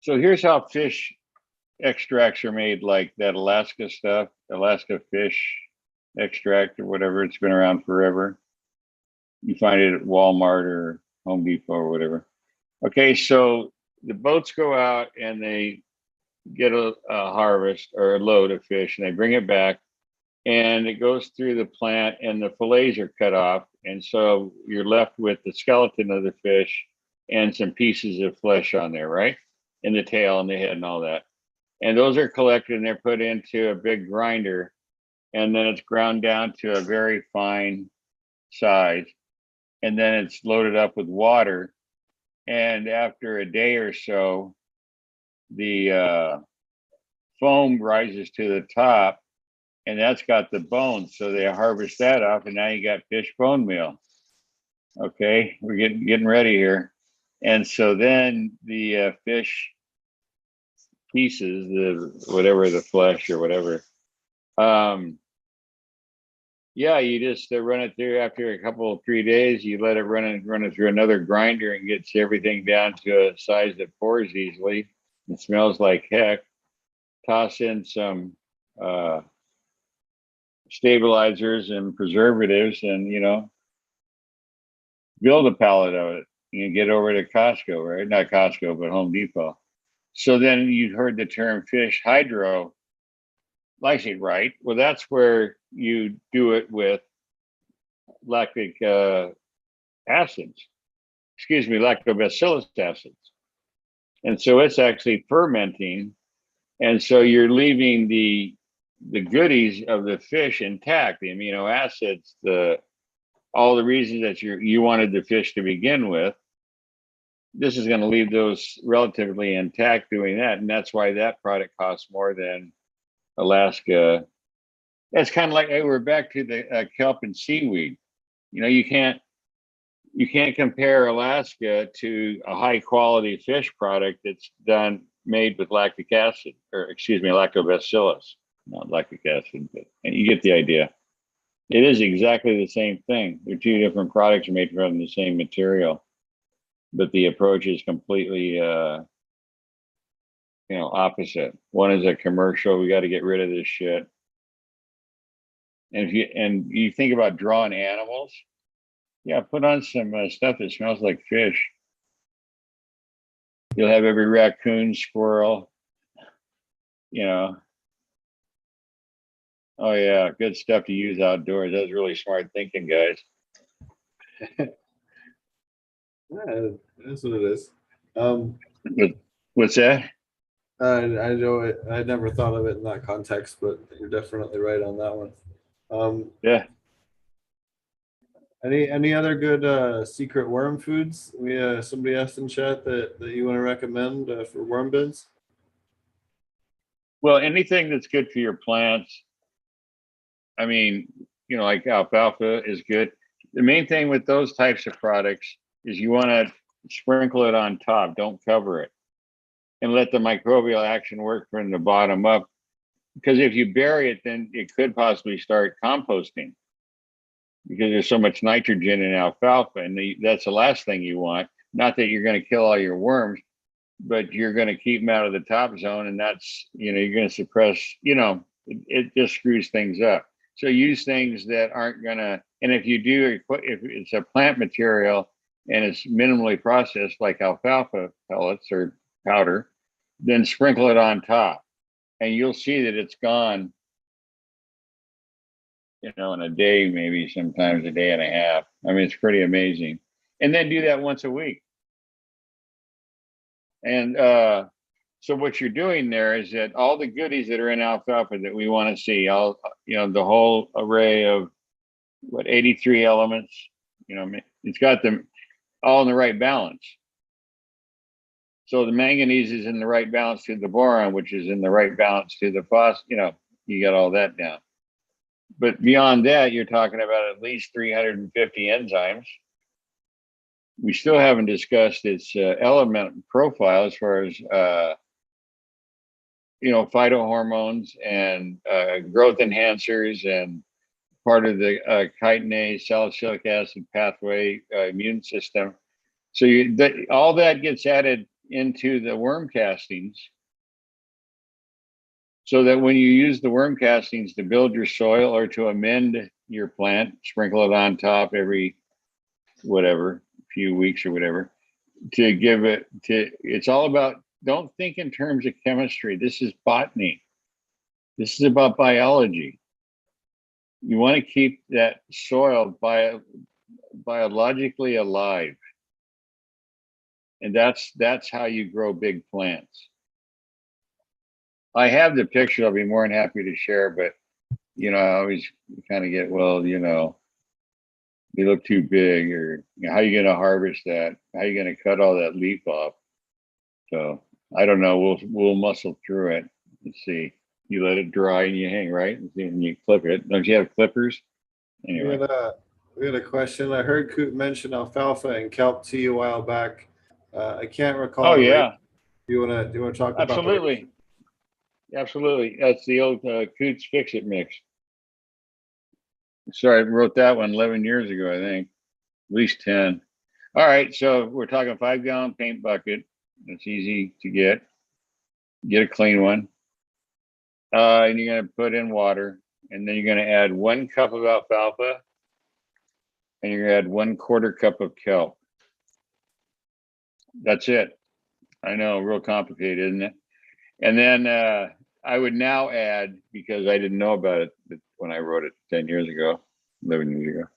So here's how fish extracts are made, like that Alaska stuff, Alaska fish extract or whatever. It's been around forever. You find it at Walmart or Home Depot or whatever. Okay, so the boats go out and they get a harvest or a load of fish and they bring it back and it goes through the plant and the fillets are cut off. And so you're left with the skeleton of the fish and some pieces of flesh on there, right? And the tail and the head and all that. And those are collected and they're put into a big grinder. And then it's ground down to a very fine size. And then it's loaded up with water. And after a day or so, the foam rises to the top, and that's got the bones. So they harvest that off, and now you got fish bone meal. Okay, we're getting ready here. And so then the fish pieces, the flesh or whatever, yeah, you just run it through after a couple of 3 days. You let it run it through another grinder and gets everything down to a size that pours easily. It smells like heck. Toss in some stabilizers and preservatives, and build a pallet of it. You get over to Costco, right? Not Costco, but Home Depot. So then you heard the term fish hydro. Lysate, right? Well, that's where you do it with lactic acids. Excuse me, lactobacillus acids. And so it's actually fermenting. And so you're leaving the goodies of the fish intact, the amino acids, all the reasons that you wanted the fish to begin with. This is going to leave those relatively intact doing that. And that's why that product costs more than Alaska. That's kind of like, hey, we're back to the kelp and seaweed. You can't compare Alaska to a high quality fish product that's made with lactic acid, or excuse me, lactobacillus, not lactic acid, and you get the idea. It is exactly the same thing. They're two different products made from the same material, but the approach is completely opposite. One is a commercial, we got to get rid of this shit. And if you think about drawing animals, yeah, put on some stuff that smells like fish. You'll have every raccoon, squirrel, Oh yeah, good stuff to use outdoors. That's really smart thinking, guys. Yeah, that's what it is. What's that? I know it. I never thought of it in that context, but you're definitely right on that one. Yeah. Any other good secret worm foods? Somebody asked in chat that you want to recommend for worm bins. Well, anything that's good for your plants. I mean, like alfalfa is good. The main thing with those types of products is you want to sprinkle it on top. Don't cover it, and let the microbial action work from the bottom up. Because if you bury it, then it could possibly start composting, because there's so much nitrogen in alfalfa, and that's the last thing you want. Not that you're going to kill all your worms, but you're going to keep them out of the top zone, and that's, you know, you're going to suppress, you know, it just screws things up. So use things that aren't going to, and if you do, if it's a plant material and it's minimally processed like alfalfa pellets or powder, then sprinkle it on top, and you'll see that it's gone, you know, in a day, maybe sometimes a day and a half. I mean, it's pretty amazing. And then do that once a week. And so what you're doing there is that all the goodies that are in alfalfa that we want to see, all, you know, the whole array of what, 83 elements, you know, it's got them all in the right balance. So the manganese is in the right balance to the boron, which is in the right balance to the phos, you know, you got all that down. But beyond that, you're talking about at least 350 enzymes. We still haven't discussed its element profile as far as, you know, phytohormones and growth enhancers and part of the chitinase, salicylic acid pathway, immune system. So all that gets added into the worm castings, so that when you use the worm castings to build your soil or to amend your plant, sprinkle it on top every whatever few weeks or whatever, to give it to, it's all about, don't think in terms of chemistry. This is botany. This is about biology. You want to keep that soil biologically alive. And that's how you grow big plants. I have the picture. I'll be more than happy to share, but you know, I always kind of get, well, you know, they look too big, or you know, how are you going to harvest that? How are you going to cut all that leaf off? So I don't know. We'll muscle through it and see. You let it dry and you hang, right? And you clip it. Don't you have clippers? Anyway. We had a question. I heard Coot mention alfalfa and kelp to you a while back. I can't recall. Oh yeah. Do you want to talk about Absolutely. Absolutely. That's the old Coot's Fix It mix. Sorry, I wrote that one 11 years ago, I think, at least 10. All right, so we're talking 5-gallon paint bucket. It's easy to get. Get a clean one. And you're going to put in water, and then you're going to add 1 cup of alfalfa, and you're going to add 1/4 cup of kelp. That's it. I know, real complicated, isn't it? And then I would now add, because I didn't know about it when I wrote it 10 years ago, 11 years ago,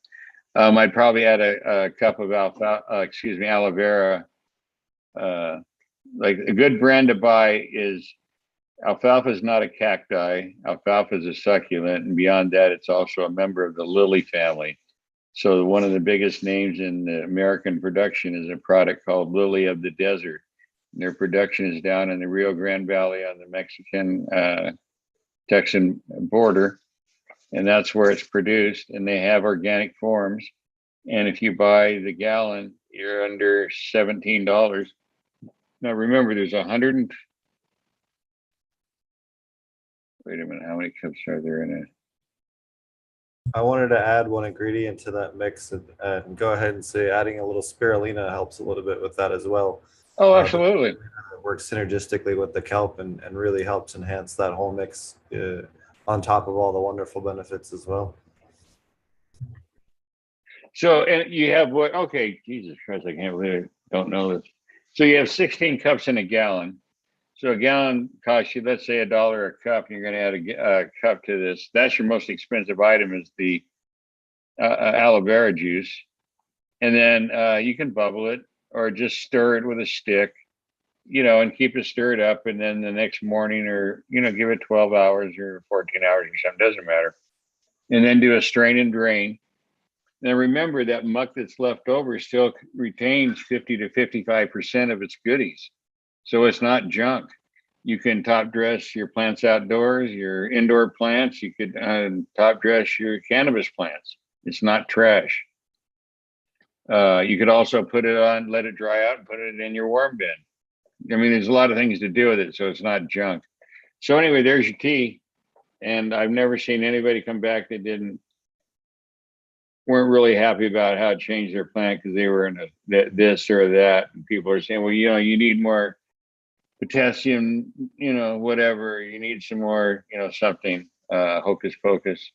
I'd probably add a cup of aloe vera. Like a good brand to buy is, alfalfa is not a cacti. Alfalfa is a succulent, and beyond that, it's also a member of the lily family. So one of the biggest names in the American production is a product called Lily of the Desert. Their production is down in the Rio Grande Valley on the Mexican Texan border, and that's where it's produced. And they have organic forms. And if you buy the gallon, you're under $17. Now remember, there's 100. Wait a minute, how many cups are there in it? I wanted to add one ingredient to that mix, and go ahead and say adding a little spirulina helps a little bit with that as well. Oh, absolutely. It works synergistically with the kelp and really helps enhance that whole mix on top of all the wonderful benefits as well. So, and you have what? Okay, Jesus Christ, I can't believe I don't know this. So you have 16 cups in a gallon. So a gallon costs you, let's say, $1 a cup, and you're going to add a cup to this. That's your most expensive item, is the aloe vera juice. And then you can bubble it or just stir it with a stick, you know, and keep it stirred up. And then the next morning, or, you know, give it 12 hours or 14 hours or something, doesn't matter. And then do a strain and drain. Now remember, that muck that's left over still retains 50 to 55% of its goodies. So it's not junk. You can top dress your plants outdoors, your indoor plants. You could top dress your cannabis plants. It's not trash. You could also put it on, let it dry out, and put it in your worm bin. I mean, there's a lot of things to do with it, so it's not junk. So anyway, there's your tea. And I've never seen anybody come back that didn't weren't really happy about how it changed their plant because they were in this or that. And people are saying, well, you need more potassium, whatever. You need some more, something, hocus pocus.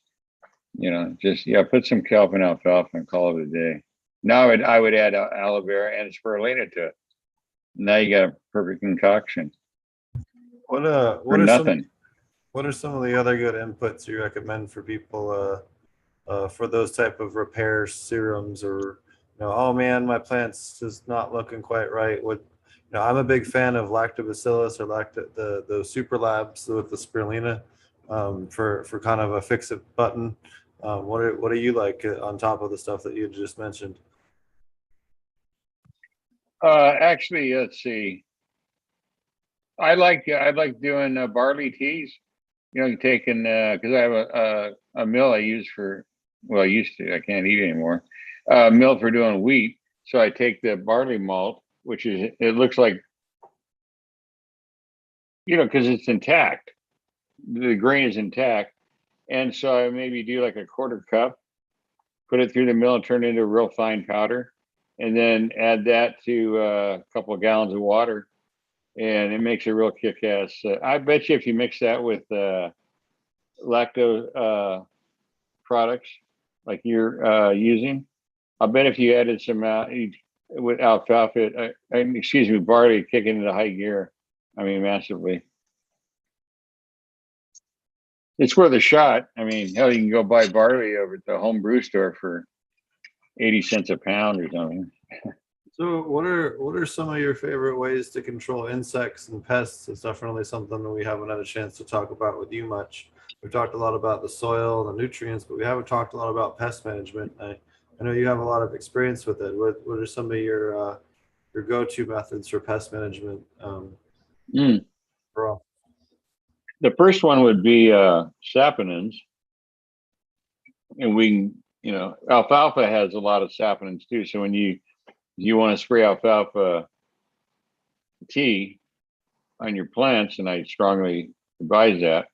Just put some kelp and alfalfa and call it a day. Now I would add aloe vera and spirulina to it. Now you got a perfect concoction. What For are nothing. what are some of the other good inputs you recommend for people for those type of repair serums, or oh man, my plant's just not looking quite right? I'm a big fan of lactobacillus or those super labs with the spirulina for kind of a fix it button. What do you like on top of the stuff that you just mentioned? Actually, let's see. I like doing barley teas. Taking because I have a mill I use I used to. I can't eat anymore. Mill for doing wheat. So I take the barley malt, which it looks like, because it's intact. The grain is intact, and so I maybe do like a quarter cup, put it through the mill and turn it into a real fine powder, and then add that to a couple of gallons of water. And it makes a real kick-ass. I bet you if you mix that with lacto products like you're using, I bet if you added some with alfalfa, barley, kick it into high gear. I mean, massively. It's worth a shot. I mean, hell, you can go buy barley over at the home brew store for 80 cents a pound or something. So what are some of your favorite ways to control insects and pests? It's definitely something that we haven't had a chance to talk about with you much. We've talked a lot about the soil and the nutrients, but we haven't talked a lot about pest management. I know you have a lot of experience with it. What are some of your go-to methods for pest management? Overall? The first one would be saponins. And alfalfa has a lot of saponins too. So when you want to spray alfalfa tea on your plants, and I strongly advise that,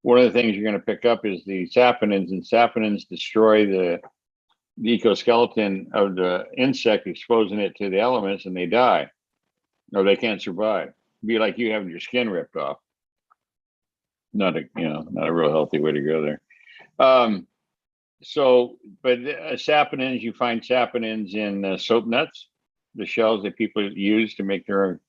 one of the things you're going to pick up is the saponins, and saponins destroy the ecoskeleton of the insect, exposing it to the elements, and they die, or they can't survive. It'd be like you having your skin ripped off. Not a real healthy way to go there. But saponins, you find saponins in soap nuts, the shells that people use to make their own.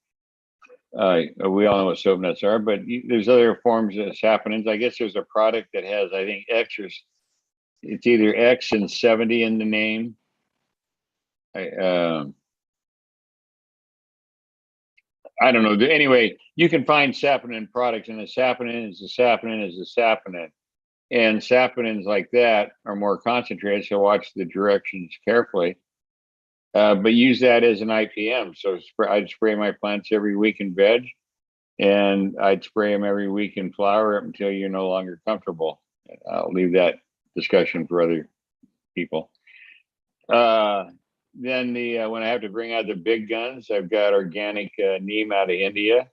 We all know what soap nuts are, but there's other forms of saponins. I guess there's a product that has, I think, it's either X and 70 in the name. I don't know. Anyway, you can find saponin products, and a saponin is a saponin is a saponin. And saponins like that are more concentrated, so watch the directions carefully. But use that as an IPM. So I'd spray my plants every week in veg, and I'd spray them every week in flower up until you're no longer comfortable. I'll leave that discussion for other people. Then when I have to bring out the big guns, I've got organic neem out of India,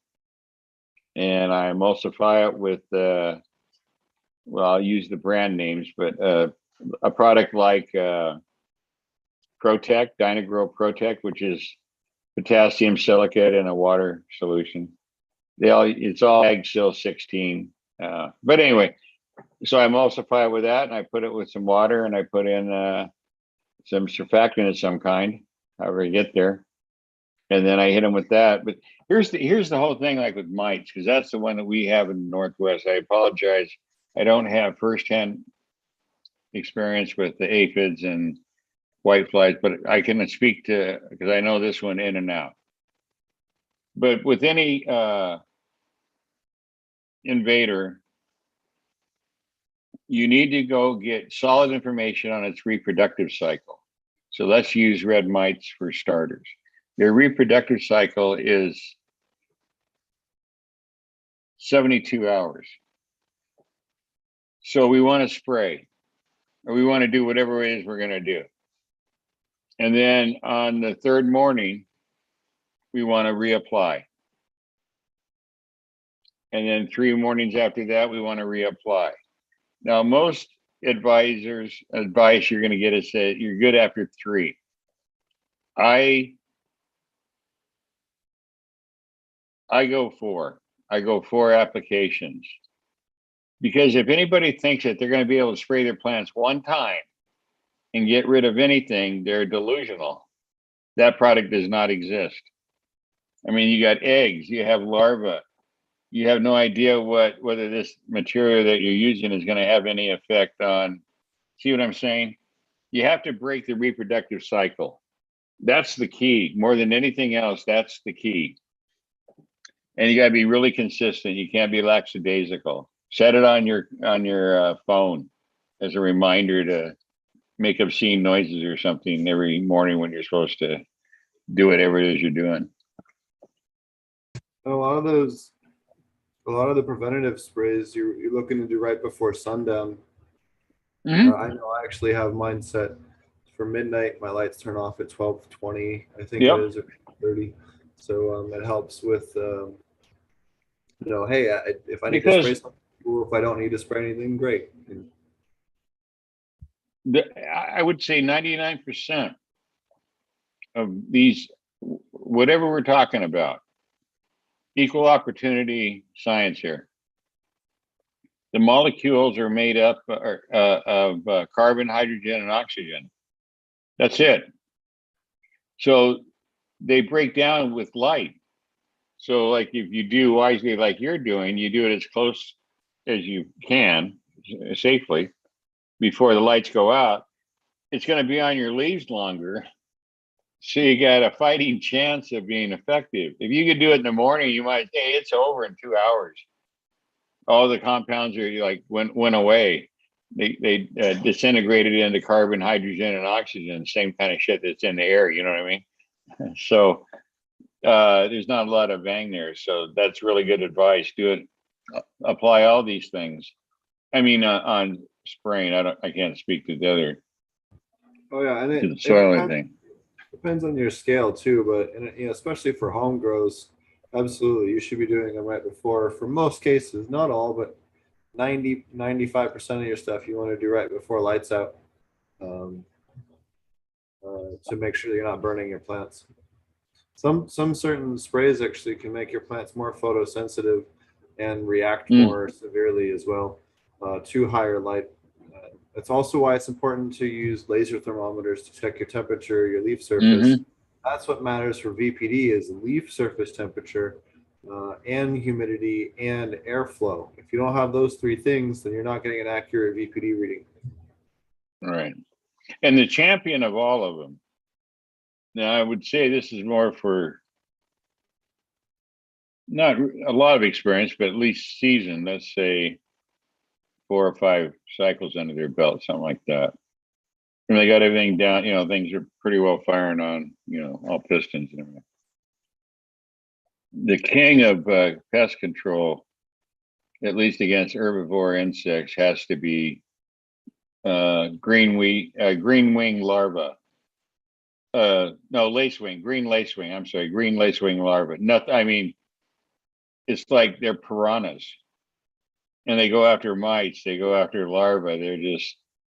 and I emulsify it with I'll use the brand names, but a product like Protect, Dynagrow Protect, which is potassium silicate in a water solution. It's all Agsil 16. But anyway, so I emulsify it with that, and I put it with some water, and I put in some surfactant of some kind, however I get there. And then I hit them with that. But here's the whole thing, like with mites, because that's the one that we have in the Northwest. I apologize. I don't have firsthand experience with the aphids and whiteflies, but I can speak to, because I know this one in and out. But with any invader, you need to go get solid information on its reproductive cycle. So let's use red mites for starters. Their reproductive cycle is 72 hours. So we want to spray, or we want to do whatever it is we're going to do. And then on the third morning, we want to reapply. And then 3 mornings after that, we want to reapply. Now, most advice you're going to get is that you're good after 3. I go 4. I go 4 applications, because if anybody thinks that they're going to be able to spray their plants one time and get rid of anything, they're delusional. That product does not exist. I mean, you got eggs, you have larvae, you have no idea whether this material that you're using is going to have any effect on. See what I'm saying? You have to break the reproductive cycle. That's the key. More than anything else, that's the key. And you got to be really consistent. You can't be lackadaisical. Set it on your phone as a reminder to make obscene noises or something every morning when you're supposed to do whatever it is you're doing. A lot of the preventative sprays you're looking to do right before sundown. I know I actually have mine set for midnight. My lights turn off at 12:20, I think Yep. it is, or 30. So it helps with, hey, if I need to spray something, cool. If I don't need to spray anything, great. I would say 99% of these, whatever we're talking about, equal opportunity science here. The molecules are made up of carbon, hydrogen, and oxygen. That's it. So they break down with light. So like if you do wisely like you're doing, you do it as close as you can safely before the lights go out. It's going to be on your leaves longer. So you got a fighting chance of being effective. If you could do it in the morning, you might say it's over in 2 hours. All the compounds are like went away. They disintegrated into carbon, hydrogen, and oxygen, same kind of shit that's in the air. You know what I mean? So there's not a lot of bang there. So that's really good advice. Do it. Apply all these things. I mean, on spraying. I can't speak to the other. Oh yeah, and to the soil thing. Depends on your scale too, but especially for home grows, absolutely, you should be doing them right before. For most cases, not all, but 95% of your stuff you want to do right before lights out, to make sure that you're not burning your plants. Some certain sprays actually can make your plants more photosensitive and react more severely as well to higher light. That's also why it's important to use laser thermometers to check your temperature, your leaf surface. That's what matters for VPD is leaf surface temperature and humidity and airflow. If you don't have those 3 things, then you're not getting an accurate VPD reading. Right. And the champion of all of them. Now, I would say this is more for not a lot of experience, but at least seasoned, let's say 4 or 5 cycles under their belt, something like that. And they got everything down, things are pretty well firing on, all pistons and everything. The king of pest control, at least against herbivore insects, has to be green wing larva. No, lacewing, green lacewing. I'm sorry, green lacewing larva. Nothing. I mean, it's like they're piranhas, and they go after mites. They go after larvae.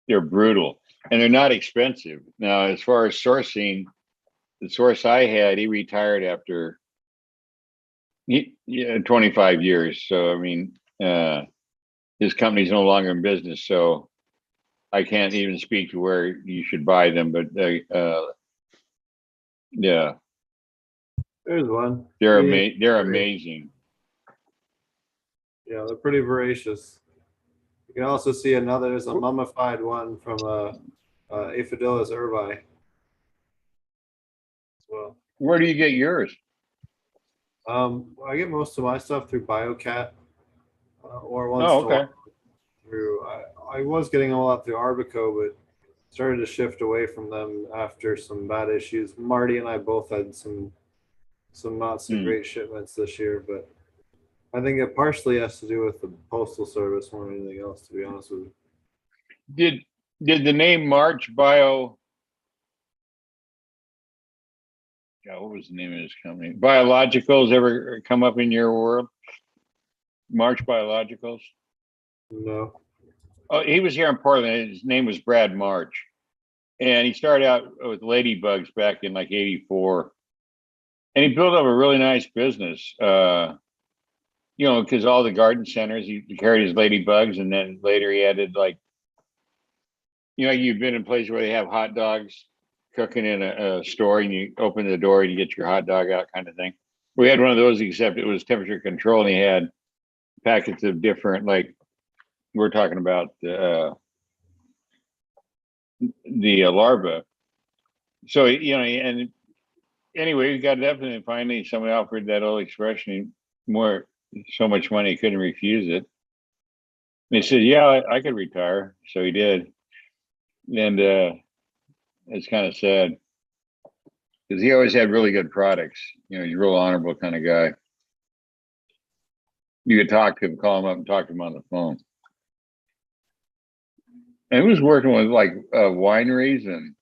They're brutal, and they're not expensive. Now, as far as sourcing, the source I had, he retired after 25 years. So I mean, his company's no longer in business, so I can't even speak to where you should buy them. But yeah, There's one. they're amazing. Yeah, they're pretty voracious. You can also see there's a mummified one from Aphidolis urbi as well. Where do you get yours? I get most of my stuff through BioCat, or once Oh, okay. through. I was getting them a lot through Arbico, but started to shift away from them after some bad issues. Marty and I both had some not so great shipments this year, but I think it partially has to do with the postal service more than anything else, to be honest with you. Did the name March Bio? God, what was the name of this company? Biologicals ever come up in your world? March Biologicals? No. Oh, he was here in Portland. His name was Brad March, and he started out with ladybugs back in like '84, and he built up a really nice business. Because all the garden centers, he carried his ladybugs, and then later he added like, you've been in places where they have hot dogs cooking in a store, and you open the door and you get your hot dog out, kind of thing. We had one of those, except it was temperature controlled, and he had packets of different, like we're talking about the larva. So and anyway, we got it up, and finally somebody offered that old expression, so much money he couldn't refuse it. And he said, "Yeah, I could retire." So he did, and it's kind of sad because he always had really good products. He's a real honorable kind of guy. You could talk to him, call him up, and talk to him on the phone. And he was working with like wineries, and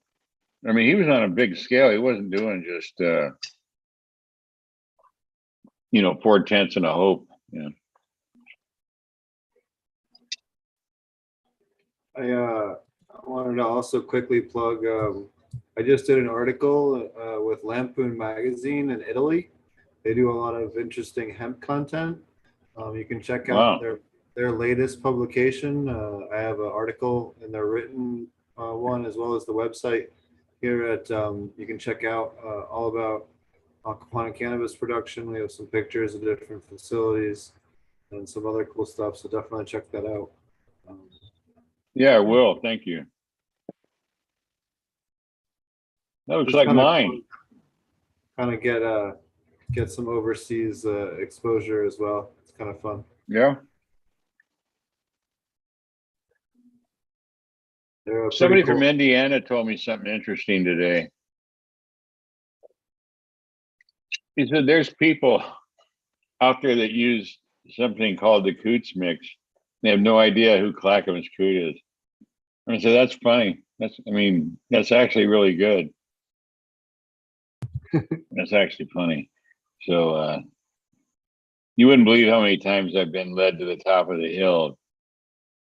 I mean, he was on a big scale. He wasn't doing just 4/10 and a hope. I wanted to also quickly plug. I just did an article with Lampoon Magazine in Italy. They do a lot of interesting hemp content. You can check out their latest publication. I have an article in their written one, as well as the website here at. You can check out all about aquaponic cannabis production. We have some pictures of different facilities and some other cool stuff. So definitely check that out. Yeah, I will. Thank you. That looks like mine. Kind of get some overseas exposure as well. It's kind of fun. Yeah. Somebody from Indiana told me something interesting today. He said there's people out there that use something called the Coots mix. They have no idea who Clackamas Coot is. And I said, that's funny. That's actually really good. That's actually funny. So you wouldn't believe how many times I've been led to the top of the hill.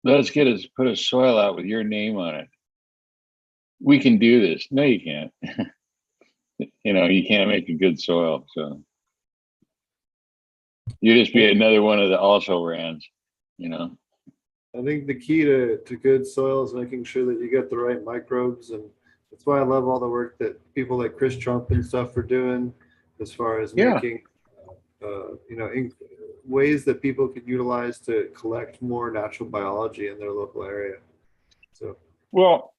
Let's put a soil out with your name on it. We can do this. No, you can't. You can't make a good soil. So you just be another one of the also rans, I think the key to good soil is making sure that you get the right microbes, and that's why I love all the work that people like Chris Trump and stuff are doing, as far as making, ways that people could utilize to collect more natural biology in their local area. So, well,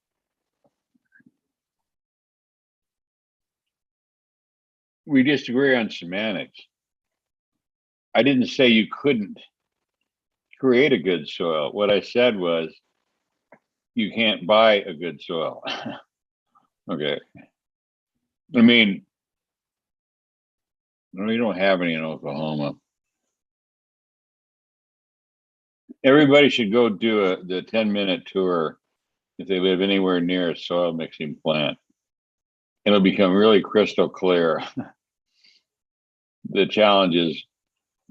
we disagree on semantics. I didn't say you couldn't create a good soil. What I said was you can't buy a good soil. Okay. We don't have any in Oklahoma. Everybody should go do the 10-minute tour if they live anywhere near a soil mixing plant. It'll become really crystal clear. The challenge is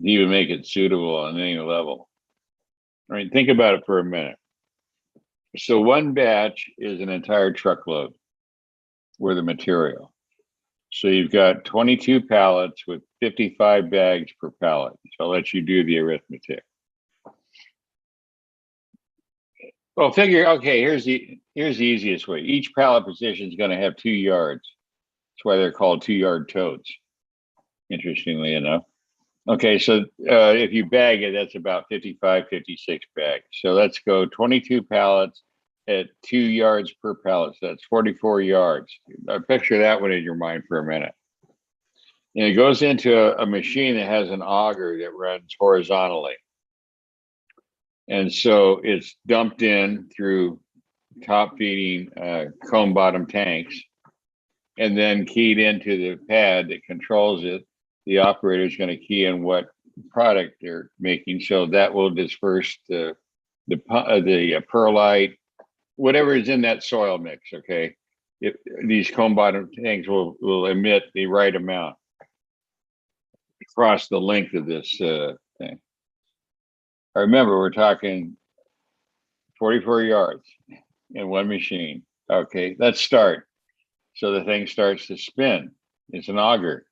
to even make it suitable on any level. I mean, think about it for a minute. So one batch is an entire truckload worth of material. So you've got 22 pallets with 55 bags per pallet. So I'll let you do the arithmetic. Well, figure, okay, here's the easiest way. Each pallet position is going to have 2 yards. That's why they're called 2-yard totes, interestingly enough. Okay, so if you bag it, that's about 55, 56 bags. So let's go 22 pallets at 2 yards per pallet. So that's 44 yards. Picture that one in your mind for a minute. And it goes into a machine that has an auger that runs horizontally. And so it's dumped in through top feeding cone bottom tanks, and then keyed into the pad that controls it. The operator is going to key in what product they're making, so that will disperse the perlite, whatever is in that soil mix. Okay, these cone bottom tanks will emit the right amount across the length of this thing. I remember we're talking 44 yards in one machine. Okay, let's start. So the thing starts to spin. It's an auger.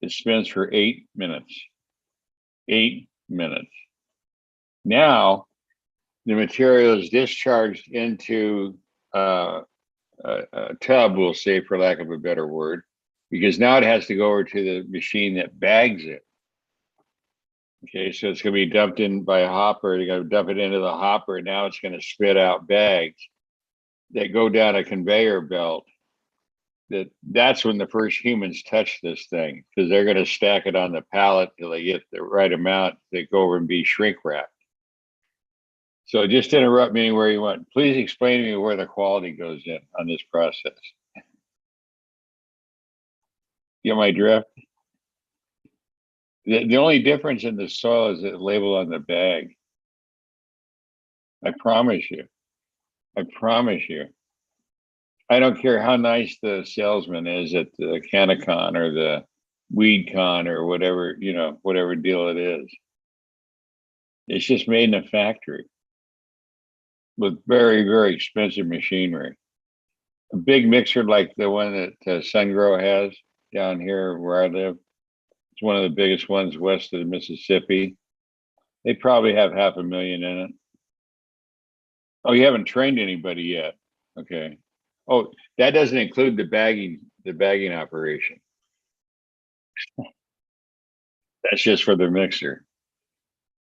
It spins for 8 minutes. 8 minutes. Now the material is discharged into a tub, we'll say, for lack of a better word, because now it has to go over to the machine that bags it. Okay, so it's going to be dumped in by a hopper. You're going to dump it into the hopper. And now it's going to spit out bags that go down a conveyor belt. That's when the first humans touch this thing, because they're going to stack it on the pallet till they get the right amount. They go over and be shrink wrapped. So just interrupt me anywhere you want. Please explain to me where the quality goes in on this process. You know my drift? The only difference in the soil is the label on the bag. I promise you. I promise you. I don't care how nice the salesman is at the CannaCon or the WeedCon or whatever, you know, whatever deal it is. It's just made in a factory with very, very expensive machinery. A big mixer like the one that SunGrow has down here where I live. It's one of the biggest ones west of the Mississippi. They probably have 500,000 in it. Oh, you haven't trained anybody yet. Okay. Oh, that doesn't include the bagging operation. That's just for the mixer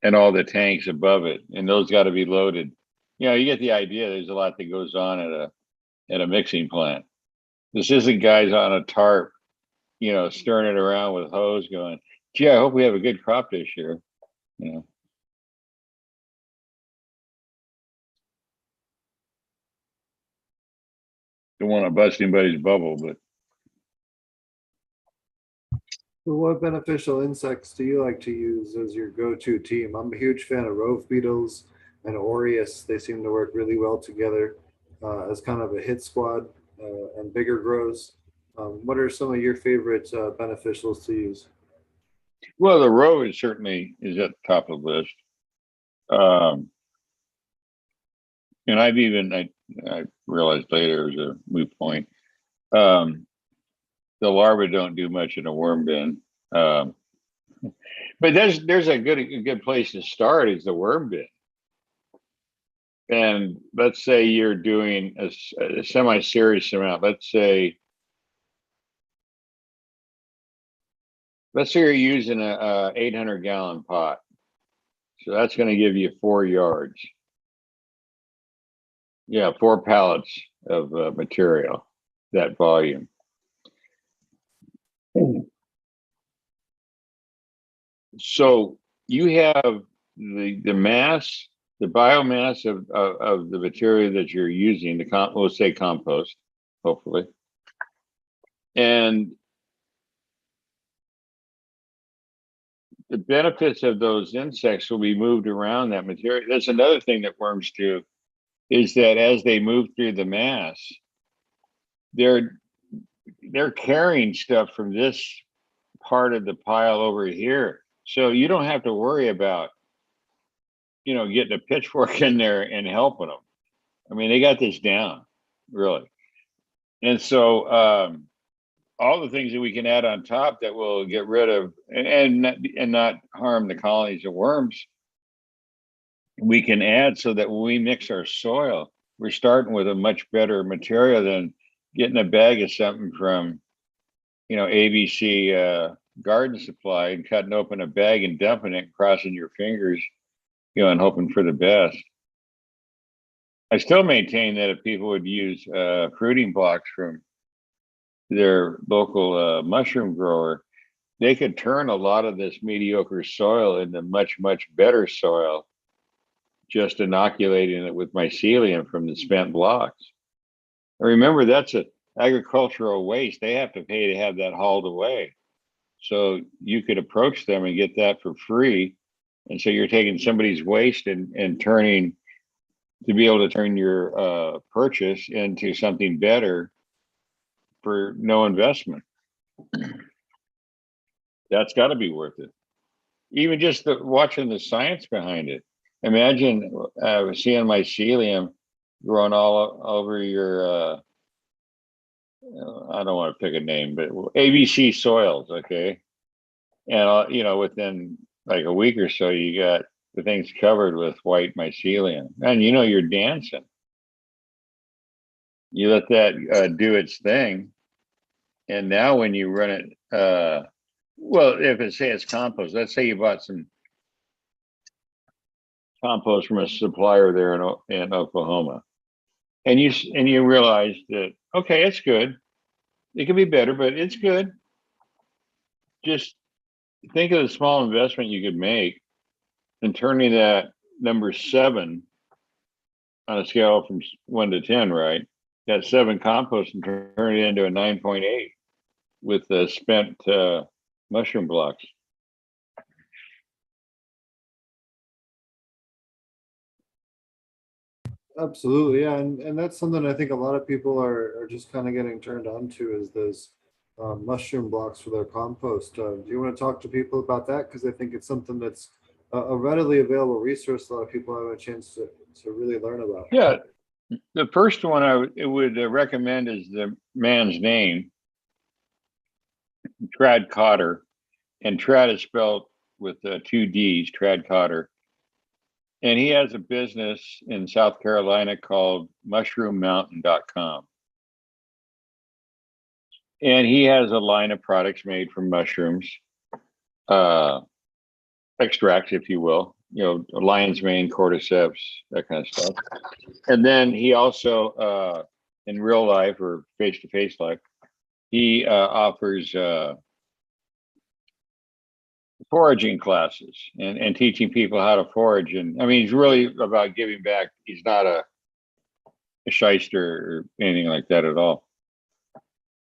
and all the tanks above it. And those got to be loaded. You know, you get the idea. There's a lot that goes on at a mixing plant. This isn't guys on a tarp, you know, stirring it around with hose going, gee, I hope we have a good crop this year. You know. Don't want to bust anybody's bubble, but So what beneficial insects do you like to use as your go-to team? I'm a huge fan of rove beetles and aureus. They seem to work really well together as kind of a hit squad and bigger grows. What are some of your favorite beneficials to use? well, the rose certainly is at the top of the list. And I realized later it was a moot point. The larvae don't do much in a worm bin. But there's a good place to start is the worm bin. And let's say you're doing a semi-serious amount. Let's say you're using a 800-gallon pot. So that's going to give you 4 yards. Yeah, 4 pallets of material, that volume. So you have the mass, the biomass of the material that you're using, let's say compost, hopefully. And the benefits of those insects will be moved around that material. That's another thing that worms do, is that as they move through the mass, they're carrying stuff from this part of the pile over here. So you don't have to worry about, you know, getting a pitchfork in there and helping them. I mean, they got this down, really. And so all the things that we can add on top that will get rid of and not harm the colonies of worms, we can add so that when we mix our soil, we're starting with a much better material than getting a bag of something from, you know, ABC garden supply and cutting open a bag and dumping it, crossing your fingers, you know, and hoping for the best. I still maintain that if people would use fruiting blocks from their local mushroom grower, they could turn a lot of this mediocre soil into much, much better soil, just inoculating it with mycelium from the spent blocks. And remember, that's an agricultural waste. They have to pay to have that hauled away. So you could approach them and get that for free. And so you're taking somebody's waste and turning to be able to turn your purchase into something better for no investment. That's got to be worth it. Even just watching the science behind it. imagine seeing mycelium growing all over your, I don't want to pick a name, but ABC soils, okay? And, within like a week or so, you got the thing's covered with white mycelium. And, you're dancing. You let that do its thing. And now when you run it, well, if it's compost, let's say you bought some compost from a supplier there in Oklahoma, and you realize that, okay, it's good. It could be better, but it's good. Just think of the small investment you could make in turning that number 7 on a scale from 1 to 10, right? That 7 compost and turn it into a 9.8 with the spent mushroom blocks. Absolutely, yeah, and that's something I think a lot of people are just kind of getting turned on to, is those mushroom blocks for their compost. Do you want to talk to people about that? Because I think it's something that's a readily available resource. A lot of people have a chance to really learn about. Yeah, the first one would recommend is the man's name, Trad Cotter, and Trad is spelled with 2 D's, Trad Cotter. And he has a business in South Carolina called mushroommountain.com. And he has a line of products made from mushrooms, extracts, if you will, lion's mane, cordyceps, that kind of stuff. And then he also, in real life or face-to-face life, he offers foraging classes and teaching people how to forage. And I mean, he's really about giving back. He's not a shyster or anything like that at all.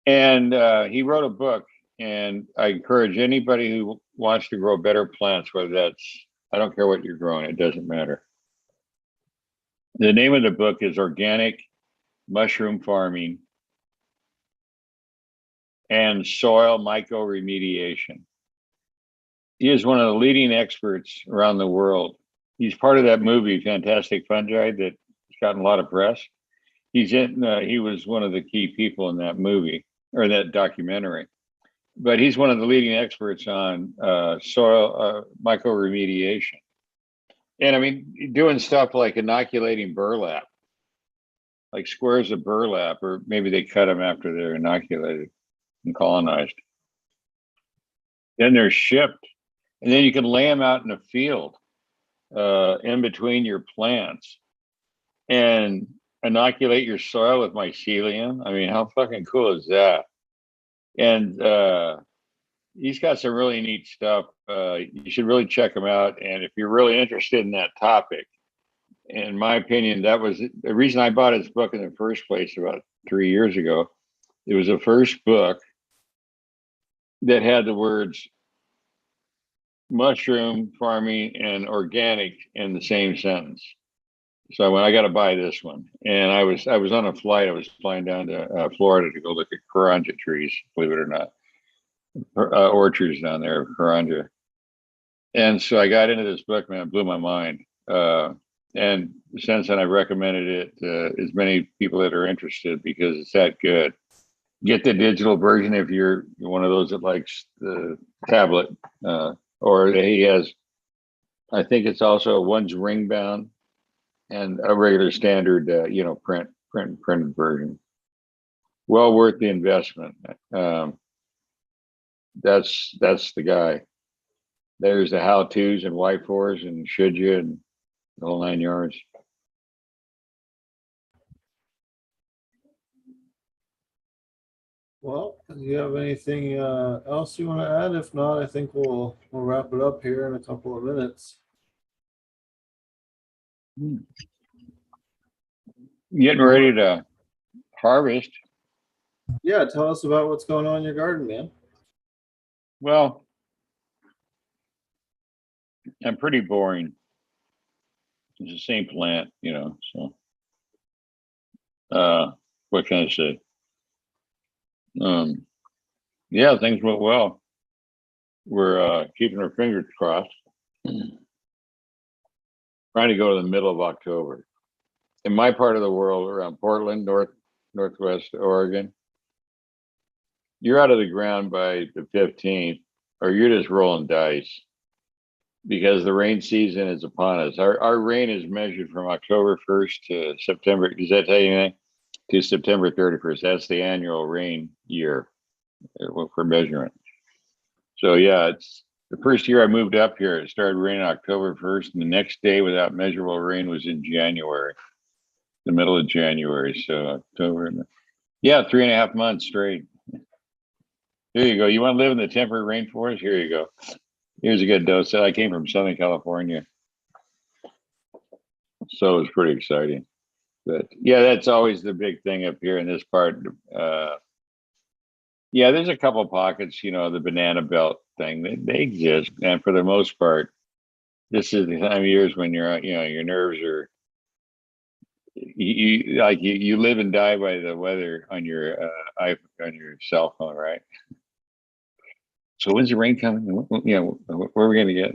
And he wrote a book, and I encourage anybody who wants to grow better plants, whether that's, I don't care what you're growing, it doesn't matter. The name of the book is Organic Mushroom Farming and Soil Mycoremediation. He is one of the leading experts around the world. He's part of that movie, Fantastic Fungi, that's gotten a lot of press. He was one of the key people in that movie, or that documentary. But he's one of the leading experts on soil mycoremediation. And I mean, doing stuff like inoculating burlap, like squares of burlap, or maybe they cut them after they're inoculated and colonized. Then they're shipped, and then you can lay them out in a field in between your plants and inoculate your soil with mycelium. I mean, how fucking cool is that? And he's got some really neat stuff. You should really check him out. And if you're really interested in that topic, in my opinion, that was the reason I bought his book in the first place about 3 years ago. It was the first book that had the words mushroom farming and organic in the same sentence. So when I got to buy this one, and I was on a flight. I was flying down to Florida to go look at karanja trees, believe it or not, orchards down there of karanja. And so I got into this book, man, it blew my mind. And since then, I recommended it to as many people that are interested because it's that good. Get the digital version if you're one of those that likes the tablet, or he has. I think it's also one's ring bound and a regular standard, printed version. Well worth the investment. That's the guy. There's the how-tos and why fors and should you and the whole 9 yards. Well, do you have anything else you want to add? If not, I think we'll wrap it up here in a couple of minutes. Getting ready to harvest. Yeah, tell us about what's going on in your garden, man. Well, I'm pretty boring. It's the same plant, so what can I say? Yeah, things went well. We're keeping our fingers crossed. trying to go to the middle of October. In my part of the world, around Portland, northwest Oregon, you're out of the ground by the 15th, or you're just rolling dice because the rain season is upon us. Our rain is measured from October 1st to September. Does that tell you anything? To September 31st. That's the annual rain year for measurement. So yeah, it's the first year I moved up here. It started raining October 1st, and the next day without measurable rain was in January, the middle of January. So October, yeah, 3.5 months straight. Here you go. You want to live in the temperate rainforest? Here you go. Here's a good dose. I came from Southern California, so it was pretty exciting. But yeah, that's always the big thing up here in this part. Yeah, there's a couple pockets, the banana belt thing. They exist, and for the most part, this is the time of years when your nerves are. You live and die by the weather on your on your cell phone, right? So when's the rain coming? Where are we going to get?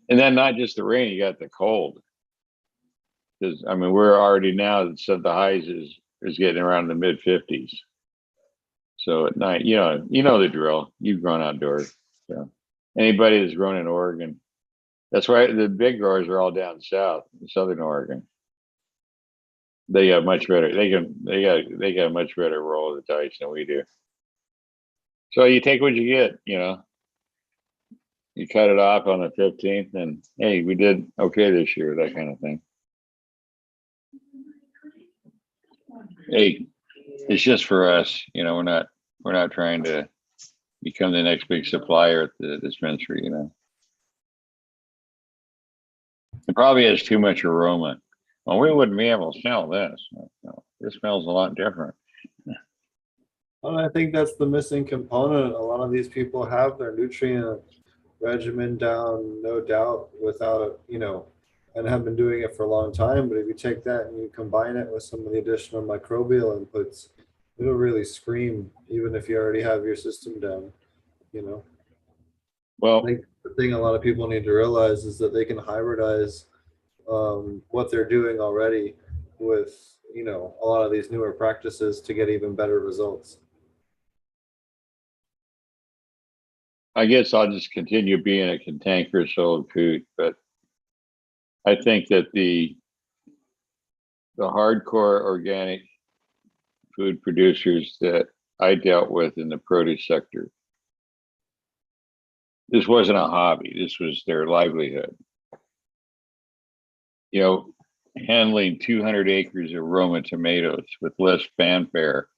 And then not just the rain, you got the cold. Because we're already now, so the highs is getting around the mid 50s. So at night, you know the drill. You've grown outdoors. So anybody that's grown in Oregon, that's why the big growers are all down south, in Southern Oregon. They got much better. They got a much better roll of the dice than we do. So you take what you get, You cut it off on the 15th, and hey, we did okay this year, that kind of thing. Hey, it's just for us, we're not trying to become the next big supplier at the dispensary, It probably has too much aroma. Well, we wouldn't be able to sell this. No, this smells a lot different. Well, I think that's the missing component. A lot of these people have their nutrient regimen down, no doubt, without and have been doing it for a long time. But if you take that and you combine it with some of the additional microbial inputs, it'll really scream, even if you already have your system down, Well, I think the thing a lot of people need to realize is that they can hybridize what they're doing already with, a lot of these newer practices to get even better results. I guess I'll just continue being a cantankerous old coot, but I think that the hardcore organic food producers that I dealt with in the produce sector, this wasn't a hobby. This was their livelihood. Handling 200 acres of Roma tomatoes with less fanfare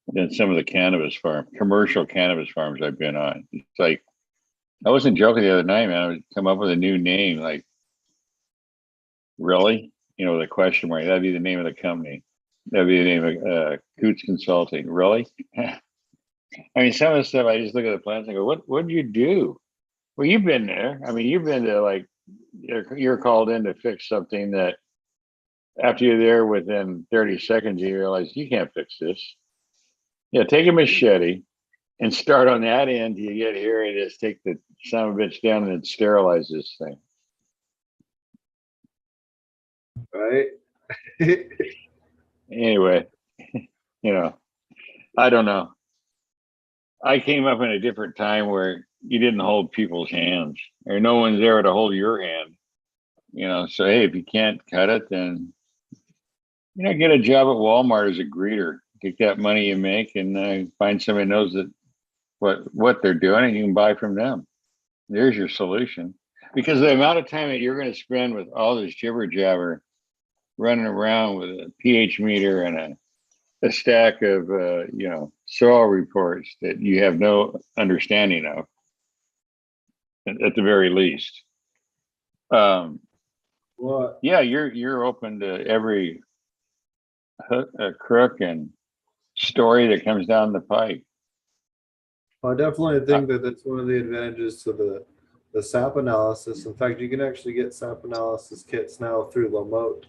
than some of the commercial cannabis farms I've been on. It's like, I wasn't joking the other night, man. I would come up with a new name, like, really? The question mark. That'd be the name of the company. That'd be the name of Coot's Consulting. Really? Some of the stuff, I just look at the plants and go, what did you do? Well, you've been there. You've been to, you're called in to fix something that after you're there within 30 seconds, you realize you can't fix this. Yeah, take a machete and start on that end till you get here and just take the son of a bitch down and sterilize this thing. Right. Anyway, I don't know. I came up in a different time where you didn't hold people's hands, or no one's there to hold your hand. So hey, if you can't cut it, then get a job at Walmart as a greeter. Take that money you make and find somebody who knows that what they're doing, and you can buy from them. There's your solution. Because the amount of time that you're going to spend with all this jibber jabber, running around with a pH meter and a stack of soil reports that you have no understanding of, at the very least. Well, yeah, you're open to every crook and story that comes down the pike. I definitely think that that's one of the advantages to the sap analysis. In fact, you can actually get sap analysis kits now through Lamote,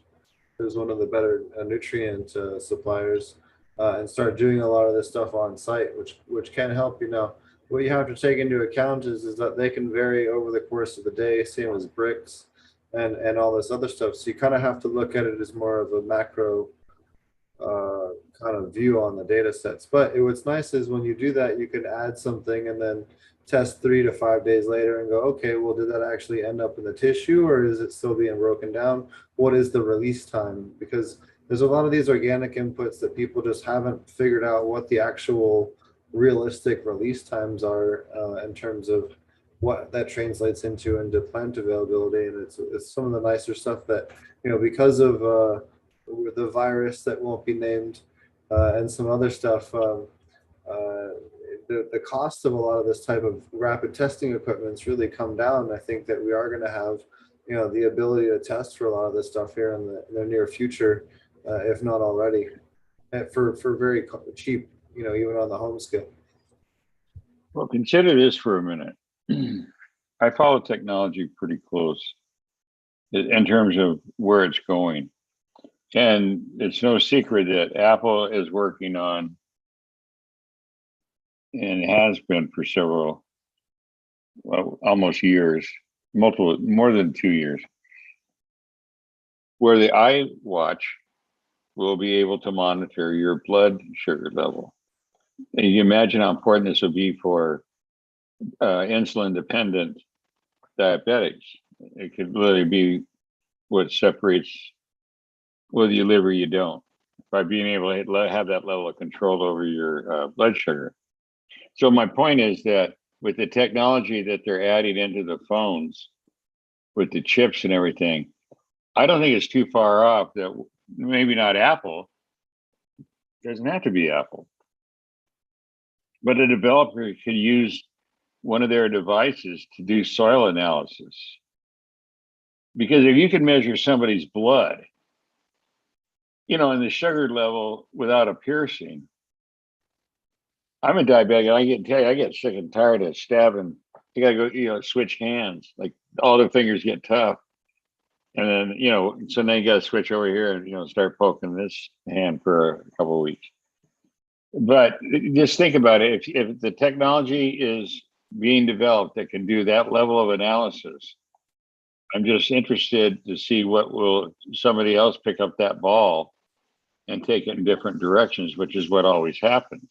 who's one of the better nutrient suppliers, and start doing a lot of this stuff on site, which can help. what you have to take into account is that they can vary over the course of the day, same as bricks and all this other stuff. So you kind of have to look at it as more of a macro kind of view on the data sets. But what's nice is when you do that, you can add something and then test 3 to 5 days later and go, okay, well, did that actually end up in the tissue or is it still being broken down? What is the release time? Because there's a lot of these organic inputs that people just haven't figured out what the actual realistic release times are in terms of what that translates into plant availability. And it's some of the nicer stuff that, because of the virus that won't be named and some other stuff, the cost of a lot of this type of rapid testing equipment's really come down. I think that we are going to have, the ability to test for a lot of this stuff here in the near future, if not already, for very cheap, even on the home scale. Well, consider this for a minute. I follow technology pretty close in terms of where it's going. And it's no secret that Apple is working on, and has been for several, well, almost years, more than 2 years, where the iWatch will be able to monitor your blood sugar level. And you imagine how important this will be for insulin-dependent diabetics. It could literally be what separates whether you live or you don't, by being able to have that level of control over your blood sugar. So my point is that with the technology that they're adding into the phones, with the chips and everything, I don't think it's too far off that maybe not Apple, doesn't have to be Apple, but a developer could use one of their devices to do soil analysis. Because if you can measure somebody's blood, and the sugar level without a piercing, I'm a diabetic. I get sick and tired of stabbing. You gotta go, switch hands. Like all the fingers get tough, and then so now you gotta switch over here and start poking this hand for a couple of weeks. But just think about it. If the technology is being developed that can do that level of analysis, I'm just interested to see what will somebody else pick up that ball and take it in different directions, which is what always happens.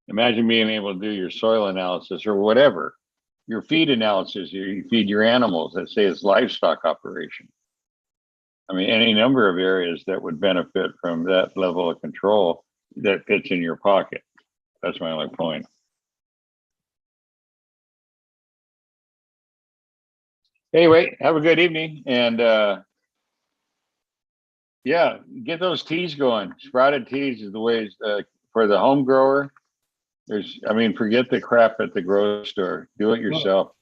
Imagine being able to do your soil analysis or whatever, your feed analysis, you feed your animals, let's say it's livestock operation. I mean, any number of areas that would benefit from that level of control that fits in your pocket. That's my only point. Anyway, have a good evening. And yeah, get those teas going. Sprouted teas is the way for the home grower. Forget the crap at the grocery store. Do it yourself.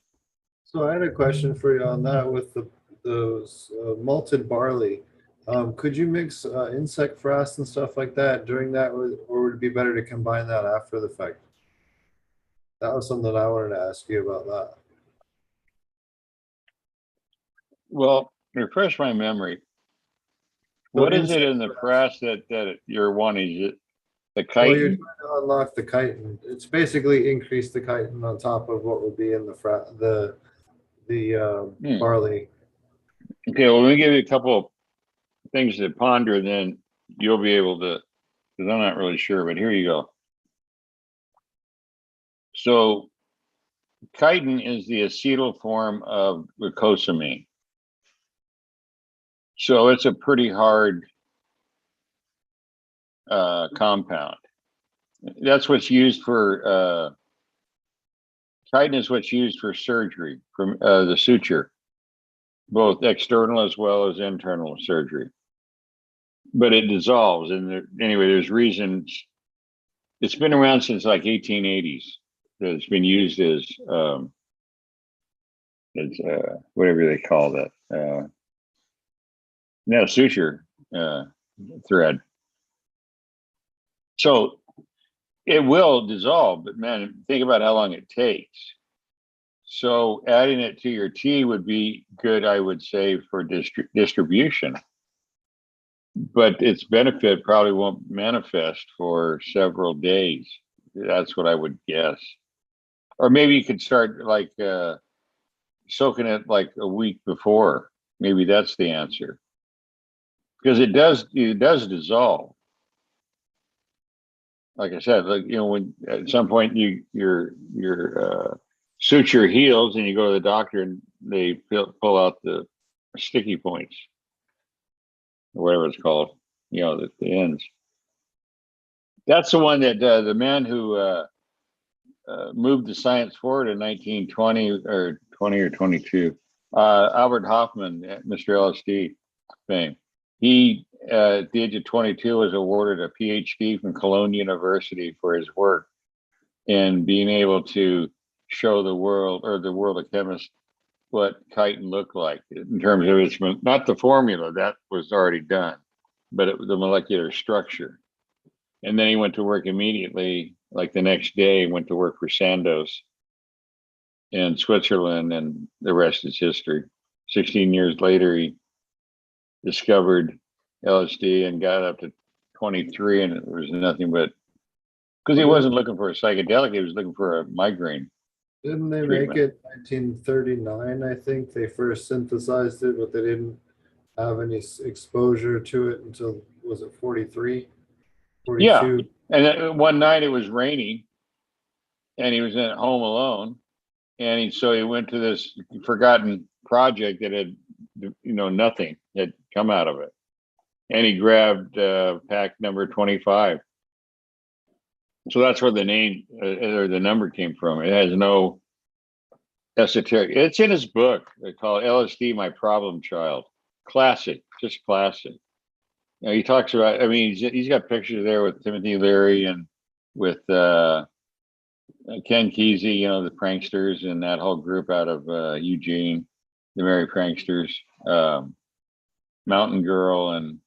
So I had a question for you on that with those malted barley. Could you mix insect frass and stuff like that during that, or would it be better to combine that after the fact? That was something I wanted to ask you about that. Well, refresh my memory. What is it in the frass that you're wanting? Is it the chitin? Well, you're trying to unlock the chitin. It's basically increase the chitin on top of what would be in the barley. Okay, well, let me give you a couple of things to ponder, then you'll be able to, because I'm not really sure, but here you go. So chitin is the acetyl form of glucosamine. So it's a pretty hard compound. That's what's used for, chitin is what's used for surgery, from the suture, both external as well as internal surgery. But it dissolves, and anyway, there's reasons. It's been around since like 1880s. It's been used as whatever they call that. Suture thread. So it will dissolve, but man, think about how long it takes. So adding it to your tea would be good, I would say, for distribution. But its benefit probably won't manifest for several days. That's what I would guess. Or maybe you could start like soaking it like a week before. Maybe that's the answer. Because it does dissolve. Like I said, like when at some point your suture heals and you go to the doctor and they pull out the sticky points or whatever it's called, the ends. That's the one that the man who moved the science forward in 1920 or 20 or 22. Albert Hoffman, Mr. LSD fame. He, at the age of 22, was awarded a PhD from Cologne University for his work in being able to show the world of chemists what chitin looked like in terms of its, not the formula, that was already done, but the molecular structure. And then he went to work immediately, like the next day, went to work for Sandoz in Switzerland, and the rest is history. 16 years later, he discovered LSD and got up to 23, and it was nothing but, because he wasn't looking for a psychedelic, he was looking for a migraine. Didn't they treatment. make it 1939? I think they first synthesized it, but they didn't have any exposure to it until, was it 43? 42? Yeah. And then one night it was raining and he was at home alone. And so he went to this forgotten project that had, nothing had come out of it. And he grabbed pack number 25. So that's where the name or the number came from. It has no esoteric. It's in his book. They call it LSD, My Problem Child. Classic, just classic. He talks about, he's got pictures there with Timothy Leary and with Ken Kesey, the pranksters and that whole group out of Eugene, the Merry Pranksters, Mountain Girl and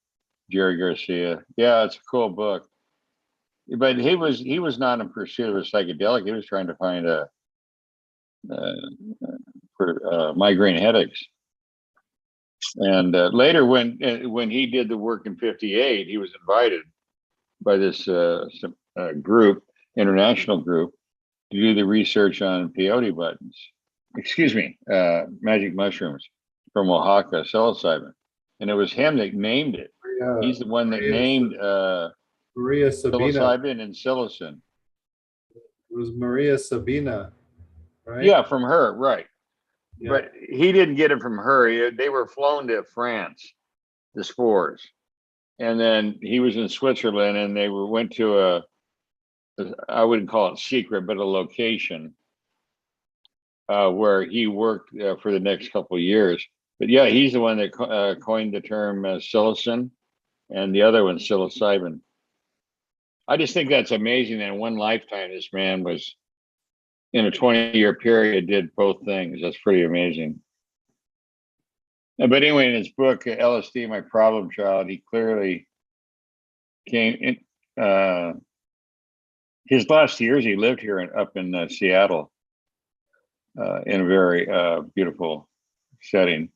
Jerry Garcia. Yeah, it's a cool book. But he was not in pursuit of a psychedelic. He was trying to find for migraine headaches. And later, when he did the work in '58, he was invited by this group, international group, to do the research on peyote buttons. Excuse me, magic mushrooms from Oaxaca, psilocybin, and it was him that named it. He's the one that named Maria Sabina. Psilocybin and psilocin. It was Maria Sabina, right? Yeah, from her, right. Yeah. But he didn't get it from her. They were flown to France, the spores. And then he was in Switzerland and they went to I wouldn't call it secret, but a location where he worked for the next couple of years. But yeah, he's the one that coined the term psilocin and the other one psilocybin. I just think that's amazing that in one lifetime, this man was, in a 20-year period, did both things. That's pretty amazing. But anyway, in his book, LSD, My Problem Child, he clearly came in. His last years, he lived here up in Seattle in a very beautiful setting.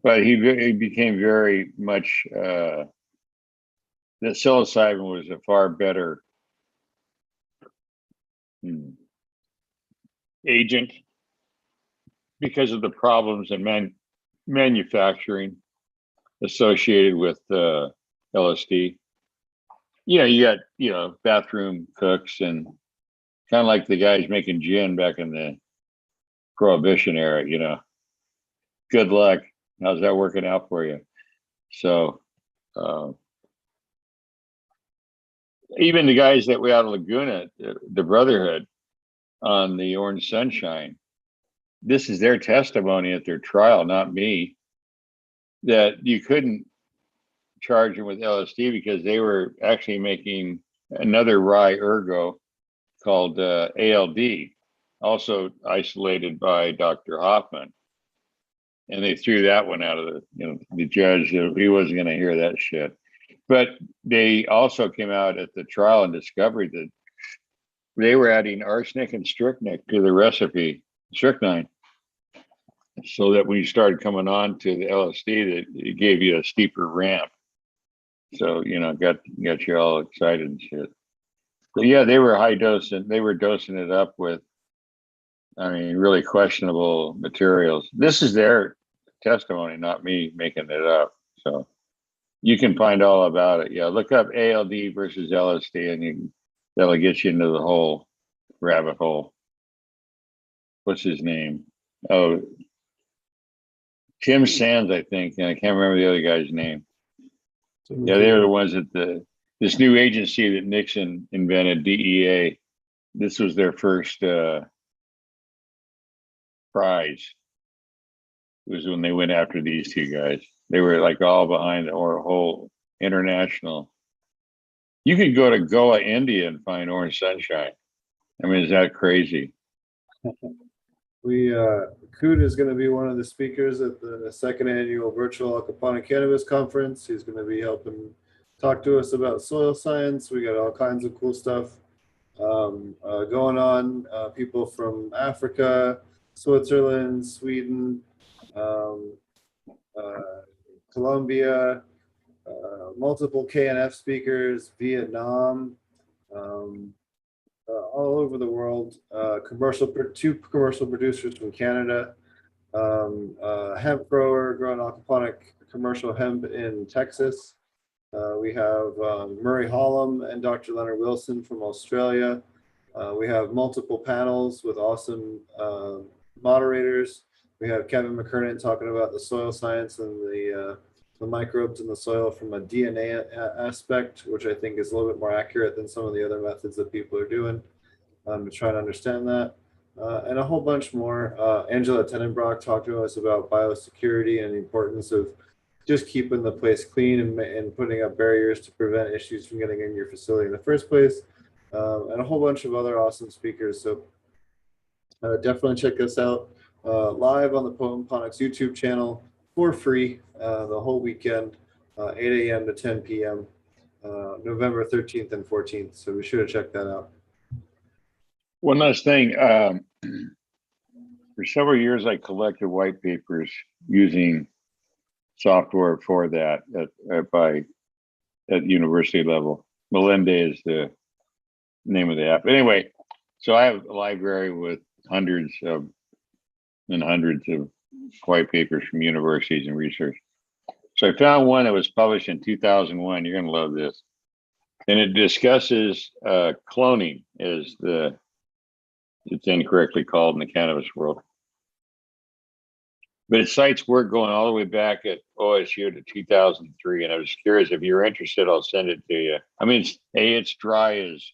But he became very much, that psilocybin was a far better agent because of the problems in manufacturing associated with LSD. You got bathroom cooks and kind of like the guys making gin back in the Prohibition era. Good luck. How's that working out for you? So even the guys that we out of Laguna, the Brotherhood, on the Orange Sunshine, this is their testimony at their trial, not me, that you couldn't charge them with LSD because they were actually making another rye ergo called ALD, also isolated by Dr. Hoffman. And they threw that one out of the judge. He wasn't going to hear that shit. But they also came out at the trial and discovered that they were adding arsenic and strychnine to the recipe, strychnine, so that when you started coming on to the LSD, that it gave you a steeper ramp. So, got you all excited and shit. But yeah, they were high dose and they were dosing it up with, I mean, really questionable materials. This is their testimony, not me making it up. So you can find all about it. Yeah, look up ALD versus LSD, and that'll get you into the whole rabbit hole. What's his name? Oh, Tim Sands, I think, and I can't remember the other guy's name. Yeah, they were the ones that this new agency that Nixon invented, DEA. This was their first prize. It was when they went after these two guys. They were like all behind the whole international. You could go to Goa, India, and find orange sunshine. I mean, is that crazy? Coot is going to be one of the speakers at the second annual virtual Aquaponic Cannabis Conference. He's going to be helping talk to us about soil science. We got all kinds of cool stuff going on. People from Africa, Switzerland, Sweden, Colombia, multiple KNF speakers, Vietnam, all over the world. Two commercial producers from Canada, hemp grower growing aquaponic commercial hemp in Texas. We have Murray Hollum and Dr. Leonard Wilson from Australia. We have multiple panels with awesome moderators. We have Kevin McKernan talking about the soil science and the microbes in the soil from a DNA aspect, which I think is a little bit more accurate than some of the other methods that people are doing to try to understand that. And a whole bunch more. Angela Tenenbrock talked to us about biosecurity and the importance of just keeping the place clean and putting up barriers to prevent issues from getting in your facility in the first place. And a whole bunch of other awesome speakers. So definitely check us out live on the Ponics YouTube channel for free the whole weekend, 8 a.m. to 10 p.m., November 13th and 14th. So be sure to check that out. One last thing. For several years, I collected white papers using software for that at university level. Melende is the name of the app. Anyway, so I have a library with hundreds of white papers from universities and research. So I found one that was published in 2001. You're going to love this. And it discusses cloning, it's incorrectly called in the cannabis world. But it cites work going all the way back at OSU to 2003. And I was curious, if you're interested, I'll send it to you. I mean, it's dry as,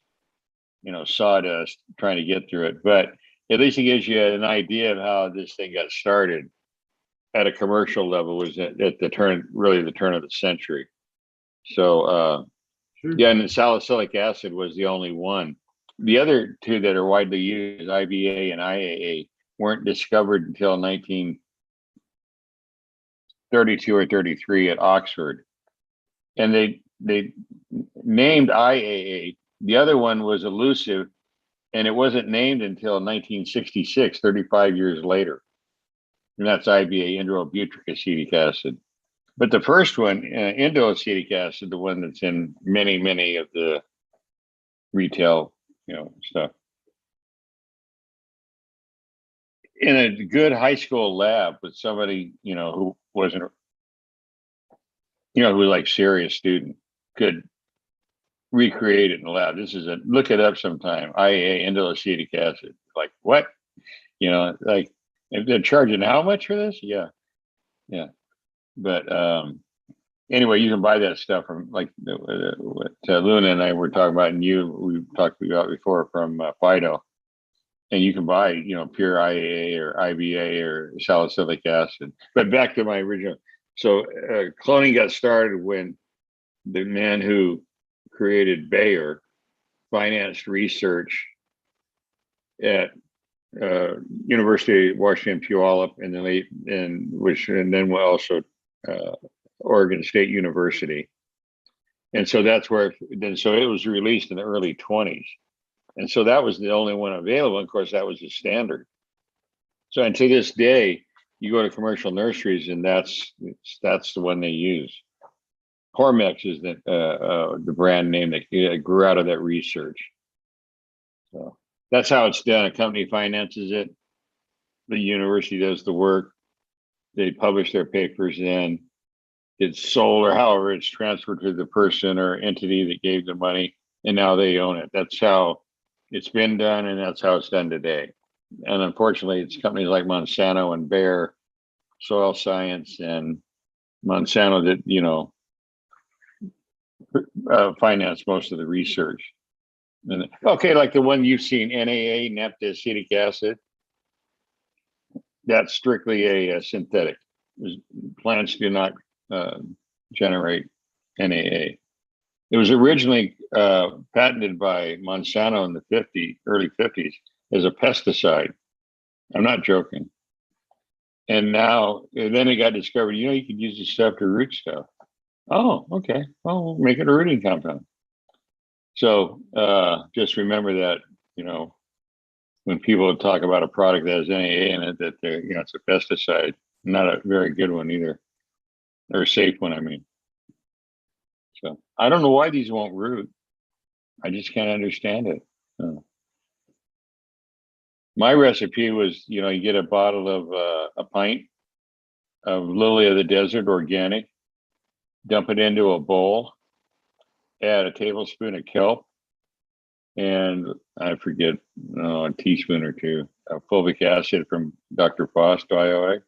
sawdust trying to get through it, but at least it gives you an idea of how this thing got started at a commercial level. Was at the turn of the century. So, sure. Yeah, and the salicylic acid was the only one. The other two that are widely used, IBA and IAA, weren't discovered until 1932 or 33 at Oxford. And they named IAA. The other one was elusive, and it wasn't named until 1966, 35 years later. And that's IBA, indrobutyric acetic acid. But the first one, indoacetic acid, the one that's in many of the retail, stuff. In a good high school lab with somebody, who wasn't, who was like serious student, could recreate it in the lab. Look it up sometime. IAA, indoacetic acid. Like what? Like if they're charging how much for this? Yeah. But anyway, you can buy that stuff from like what Luna and I were talking about, and we talked about before from Fido. And you can buy, pure IAA or IBA or salicylic acid. But back to my original. So cloning got started when the man who created Bayer financed research at University of Washington Puyallup and then also Oregon State University. And so that's where so it was released in the early 20s. And so that was the only one available. Of course, that was the standard. So, and to this day, you go to commercial nurseries and that's the one they use. Hormex is the brand name that grew out of that research. So that's how it's done. A company finances it. The university does the work. They publish their papers, then it's sold, or however it's transferred to the person or entity that gave the money, and now they own it. That's how it's been done, and that's how it's done today. And unfortunately, it's companies like Monsanto and Bayer, Soil Science, and Monsanto that, you know, finance most of the research. And, okay, like the one you've seen, NAA, naphtha acid, that's strictly a synthetic. Plants do not generate NAA. It was originally patented by Monsanto in the early 50s as a pesticide. I'm not joking. And now, then it got discovered, you know, you could use this stuff to root stuff. Oh, okay. Well, we'll make it a rooting compound. So just remember that, you know, when people talk about a product that has NAA in it, that they're, you know, it's a pesticide, not a very good one either, or a safe one, I mean. So I don't know why these won't root. I just can't understand it. My recipe was, you know, you get a bottle of a pint of Lily of the Desert organic, dump it into a bowl, add a tablespoon of kelp, and I forget, a teaspoon or two of fulvic acid from Dr. Frost IOA,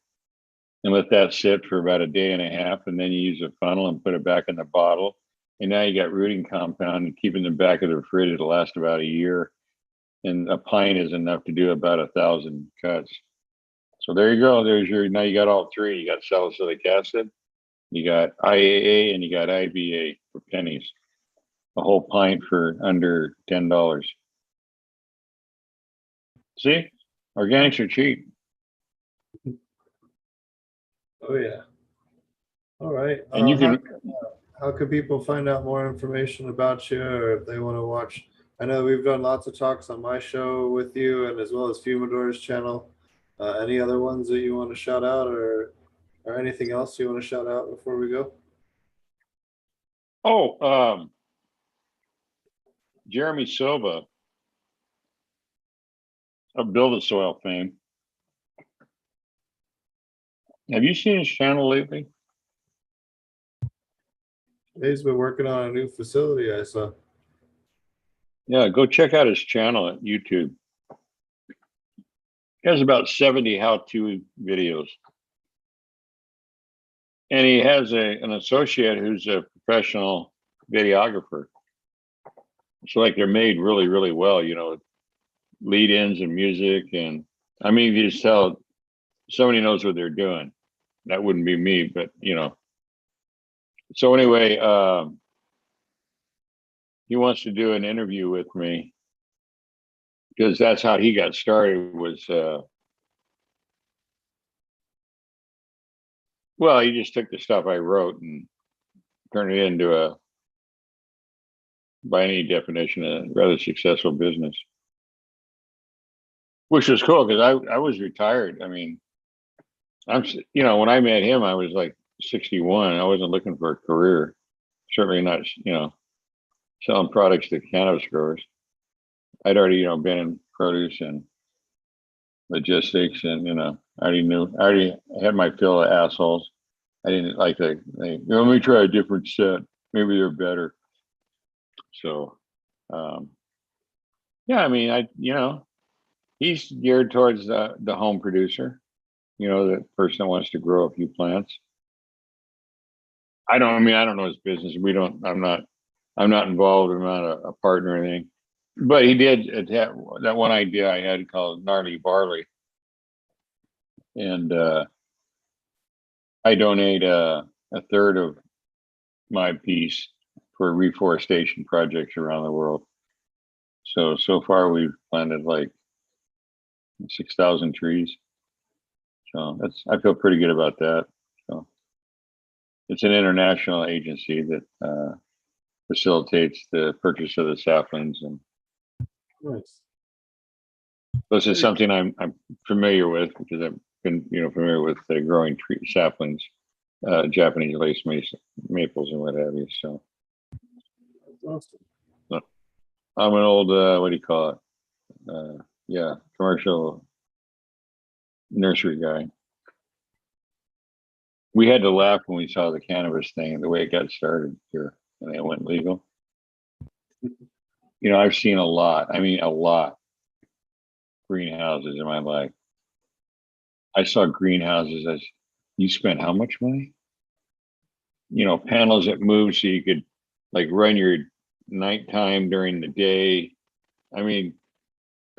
and let that sit for about a day and a half. And then you use a funnel and put it back in the bottle. And now you got rooting compound, and keep in the back of the fridge. It'll last about a year. And a pint is enough to do about 1,000 cuts. So there you go. Now you got all three. You got salicylic acid, you got IAA, and you got IBA for pennies. A whole pint for under $10. See, organics are cheap. Oh yeah. All right. And you can, How can people find out more information about you, or if they want to watch? I know we've done lots of talks on my show with you, and as well as Fumidor's channel. Any other ones that you want to shout out, or anything else you want to shout out before we go? Jeremy Silva of Build a Soil fame. Have you seen his channel lately? He's been working on a new facility, I saw. Yeah, go check out his channel at YouTube. He has about 70 how-to videos. And he has an associate who's a professional videographer. So like they're made really, really well, you know, lead ins and music. And I mean, you just tell somebody knows what they're doing. That wouldn't be me, but you know. So anyway, he wants to do an interview with me, because that's how he got started. Was well, he just took the stuff I wrote and turned it into a, by any definition, a rather successful business, which was cool because I was retired. I mean, you know, when I met him, I was like 61. I wasn't looking for a career, certainly not, you know, selling products to cannabis growers. I'd already, you know, been in produce and logistics, and you know, I already had my fill of assholes. I didn't like let me try a different set. Maybe they're better. So, yeah, I mean, you know, he's geared towards the home producer, you know, the person that wants to grow a few plants. I don't know his business. I'm not involved. I'm not a partner or anything. But he did that one idea I had called gnarly barley. And I donate a third of my piece for reforestation projects around the world. So far we've planted like 6,000 trees. So I feel pretty good about that. So it's an international agency that facilitates the purchase of the saplings, and Nice. this is something I'm familiar with, because I've been, you know, familiar with growing tree saplings, Japanese lace maples and what have you. So That's awesome. I'm an old what do you call it? yeah, commercial nursery guy. We had to laugh when we saw the cannabis thing, the way it got started here, and it went legal. You know, I've seen a lot. I mean, a lot greenhouses in my life. I saw greenhouses as you spent how much money? You know, panels that move so you could like run your nighttime during the day. I mean,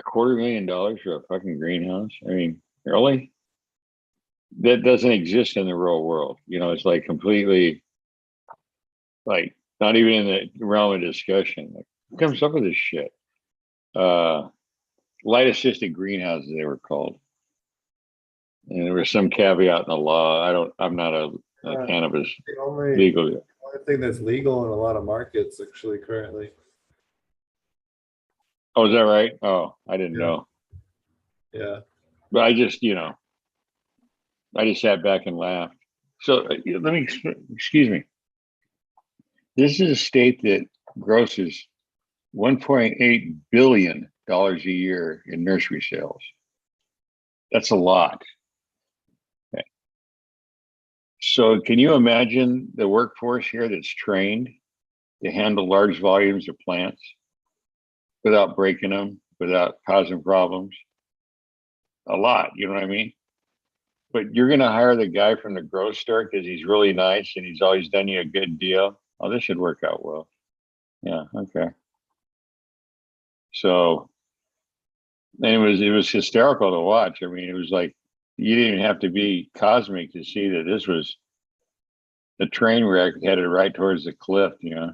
$250,000 for a fucking greenhouse. I mean, really? That doesn't exist in the real world. You know, it's like completely like not even in the realm of discussion. Like, who comes up with this shit? Light assisted greenhouses, they were called. And there was some caveat in the law. I'm not a cannabis The only legal. thing that's legal in a lot of markets actually currently. Oh, is that right? Oh, I didn't Yeah. know. Yeah. But I just, you know, I just sat back and laughed. So let me, excuse me. This is a state that grosses $1.8 billion a year in nursery sales. That's a lot. Okay. So can you imagine the workforce here that's trained to handle large volumes of plants without breaking them, without causing problems? A lot, you know what I mean? But you're going to hire the guy from the grocery store because he's really nice and he's always done you a good deal. Oh, this should work out well. Yeah, okay. So, and it was hysterical to watch. I mean, it was like you didn't even have to be cosmic to see that this was a train wreck headed right towards the cliff. You know,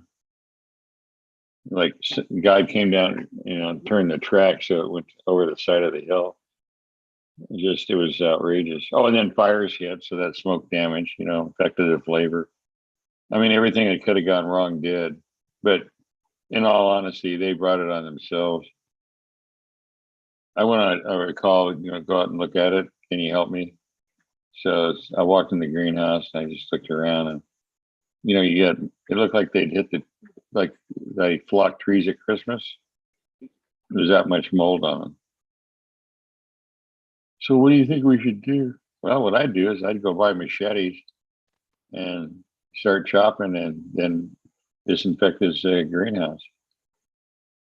like the guy came down, you know, turned the track so it went over the side of the hill. It was outrageous. Oh, and then fires hit, so that smoke damage, you know, affected the flavor. I mean, everything that could have gone wrong did. But in all honesty, they brought it on themselves. I went on a call, you know, go out and look at it. Can you help me? So I walked in the greenhouse and I just looked around and, you know, it looked like they'd hit like they flock trees at Christmas. There's that much mold on them. So what do you think we should do? Well, what I'd do is I'd go buy machetes and start chopping and then disinfect this greenhouse.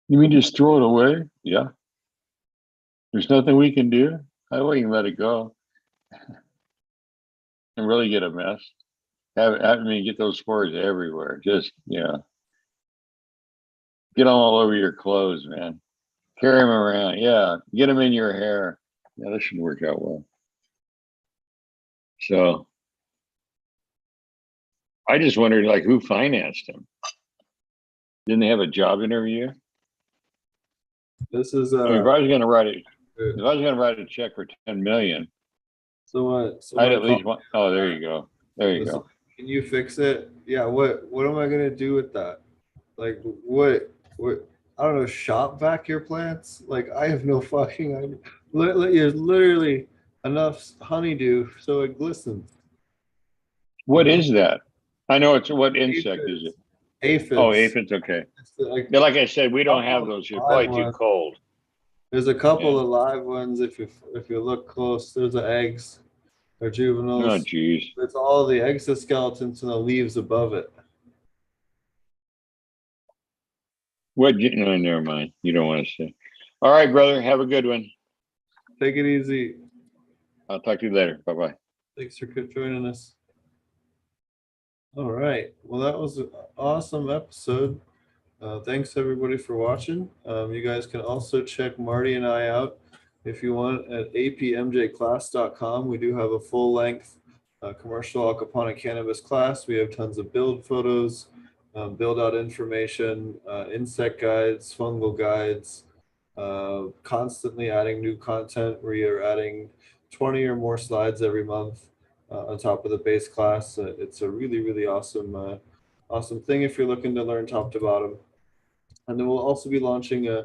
You mean just throw it away? Yeah. There's nothing we can do. I wouldn't let it go and really get a mess. I mean, get those spores everywhere. Just, yeah. Get them all over your clothes, man. Carry them around. Yeah. Get them in your hair. Yeah, this should work out well. So I just wondered, like, who financed him? Didn't they have a job interview? This is I mean, if I was going to write a check for 10 million, I'd at least want. Oh, there you go. There you go. Can you fix it? Yeah. What am I gonna do with that? Like what? I don't know. Shop vac your plants? Like I have no fucking idea. There's literally enough honeydew so it glistens. What is that? I know it's what insect is it? Aphids. Oh, aphids. Okay. Yeah, like I said, we don't have those. It's probably too cold. There's a couple of live ones. If you look close, there's the eggs. They're juveniles. Oh, geez. It's all the exoskeletons and the leaves above it. What? No, never mind. You don't want to say. All right, brother. Have a good one. Take it easy. I'll talk to you later. Bye-bye. Thanks for joining us. All right. Well, that was an awesome episode. Thanks everybody for watching. You guys can also check Marty and I out if you want at apmjclass.com. We do have a full-length commercial aquaponic cannabis class. We have tons of build photos, build out information, insect guides, fungal guides, constantly adding new content. We are adding 20 or more slides every month on top of the base class. It's a really, really awesome thing if you're looking to learn top to bottom. And then we'll also be launching a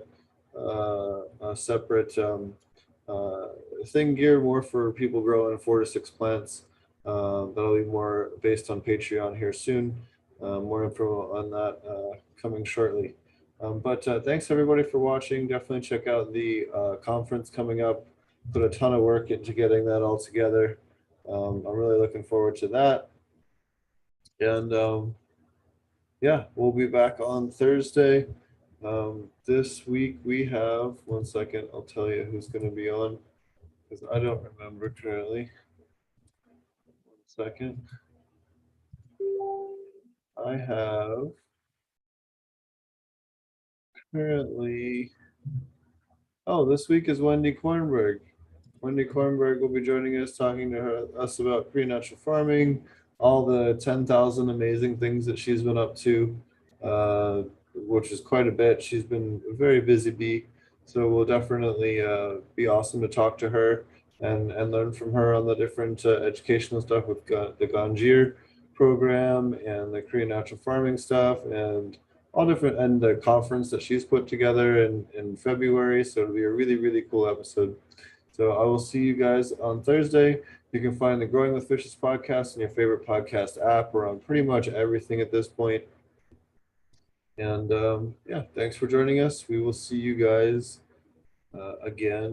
separate thing geared more for people growing 4 to 6 plants. That'll be more based on Patreon here soon. More info on that coming shortly. But thanks everybody for watching. Definitely check out the conference coming up. Put a ton of work into getting that all together. I'm really looking forward to that. And yeah, we'll be back on Thursday. This week we have, one second, I'll tell you who's going to be on because I don't remember currently. 1 second. I have currently, oh, this week is Wendy Kornberg. Wendy Kornberg will be joining us, talking to us about pre-natural farming, all the 10,000 amazing things that she's been up to, which is quite a bit. She's been a very busy bee, so we'll definitely be awesome to talk to her and learn from her on the different educational stuff with the Ganjir program and the Korean natural farming stuff and all different, and the conference that she's put together in February. So it'll be a really, really cool episode. So I will see you guys on Thursday. You can find the Growing with Fishes podcast in your favorite podcast app. We're on pretty much everything at this point. And yeah, thanks for joining us. We will see you guys again.